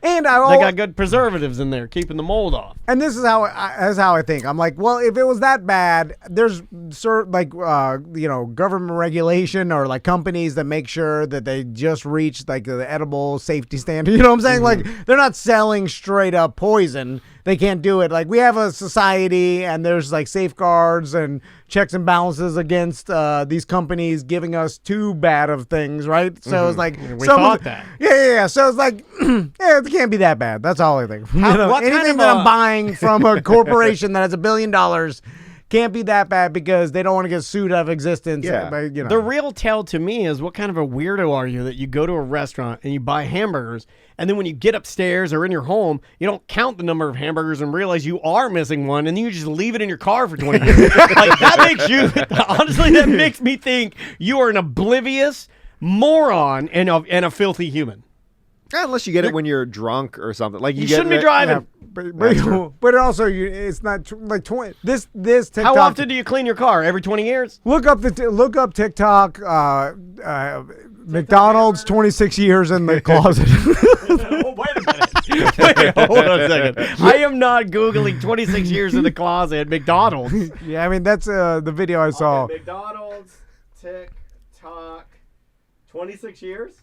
And they got good preservatives in there, keeping the mold off. And this is how I think. I'm like, well, if it was that bad, there's government regulation or like companies that make sure that they just reach like the edible safety standard. You know what I'm saying? Like they're not selling straight up poison. They can't do it. Like we have a society and there's like safeguards and checks and balances against these companies giving us too bad of things, right? So it's like we thought that. Yeah. So it's like, it can't be that bad. That's all I think. Anything that I'm buying from a corporation that has $1 billion can't be that bad because they don't want to get sued out of existence. Yeah. But, The real tell to me is what kind of a weirdo are you that you go to a restaurant and you buy hamburgers, and then when you get upstairs or in your home, you don't count the number of hamburgers and realize you are missing one, and then you just leave it in your car for 20 years. Like that makes me think you are an oblivious moron and a filthy human. Yeah, unless you get it when you're drunk or something. Like you shouldn't be driving. Yeah, but also, it's not like 20. This TikTok. How often do you clean your car? Every 20 years? Look up TikTok. McDonald's 26 years in the closet. Wait a minute. Wait, hold on a second. I am not Googling 26 years in the closet at McDonald's. Yeah, I mean, that's the video I saw. Okay, McDonald's, TikTok, 26 years?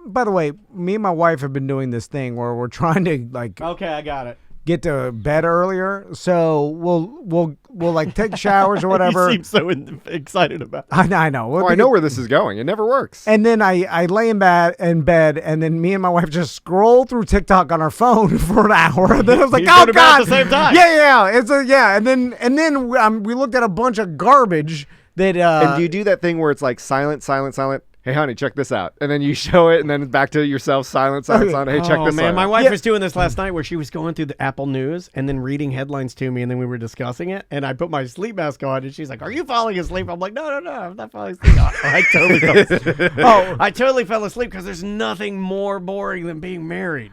By the way, me and my wife have been doing this thing where we're trying to Okay, I got it. get to bed earlier. So we'll like take showers or whatever. You seem so excited about it. I know. Well, I know where this is going. It never works. And then I lay in bed, and then me and my wife just scroll through TikTok on our phone for an hour. And then I was like, You oh go to bed god, at the same time. Yeah. And then we looked at a bunch of garbage that. And do you do that thing where it's like silent? Hey, honey, check this out. And then you show it, and then back to yourself, silent. Hey, check this out. My wife was doing this last night where she was going through the Apple News and then reading headlines to me, and then we were discussing it. And I put my sleep mask on, and she's like, are you falling asleep? I'm like, no, I'm not falling asleep. I totally fell asleep. I totally fell asleep because there's nothing more boring than being married.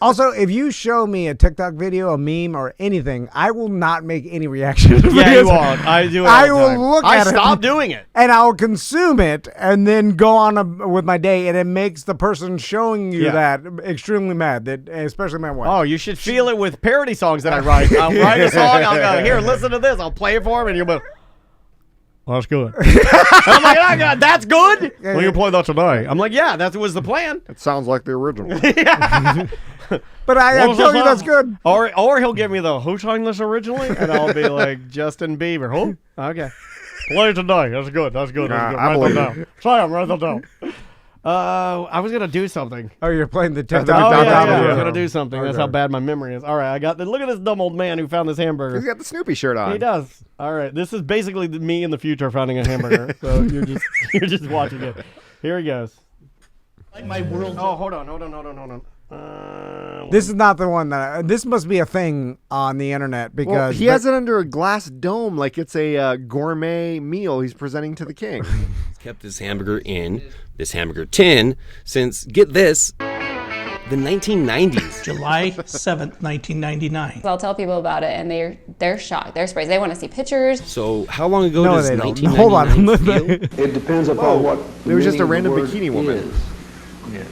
Also, if you show me a TikTok video, a meme, or anything, I will not make any reaction. Yeah, you won't. I do it all the time. Look at it. I stopped doing it. And I'll consume it and then go on with my day, and it makes the person showing you that extremely mad, especially my wife. Oh, you should feel it with parody songs that I write. I'll write a song, I'll go, here, listen to this. I'll play it for him, and you'll be That's good. I'm like, oh, God, that's good? We can play that today. I'm like, yeah, that was the plan. It sounds like the original. But I tell you that's good. Or he'll give me the Who sang this originally? And I'll be like, Justin Bieber. Who? Okay. Play it today. That's good. That's good. That's good. I Write believe that down. Sam, write that down. I was going to do something. Oh, you're playing the TikTok. I was going to do something. That's how bad my memory is. All right, I got the, look at this dumb old man who found this hamburger. He's got the Snoopy shirt on. He does. All right, this is basically me in the future finding a hamburger. So you're just watching it. Here he goes. Like my world. Oh, hold on. This is not the one that. This must be a thing on the internet because Well, he has it under a glass dome like it's a gourmet meal he's presenting to the king. He's kept this hamburger in this hamburger tin since, get this, the 1990s. July 7th, 1999. I'll tell people about it, and they're shocked. They're surprised. They want to see pictures. So how long ago No, does they don't. 1999 feel? It depends upon what There was just a meaning the random word bikini woman. is.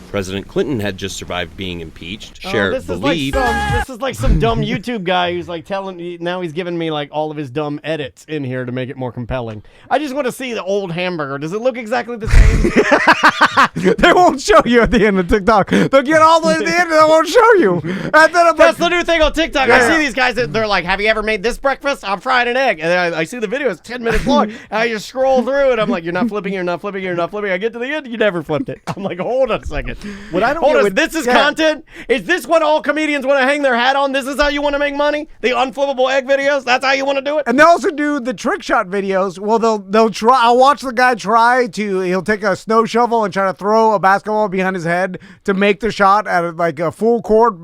President Clinton had just survived being impeached. Oh, Share this believe. is like some dumb YouTube guy who's like telling me now he's giving me like all of his dumb edits in here to make it more compelling. I just want to see the old hamburger. Does it look exactly the same? they won't show you at the end of TikTok. They'll get all the way to the end and they won't show you. And then I'm That's like, the new thing on TikTok. Yeah. I see these guys that they're like, "Have you ever made this breakfast? I'm frying an egg." And then I see the video; it's 10 minutes long. And I just scroll through it. I'm like, "You're not flipping. You're not flipping. You're not flipping." I get to the end, you never flipped it. I'm like, "Hold on a second. What I don't Hold get on. with- This is yeah. content. Is this what all comedians want to hang their hat on? This is how you want to make money? The unflippable egg videos? That's how you want to do it?" and they also do the trick shot videos. Well, they'll try. I'll watch the guy try to. He'll take a snow shovel and try to throw a basketball behind his head to make the shot at like a full court,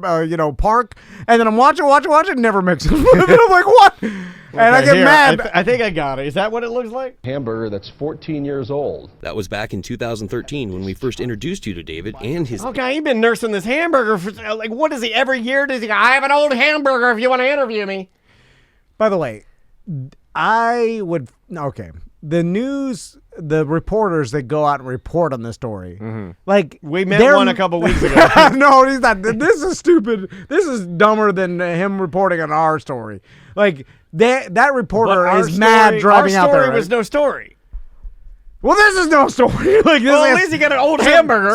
park. And then I'm watching, never makes it. And I'm like, what? And I get mad. I think I got it. Is that what it looks like? Hamburger that's 14 years old. That was back in 2013 when we first introduced you to David and his. Okay, he's been nursing this hamburger for like, what is he? Every year does he go, "I have an old hamburger if you want to interview me." By the way, the news, the reporters that go out and report on this story, like We met one a couple weeks ago. no, he's not. This is stupid. This is dumber than him reporting on our story. Like that reporter is mad driving out there. Our story was no story. Well, this is no story. Like this Well, at is least he got an old hamburger.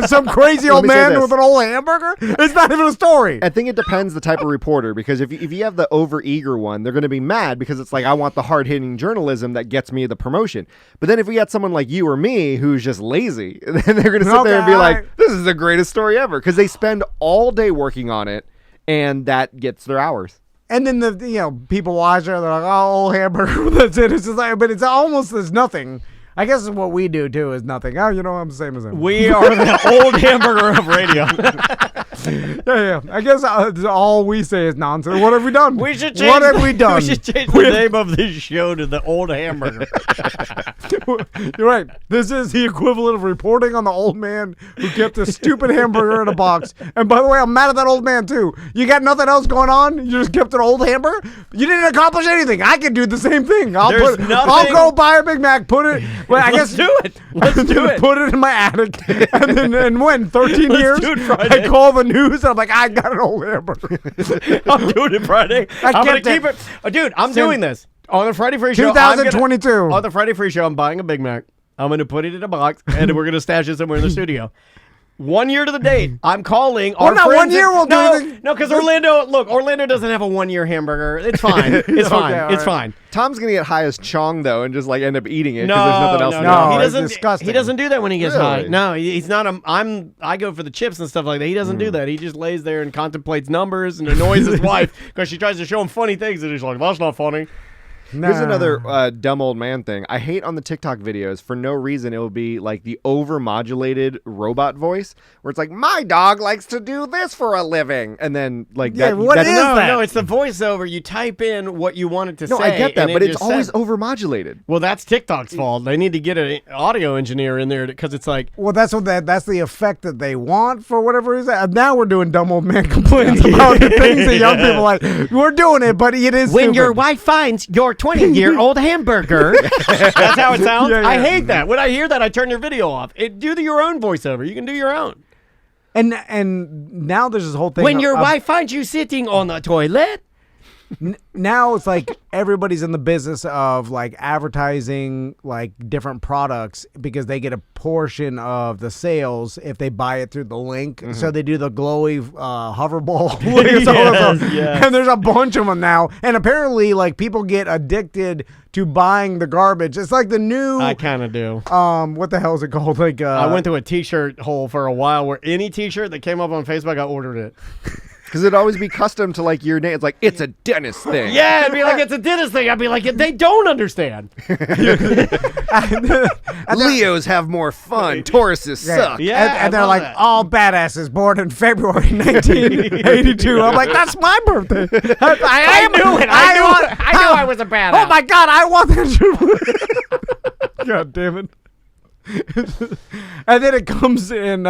some crazy old me say man this. with an old hamburger. It's not even a story. I think it depends the type of reporter, because if you have the over-eager one, they're going to be mad because it's like, I want the hard-hitting journalism that gets me the promotion. But then if we had someone like you or me who's just lazy, then they're going to sit there and be like, this is the greatest story ever, because they spend all day working on it, and that gets their hours. And then the people watch it, they're like, "Oh, old hamburger." That's it. It's just like, but it's almost as nothing. I guess what we do too is nothing. Oh, I'm the same as him. We are the old hamburger of radio. Yeah. I guess all we say is nonsense. What have we done? We should change. What have we done? We should change the name of this show to the Old Hamburger. You're right. This is the equivalent of reporting on the old man who kept a stupid hamburger in a box. And by the way, I'm mad at that old man too. You got nothing else going on? You just kept an old hamburger? You didn't accomplish anything. I could do the same thing. I'll go buy a Big Mac, put it. Well, I guess do it. Let's do it. Put it in my attic, and when 13 years, do it Friday. I call the news. And I'm like, I got an old hamburger. I'm doing it Friday. I'm gonna kept keep it. Dude, I'm doing this on the Friday Free Show. 2022. On the Friday Free Show, I'm buying a Big Mac. I'm gonna put it in a box, and we're gonna stash it somewhere in the studio. 1 year to the date, I'm calling our not friends. 1 year, we'll do anything. No, because Orlando doesn't have a 1 year hamburger. It's fine. It's fine. all It's right. fine. Tom's going to get high as Chong, though, and just like end up eating it No, because there's nothing else to no. do. He it's doesn't. disgusting. He doesn't do that when he gets Really? high. No, he's not. I go for the chips and stuff like that. He doesn't do that. He just lays there and contemplates numbers and annoys his wife because she tries to show him funny things and he's like, "That's not funny." Here's Nah. another dumb old man thing. I hate on the TikTok videos, for no reason, it will be like the over-modulated robot voice where it's like, my dog likes to do this for a living. And then like Yeah, that. what that's, is No, that? no, it's the voiceover. You type in what you want it to No, say. I get that, and but it it's just always says- over-modulated. Well, that's TikTok's fault. They need to get an audio engineer in there because it's like, Well, that's the effect that they want for whatever reason. Now we're doing dumb old man complaints about the things that young people like. We're doing it, but it is when stupid. your wife finds your 20-year-old hamburger. That's how it sounds. Yeah, yeah. I hate that. When I hear that, I turn your video off. Do your own voiceover. You can do your own. and now there's this whole thing. When your of- wife finds you sitting on the toilet. now it's like everybody's in the business of like advertising like different products because they get a portion of the sales if they buy it through the link. So they do the glowy hoverball. Yes. And there's a bunch of them now. And apparently like people get addicted to buying the garbage. It's like the new I kind of do. what the hell is it called? Like I went to a t-shirt hole for a while where any t-shirt that came up on Facebook, I ordered it. Because it'd always be custom to like your name. It's like, it's a dentist thing. Yeah, it'd be like, it's a dentist thing. I'd be like, they don't understand. Leos have more fun. Tauruses suck. Yeah, and they're like, all badasses born in February 1982. I'm like, that's my birthday. I knew it. I knew I was a badass. Oh my God, I want that. God damn it. And then it comes in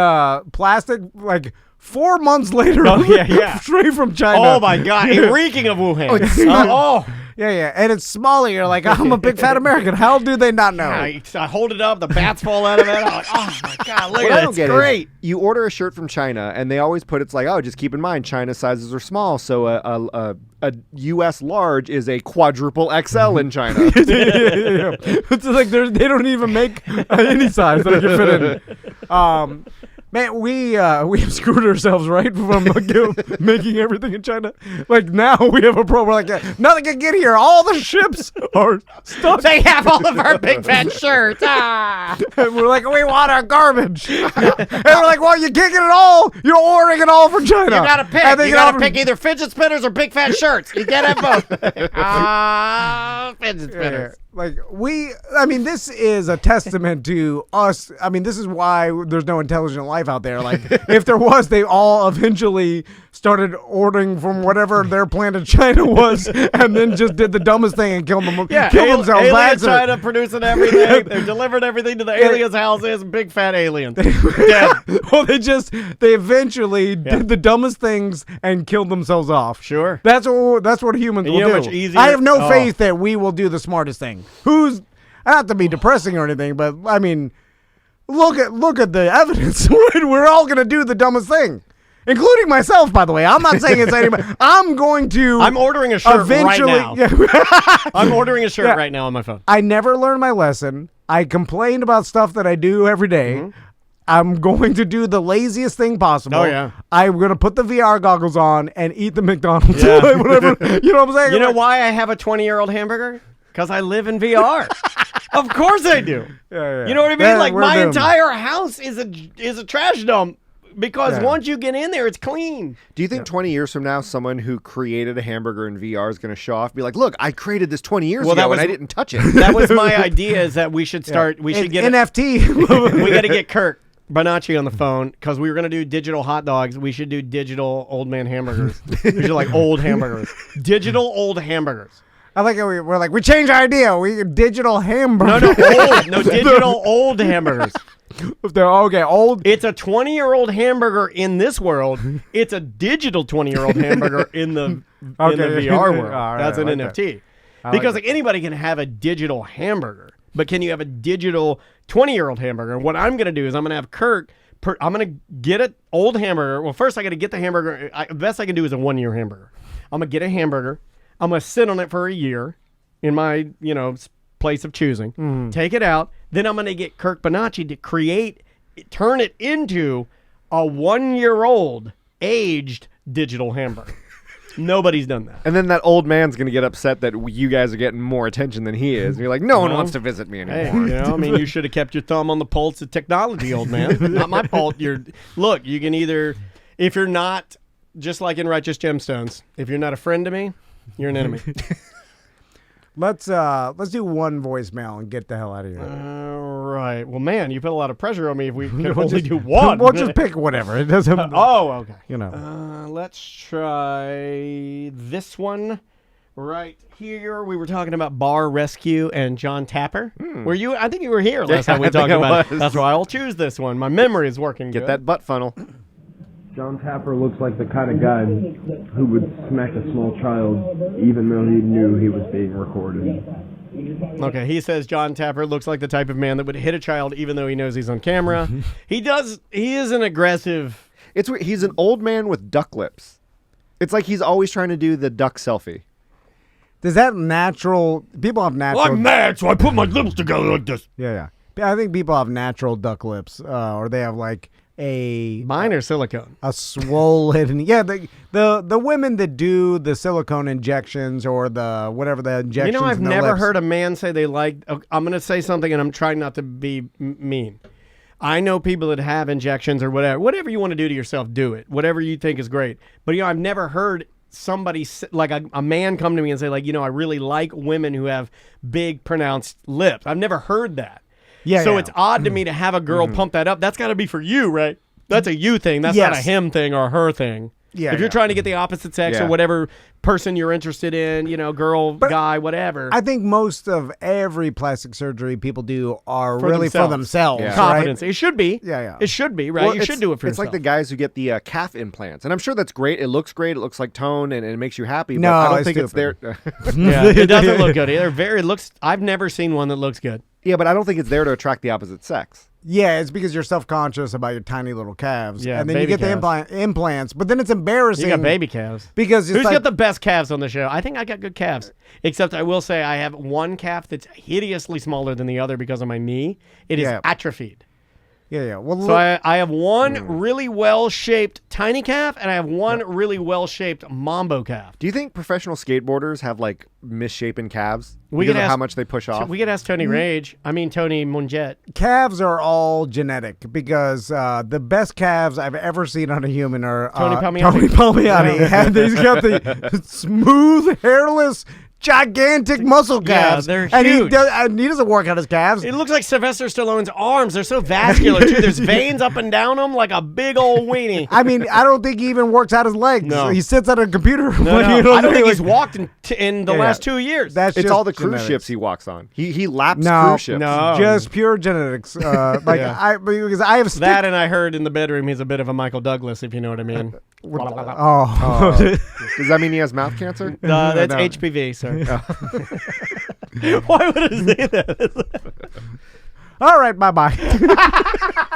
plastic, like 4 months later. Oh, yeah. Straight from China. Oh my God, reeking of Wuhan. Yeah. And it's smaller. You're like, I'm a big fat American. How do they not know? I hold it up, the bats fall out of it. I'm like, oh my God, look What I at don't it. get It's great. is you order a shirt from China, and they always put it's like, oh, just keep in mind, China sizes are small, so a U.S. large is a quadruple XL in China. Yeah. It's like they don't even make any size that I can fit in. Man, we have screwed ourselves right from making everything in China. Like now we have a problem. We're like, nothing can get here. All the ships are stuck. They have all of our big fat shirts. And we're like, we want our garbage. And we're like, well, you can't get it all. You're ordering it all from China. You gotta pick. And they You gotta pick either fidget spinners or big fat shirts. You can't have both. Fidget spinners. Like this is a testament to us. I mean, this is why there's no intelligent life out there. Like, if there was, they all eventually started ordering from whatever their plan to China was, and then just did the dumbest thing and killed them. Yeah, killed themselves. by alien accident. China producing everything. They delivered everything to the aliens' houses. Big fat aliens. Dead. Well, they eventually did the dumbest things and killed themselves off. Sure. That's what humans And will you know do. how much easier- I have no Oh. faith that we will do the smartest thing. Not to be depressing or anything, but I mean, look at the evidence. We're all gonna do the dumbest thing, including myself. By the way, I'm not saying it's anybody. I'm ordering a shirt right eventually. now. I'm ordering a shirt right now on my phone. I never learned my lesson. I complained about stuff that I do every day. I'm going to do the laziest thing possible. Oh, yeah. I'm going to put the VR goggles on and eat the McDonald's. Yeah. Whatever. You know what I'm saying? You know why I have a 20-year-old hamburger? Because I live in VR. Of course I do. Yeah. You know what I mean? Yeah, like we're my doomed. entire house is a trash dump because once you get in there, it's clean. Do you think 20 years from now, someone who created a hamburger in VR is going to show off, be like, look, I created this 20 years ago and I didn't touch it? That was my idea, is that we should start, we should get NFT. we got to get Kirk Bonacci on the phone because we were going to do digital hot dogs. We should do digital old man hamburgers. We should like old hamburgers. Digital old hamburgers. I like how we're like, we changed our idea. We digital hamburger. No, digital old hamburgers. They're okay, old. It's a 20-year-old hamburger in this world. It's a digital 20-year-old hamburger in the VR world. All right, That's an I like NFT. that. Because like anybody can have a digital hamburger, but can you have a digital 20-year-old hamburger? What I'm going to do is I'm going to have Kirk. I'm going to get an old hamburger. Well, first I got to get the hamburger. The best I can do is a 1-year hamburger. I'm going to get a hamburger. I'm going to sit on it for a year in my, place of choosing. Take it out. Then I'm going to get Kirk Bonacci to turn it into a 1-year-old aged digital hamburger. Nobody's done that. And then that old man's going to get upset that you guys are getting more attention than he is. And you're like, no one wants to visit me anymore. Hey, you should have kept your thumb on the pulse of technology, old man. Not my fault. Look, you can either, if you're not, just like in Righteous Gemstones, if you're not a friend to me, you're an enemy. Let's do one voicemail and get the hell out of here. All right. Well, man, you put a lot of pressure on me if we can only do one. We'll just pick whatever. It doesn't. Okay. Let's try this one right here. We were talking about Bar Rescue and John Tapper. Were you? I think you were here last time we talked about it. That's why I'll choose this one. My memory is working. Get that butt funnel. John Tapper looks like the kind of guy who would smack a small child even though he knew he was being recorded. Okay, he says John Tapper looks like the type of man that would hit a child even though he knows he's on camera. He is an aggressive. He's an old man with duck lips. It's like he's always trying to do the duck selfie. Does that natural? People have natural. I'm mad, so I put my lips together like this. Yeah. I think people have natural duck lips, or they have like mine are silicone. A swollen. Yeah, the women that do the silicone injections or the whatever the injections. You know, I've in the never lips. heard a man say they like. I'm going to say something, and I'm trying not to be mean. I know people that have injections or whatever you want to do to yourself, do it. Whatever you think is great. But I've never heard somebody like a man come to me and say like, I really like women who have big pronounced lips. I've never heard that. Yeah. So it's odd to me to have a girl pump that up. That's got to be for you, right? That's a you thing. That's not a him thing or a her thing. Yeah. If you're trying to get the opposite sex or whatever person you're interested in, girl, guy, whatever. I think most of every plastic surgery people do are For really themselves. for themselves. Yeah. Right? Confidence. It should be. Yeah. It should be, right? Well, You should do it for It's yourself. like the guys who get the calf implants. And I'm sure that's great. It looks great. It looks like tone and it makes you happy. No, but I don't it's think it's there. Yeah, it doesn't look good either. I've never seen one that looks good. Yeah, but I don't think it's there to attract the opposite sex. Yeah, it's because you're self-conscious about your tiny little calves. Yeah, and then you baby get the implants, but then it's embarrassing. You got baby calves. Because it's Who's like, got the best calves on the show? I think I got good calves. Except I will say I have one calf that's hideously smaller than the other because of my knee. It is atrophied. Yeah. Well, So I have one really well-shaped tiny calf, and I have one really well-shaped mambo calf. Do you think professional skateboarders have like misshapen calves? We because could of ask- how much they push off? We could ask Tony Rage. I mean, Tony Monget. calves are all genetic because the best calves I've ever seen on a human are Tony Palmiotti. Tony Palmiotti. And he's got the smooth, hairless, gigantic muscle calves. they're and huge. he doesn't work on his calves. It looks like Sylvester Stallone's arms. They're so vascular, too. There's veins up and down them like a big old weenie. I mean, I don't think he even works out his legs. No. He sits at a computer. No, You I don't think like- he's walked in the last 2 years. That's It's just all the cruise genetics. ships he walks on. He laps No, cruise ships. no. Just pure genetics. Because I have That, and I heard in the bedroom he's a bit of a Michael Douglas, if you know what I mean. Oh. Does that mean he has mouth cancer? That's No. HPV, sir. Why would I say that? All right, bye-bye.